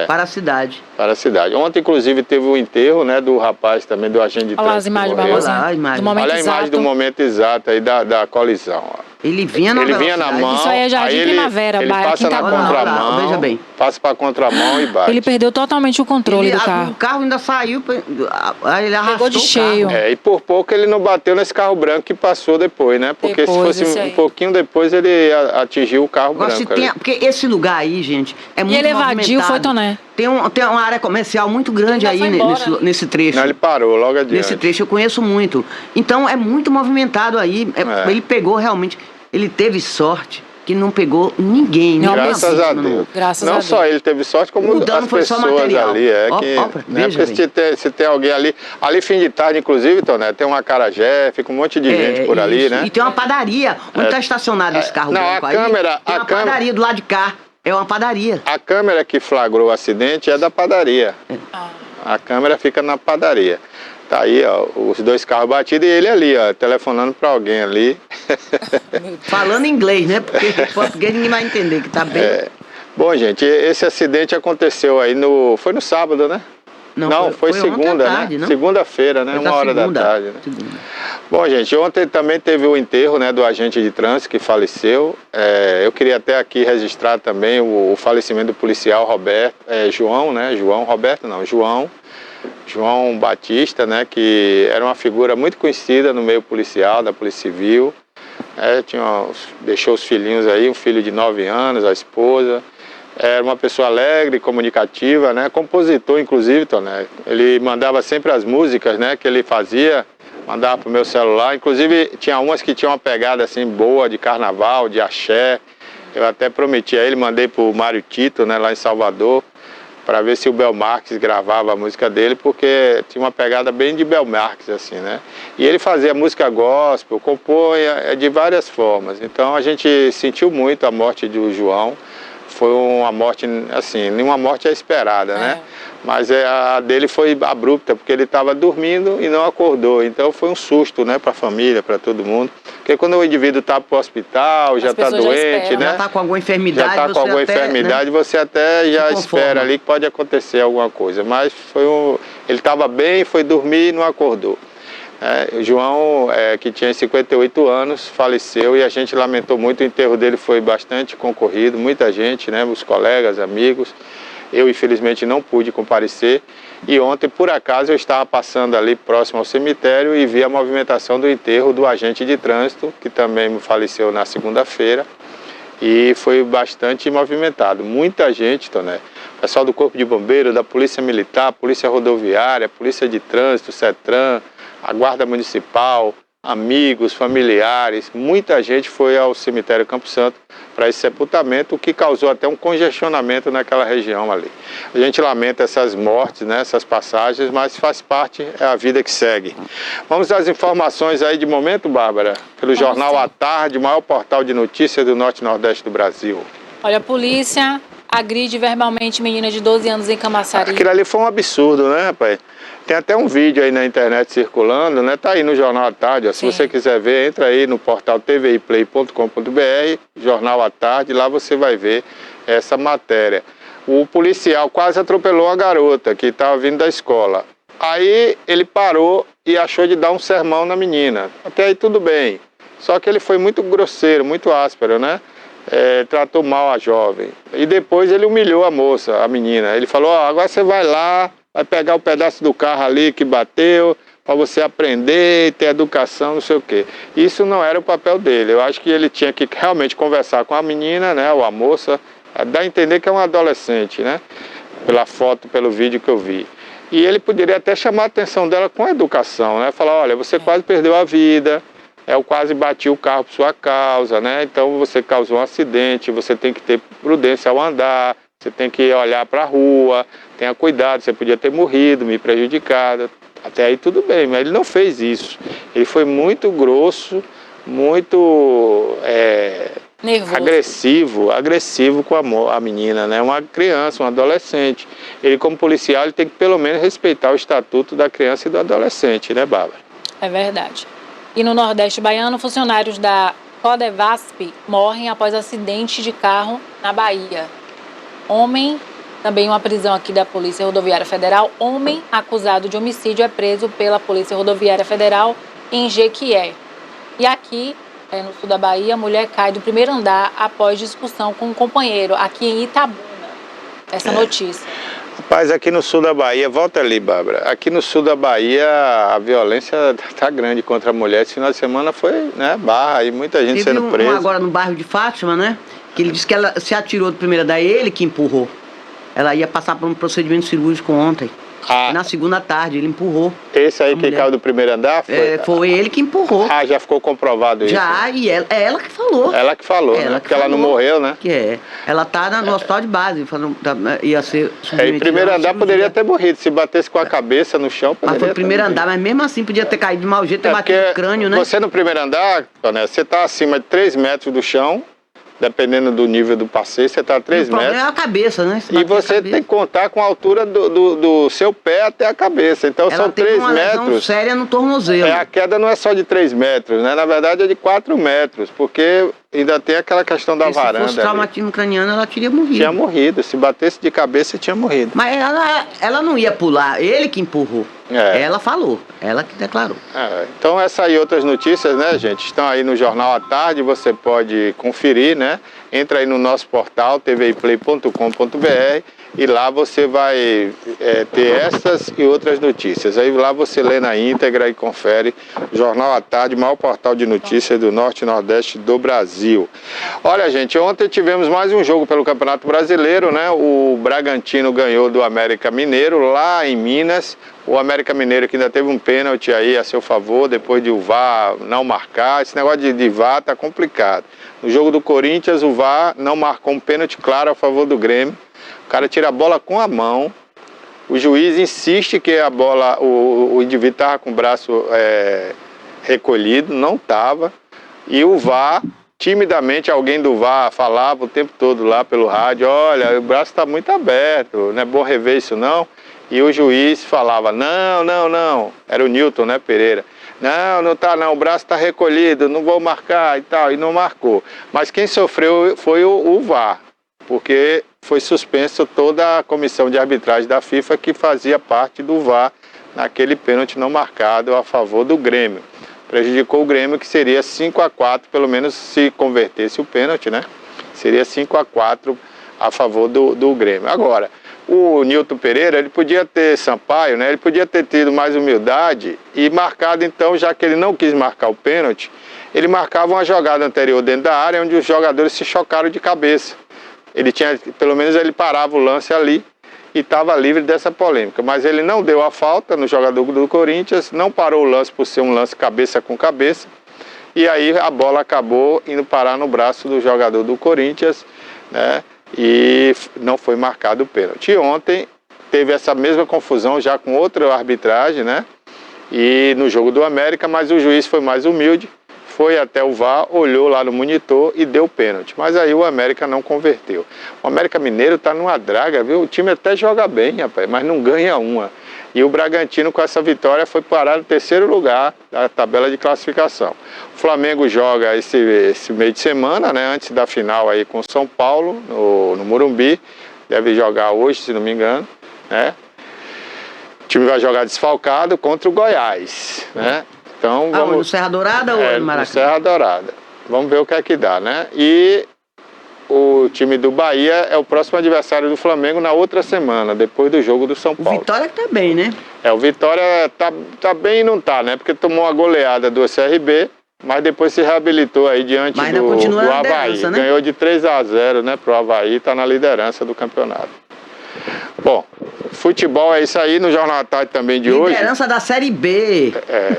Para a cidade. Para a cidade. Ontem, inclusive, teve o enterro, né, do rapaz também, do agente de trânsito. Olha as imagens, Olha a imagem do momento exato aí da colisão. Ele vinha na mão. Isso aí é Jardim Primavera, ele passa na contramão, veja bem. passa para a contramão e bate. Ele perdeu totalmente o controle do carro. O carro ainda saiu, ele arrastou. Pegou de cheio. E por pouco ele não bateu nesse carro branco que passou depois, né? Porque se fosse um pouquinho depois ele atingiu o carro branco. Porque esse lugar aí, gente, é muito movimentado. E ele evadiu, foi Toné. Tem uma área comercial muito grande aí nesse trecho. Não, ele parou logo adiante. Nesse trecho eu conheço muito. Então é muito movimentado aí. Ele pegou realmente... Ele teve sorte que não pegou ninguém. Graças a Deus. Não só ele teve sorte, como as pessoas ali. Se tem alguém ali... Ali fim de tarde, inclusive, Toné, tem um acarajé, fica um monte de gente por ali, né? E tem uma padaria. Onde está estacionado esse carro branco aí? Tem uma padaria do lado de cá. É uma padaria. A câmera que flagrou o acidente é da padaria. A câmera fica na padaria. Tá aí, ó, os dois carros batidos e ele ali, ó, telefonando para alguém ali. Falando inglês, né? Porque em português ninguém vai entender que tá bem. Bom, gente, esse acidente aconteceu aí foi no sábado, né? Não, foi segunda, tarde, né? Segunda-feira, né? 1h da tarde, né? Segunda. Bom, gente, ontem também teve o enterro, né, do agente de trânsito que faleceu. Eu queria até aqui registrar também o falecimento do policial João Batista, né, que era uma figura muito conhecida no meio policial, da Polícia Civil. Deixou os filhinhos aí, um filho de 9 anos, a esposa. Era uma pessoa alegre, comunicativa, né? Compositor, inclusive, Toné. Ele mandava sempre as músicas, né, que ele fazia, mandava pro meu celular. Inclusive, tinha umas que tinham uma pegada assim boa de carnaval, de axé. Eu até prometi a ele, mandei pro Mário Tito, né, lá em Salvador, para ver se o Bel Marques gravava a música dele, porque tinha uma pegada bem de Bel Marques, assim, né? E ele fazia música gospel, compunha de várias formas. Então, a gente sentiu muito a morte do João. Foi uma morte, assim, nenhuma morte é esperada, né? Mas a dele foi abrupta, porque ele estava dormindo e não acordou. Então foi um susto, né, para a família, para todo mundo. Porque quando o indivíduo está para o hospital, já está doente, né? Já está com alguma enfermidade, já está com alguma enfermidade, né? Você até já espera ali que pode acontecer alguma coisa. Mas ele estava bem, foi dormir e não acordou. O João, que tinha 58 anos, faleceu e a gente lamentou muito. O enterro dele foi bastante concorrido, muita gente, né, os colegas, amigos. Eu, infelizmente, não pude comparecer. E ontem, por acaso, eu estava passando ali próximo ao cemitério e vi a movimentação do enterro do agente de trânsito, que também faleceu na segunda-feira. E foi bastante movimentado. Muita gente, Toné. Pessoal do Corpo de Bombeiro, da Polícia Militar, Polícia Rodoviária, Polícia de Trânsito, CETRAN, a Guarda Municipal, amigos, familiares, muita gente foi ao cemitério Campo Santo para esse sepultamento, o que causou até um congestionamento naquela região ali. A gente lamenta essas mortes, né, essas passagens, mas faz parte, é a vida que segue. Vamos às informações aí de momento, Bárbara, pelo Jornal à Tarde, o maior portal de notícias do Norte e Nordeste do Brasil. Olha, a polícia agride verbalmente menina de 12 anos em Camaçari. Aquilo ali foi um absurdo, né, rapaz? Tem até um vídeo aí na internet circulando, né? Tá aí no Jornal à Tarde, ó. Se você quiser ver, entra aí no portal tviplay.com.br, Jornal à Tarde, lá você vai ver essa matéria. O policial quase atropelou a garota que estava vindo da escola. Aí ele parou e achou de dar um sermão na menina. Até aí tudo bem. Só que ele foi muito grosseiro, muito áspero, né? Tratou mal a jovem. E depois ele humilhou a moça, a menina. Ele falou, agora você vai lá, vai pegar o pedaço do carro ali que bateu, para você aprender, ter educação, não sei o quê. Isso não era o papel dele. Eu acho que ele tinha que realmente conversar com a menina, né, ou a moça, dar a entender que é um adolescente, né, pela foto, pelo vídeo que eu vi. E ele poderia até chamar a atenção dela com a educação, né, falar, olha, você quase perdeu a vida, eu quase bati o carro por sua causa, né, então você causou um acidente, você tem que ter prudência ao andar, você tem que olhar para a rua, tenha cuidado, você podia ter morrido, me prejudicado. Até aí tudo bem, mas ele não fez isso. Ele foi muito grosso, muito agressivo com a menina, né? Uma criança, um adolescente. Ele, como policial, ele tem que pelo menos respeitar o estatuto da criança e do adolescente, né, Bárbara? É verdade. E no Nordeste baiano, funcionários da Codevasp morrem após acidente de carro na Bahia. Homem, também uma prisão aqui da Polícia Rodoviária Federal, homem acusado de homicídio é preso pela Polícia Rodoviária Federal em Jequié. E aqui, no sul da Bahia, a mulher cai do primeiro andar após discussão com um companheiro, aqui em Itabuna. Essa notícia. Rapaz, aqui no sul da Bahia, volta ali, Bárbara, aqui no sul da Bahia a violência está grande contra a mulher. Esse final de semana foi, né, barra, e muita gente sendo presa. Agora no bairro de Fátima, né? Que ele disse que ela se atirou do primeiro andar, ele que empurrou. Ela ia passar por um procedimento cirúrgico ontem. Na segunda tarde, ele empurrou. Esse aí que caiu do primeiro andar? Foi ele que empurrou. Já ficou comprovado isso? Já, e ela que falou. Ela que falou, né? Porque ela não morreu, né? Ela tá no hospital de base, ia ser em primeiro andar poderia ter morrido, se batesse com a cabeça no chão. Mas foi no primeiro andar, mas mesmo assim podia ter caído de mau jeito, ter batido o crânio, né? Você no primeiro andar, né, você tá acima de 3 metros do chão, dependendo do nível do passeio, você está a 3 O problema metros. é a cabeça, né? E você tem que contar com a altura do seu pé até a cabeça. Então Ela são teve 3 uma lesão metros. séria no tornozelo. A queda não é só de 3 metros, né? Na verdade é de 4 metros, porque ainda tem aquela questão da Porque varanda. Se fosse ali. traumatismo craniano, ela teria morrido. Tinha morrido. Se batesse de cabeça, tinha morrido. Mas ela não ia pular, ele que empurrou. É. Ela falou, ela que declarou. Então essa e outras notícias, né, gente, estão aí no Jornal à Tarde, você pode conferir, né? Entra aí no nosso portal, tviplay.com.br, e lá você vai ter essas e outras notícias. Aí lá você lê na íntegra e confere. Jornal à Tarde, maior portal de notícias do Norte e Nordeste do Brasil. Olha, gente, ontem tivemos mais um jogo pelo Campeonato Brasileiro, né? O Bragantino ganhou do América Mineiro lá em Minas. O América Mineiro que ainda teve um pênalti aí a seu favor, depois de o VAR não marcar. Esse negócio de VAR tá complicado. No jogo do Corinthians, o VAR não marcou um pênalti claro a favor do Grêmio. O cara tira a bola com a mão. O juiz insiste que a bola, o indivíduo estava com o braço recolhido, não estava. E o VAR, timidamente, alguém do VAR falava o tempo todo lá pelo rádio: olha, o braço está muito aberto, não é bom rever isso não. E o juiz falava: não. Era o Newton, né, Pereira? Não tá não, o braço está recolhido, não vou marcar e tal. E não marcou. Mas quem sofreu foi o VAR, porque foi suspenso toda a comissão de arbitragem da FIFA que fazia parte do VAR naquele pênalti não marcado a favor do Grêmio. Prejudicou o Grêmio, que seria 5-4, pelo menos se convertesse o pênalti, né? Seria 5-4 a favor do Grêmio. Agora, o Newton Pereira, ele podia ter, Sampaio, né? Ele podia ter tido mais humildade e marcado, então, já que ele não quis marcar o pênalti, ele marcava uma jogada anterior dentro da área, onde os jogadores se chocaram de cabeça. Ele tinha, pelo menos ele parava o lance ali e estava livre dessa polêmica. Mas ele não deu a falta no jogador do Corinthians, não parou o lance por ser um lance cabeça com cabeça. E aí a bola acabou indo parar no braço do jogador do Corinthians, né? E não foi marcado o pênalti. E ontem teve essa mesma confusão já com outra arbitragem, né? E no jogo do América, mas o juiz foi mais humilde. Foi até o VAR, olhou lá no monitor e deu pênalti. Mas aí o América não converteu. O América Mineiro tá numa draga, viu? O time até joga bem, rapaz, mas não ganha uma. E o Bragantino, com essa vitória, foi parar no 3º lugar da tabela de classificação. O Flamengo joga esse meio de semana, né? Antes da final aí com o São Paulo, no Morumbi. Deve jogar hoje, se não me engano, né? O time vai jogar desfalcado contra o Goiás, né? Então, vamos... no Serra Dourada ou no Maracanã? No Serra Dourada. Vamos ver o que é que dá, né? E o time do Bahia é o próximo adversário do Flamengo na outra semana, depois do jogo do São Paulo. O Vitória que tá bem, né? O Vitória tá bem e não tá, né? Porque tomou uma goleada do CRB, mas depois se reabilitou aí diante do Avaí. Né? Ganhou de 3-0, né, pro Avaí, tá na liderança do campeonato. Bom, futebol é isso aí. No Jornal à Tarde também de hoje. Liderança da Série B.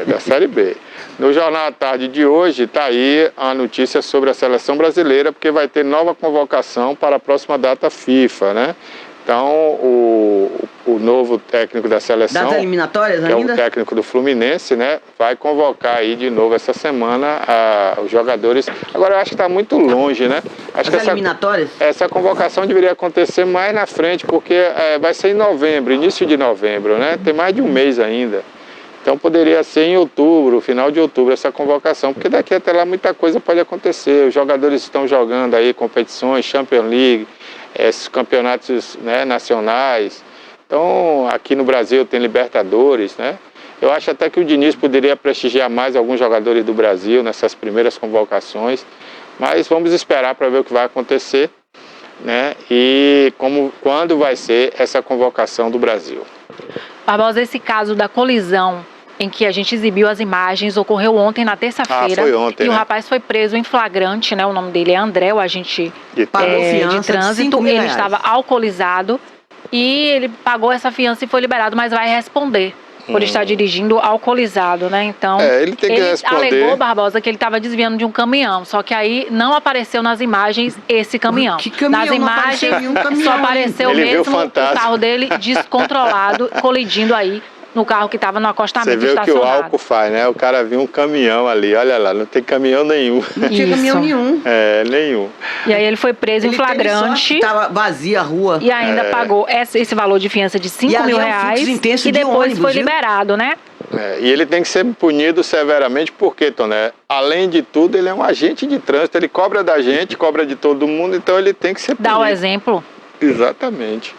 Da Série B. No Jornal à Tarde de hoje tá aí a notícia sobre a seleção brasileira, porque vai ter nova convocação para a próxima data FIFA, né? Então, o novo técnico da seleção, das eliminatórias que ainda? é o técnico do Fluminense, né? Vai convocar aí de novo essa semana os jogadores. Agora, eu acho que está muito longe, né? Acho que eliminatórias? Essa convocação deveria acontecer mais na frente, porque vai ser em novembro, início de novembro, né? Tem mais de um mês ainda. Então poderia ser em outubro, final de outubro, essa convocação, porque daqui até lá muita coisa pode acontecer. Os jogadores estão jogando aí competições, Champions League, esses campeonatos, né, nacionais. Então aqui no Brasil tem Libertadores, né? Eu acho até que o Diniz poderia prestigiar mais alguns jogadores do Brasil nessas primeiras convocações, mas vamos esperar para ver o que vai acontecer, né? E quando vai ser essa convocação do Brasil. Barbosa, esse caso da colisão em que a gente exibiu as imagens ocorreu ontem, na terça-feira. Foi ontem, e né? o rapaz foi preso em flagrante, né? O nome dele é André, o agente de trânsito. Ele estava alcoolizado e ele pagou essa fiança e foi liberado, mas vai responder por estar dirigindo alcoolizado, né? Então, ele tem que responder. Alegou, Barbosa, que ele estava desviando de um caminhão, só que aí não apareceu nas imagens esse caminhão. Que caminhão? Nas imagens caminhão, só apareceu ele mesmo o carro dele descontrolado, colidindo aí no carro que estava no acostamento Você vê o que o estacionado. álcool faz, né? O cara viu um caminhão ali, olha lá, não tem caminhão nenhum. Não tinha Isso. caminhão nenhum. Nenhum. E aí ele foi preso em Ele teve sorte flagrante que tava vazia a rua. e ainda pagou esse valor de fiança de 5 E ali mil é um reais fluxo intenso e de depois ônibus, foi viu? liberado, né? E ele tem que ser punido severamente porque, Toné, além de tudo, ele é um agente de trânsito, ele cobra da gente, cobra de todo mundo, então ele tem que ser punido. Dá o exemplo. Exatamente.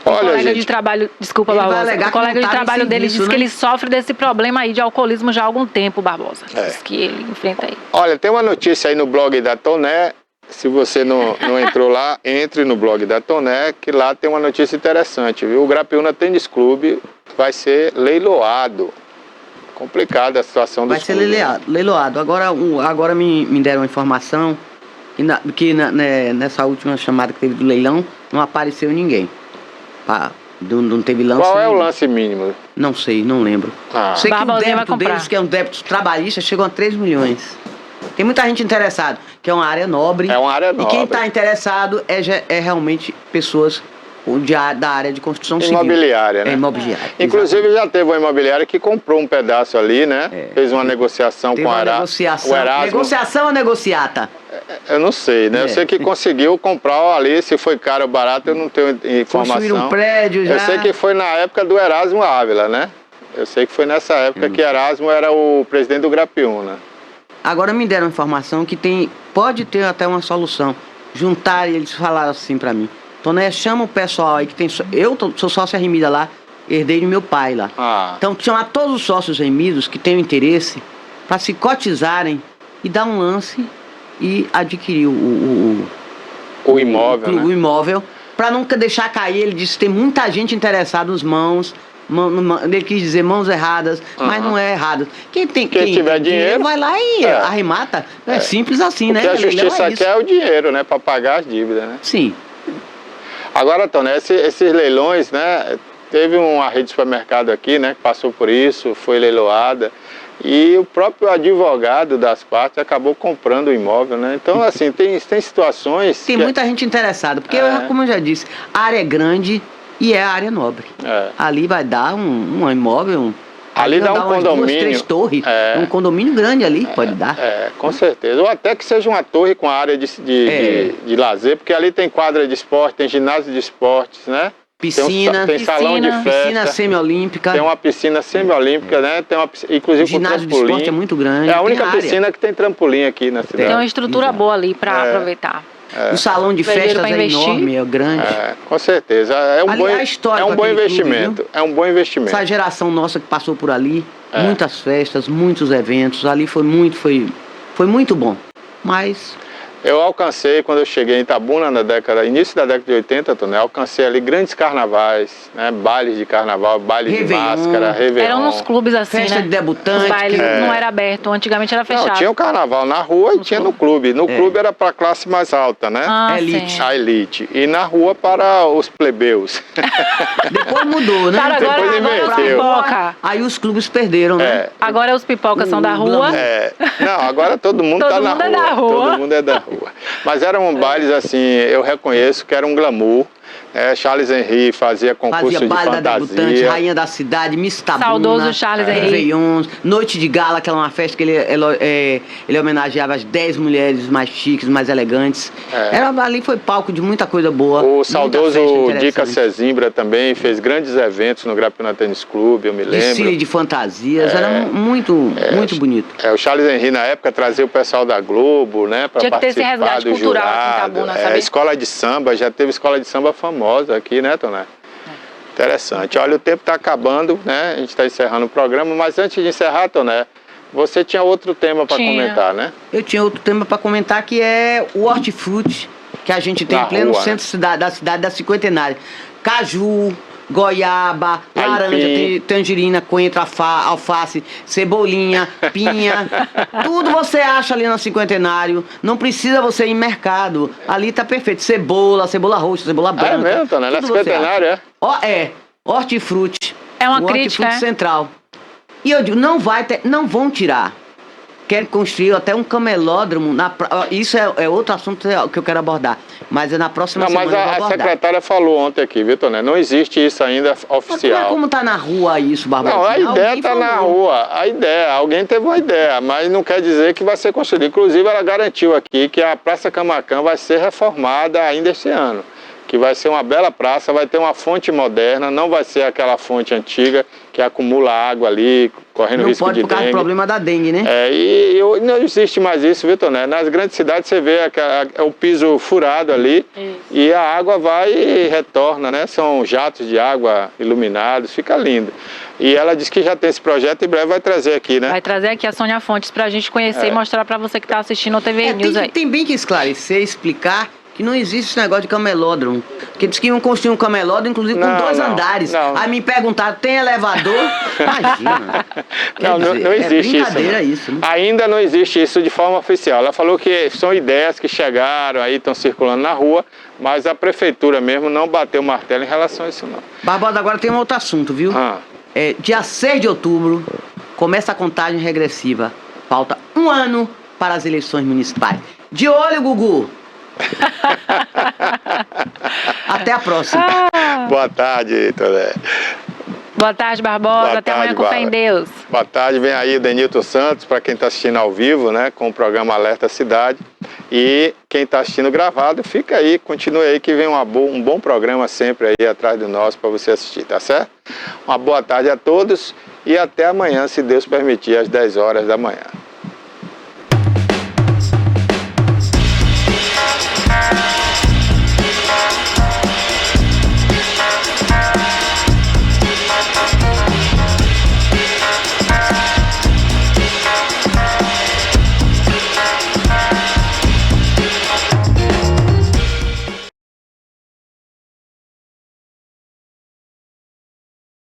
O Olha, colega de gente, trabalho, desculpa, Ele vai Barbosa. alegar O que colega não de tava em trabalho dele serviço, diz que né? ele sofre desse problema aí de alcoolismo já há algum tempo, Barbosa. É. Diz que ele enfrenta aí. olha, tem uma notícia aí no blog da Toné. Se você não entrou lá, entre no blog da Toné, que lá tem uma notícia interessante, viu? O Grapiúna Tênis Clube vai ser leiloado. Complicada a situação do Vai ser leiloado. Agora me deram uma informação que nessa última chamada que teve do leilão, não apareceu ninguém. Não teve lance. Qual é o nenhum. lance mínimo? Não sei, não lembro. Sei que o Barbosinha vai débito comprar. deles, que é um débito trabalhista, chegou a 3 milhões. Tem muita gente interessada, que é uma área nobre. É uma área E nobre. quem está interessado é realmente pessoas da área de construção civil. Imobiliária, né? É imobiliária. Inclusive já teve uma imobiliária que comprou um pedaço ali, né? Fez uma negociação Teve com uma o negociação. Erasmo. Negociação ou negociata? Eu não sei, né? Eu sei que conseguiu comprar ali, se foi caro ou barato, eu não tenho informação. Construir um prédio já. Eu sei que foi na época do Erasmo Ávila, né? Eu sei que foi nessa época que Erasmo era o presidente do Grapiúna. Agora me deram informação que pode ter até uma solução. Juntar, e eles falaram assim pra mim: Toné, chama o pessoal aí que tem. Eu sou sócio remida lá, herdei do meu pai lá. Então, chamar todos os sócios remidos que tenham interesse para se cotizarem e dar um lance e adquirir o imóvel, né? O imóvel, para nunca deixar cair. Ele disse que tem muita gente interessada nos mãos. Ele quis dizer mãos erradas, mas não é errado. Quem tiver dinheiro, vai lá e arremata. É simples assim, né? Porque a justiça Leilão é quer o dinheiro, né? Para pagar as dívidas, né? Sim. Agora, Tony, esses leilões, né? Teve uma rede de supermercado aqui, né? Que passou por isso, foi leiloada. E o próprio advogado das partes acabou comprando o imóvel, né? Então, assim, tem situações... Tem muita gente interessada, porque, como eu já disse, a área é grande e é a área nobre. Ali vai dar um imóvel... Ali dá um condomínio. 2, 3 torres. Um condomínio grande ali pode dar. Com certeza. Ou até que seja uma torre com área de lazer, porque ali tem quadra de esporte, tem ginásio de esportes, né? Piscina, tem salão de festa. Piscina semiolímpica. Tem uma piscina semiolímpica, né? Tem uma, inclusive ginásio com trampolim. de esporte é muito grande. É a única piscina que tem trampolim aqui na cidade. Tem uma estrutura boa ali para aproveitar. O salão de festas é enorme, é grande. Com certeza. É um bom investimento. Clube, é um bom investimento. Essa geração nossa que passou por ali, muitas festas, muitos eventos. Ali foi muito bom. Mas... Eu alcancei, quando eu cheguei em Itabuna, início da década de 80, Tony, alcancei ali grandes carnavais, né? Bailes de carnaval, baile de máscara, Réveillon. Eram nos clubes assim, festa né? de debutante. Os bailes não era aberto, antigamente era fechado. Não, tinha o carnaval na rua e tinha no clube. No clube era para a classe mais alta, né? Elite. Sim. A elite. E na rua para os plebeus. Depois mudou, né? Cara, Depois inverteu. Aí os clubes perderam, né? Agora os pipocas são da rua. Não, agora todo mundo está na rua. Todo mundo é da rua. Mas eram bailes assim, eu reconheço que era um glamour. Charles Henry fazia concurso de baile da debutante, fantasia. Rainha da Cidade, Miss Tabuna. Saudoso Charles Henry. Réveillon, Noite de Gala, que era uma festa que ele homenageava as 10 mulheres mais chiques, mais elegantes. Ali foi palco de muita coisa boa. O saudoso Dica Cezimbra também fez grandes eventos no Grapiúna Tênis Clube, eu me lembro. Desfile de fantasias, era muito bonito. O Charles Henry na época trazia o pessoal da Globo, né, para participar esse resgate do cultural jurado. aqui em Itabuna, sabia? Escola de samba, já teve escola de samba famosa aqui, né, Toné? Interessante. Olha, o tempo está acabando, né? A gente está encerrando o programa, mas antes de encerrar, Toné, você tinha outro tema para comentar, né? Eu tinha outro tema para comentar, que é o hortifruti, que a gente tem em pleno centro da cidade da Cinquentenária. Caju, goiaba, laranja, tangerina, coentro, alface, cebolinha, pinha. Tudo você acha ali no Cinquentenário. Não precisa você ir em mercado. Ali tá perfeito. Cebola roxa, cebola branca. É mesmo, Toné? Na Cinquentenário, Hortifruti. É uma o crítica, Hortifruti Central. E eu digo, não vão tirar. querem construir até um camelódromo. Isso é outro assunto que eu quero abordar. Mas é na próxima semana mas eu vou a abordar. secretária falou ontem aqui, viu, Toné? Não existe isso ainda oficial. Mas como tá na rua isso, Barbosa? Não, a ideia está na rua. A ideia, alguém teve uma ideia, mas não quer dizer que vai ser construído. Inclusive, ela garantiu aqui que a Praça Camaquã vai ser reformada ainda este ano. Que vai ser uma bela praça, vai ter uma fonte moderna, não vai ser aquela fonte antiga que acumula água ali, correndo risco de dengue. Não pode por causa do problema da dengue, né? Não existe mais isso, viu, Toné? Nas grandes cidades você vê o piso furado ali e a água vai e retorna, né? São jatos de água iluminados, fica lindo. E ela disse que já tem esse projeto e em breve vai trazer aqui, né? Vai trazer aqui a Sônia Fontes pra gente conhecer e mostrar pra você que tá assistindo o TV News aí. Tem bem que esclarecer, explicar que não existe esse negócio de camelódromo. Porque diz que iam construir um camelódromo, inclusive com 2 andares. Não. Aí me perguntaram, tem elevador? Imagina. Não existe isso. Brincadeira isso, né? Ainda não existe isso de forma oficial. Ela falou que são ideias que chegaram, aí estão circulando na rua, mas a prefeitura mesmo não bateu o martelo em relação a isso, não. Barbosa, agora tem um outro assunto, viu? Dia 6 de outubro, começa a contagem regressiva. Falta 1 ano para as eleições municipais. De olho, Gugu! Até a próxima. Boa tarde, Toné. Boa tarde, Barbosa. Até amanhã com fé em Deus. Boa tarde, vem aí o Denilton Santos, para quem está assistindo ao vivo, né, com o programa Alerta Cidade. E quem está assistindo gravado, fica aí, continue aí que vem um bom programa sempre aí atrás do nosso para você assistir, tá certo? Uma boa tarde a todos e até amanhã, se Deus permitir, às 10 horas da manhã.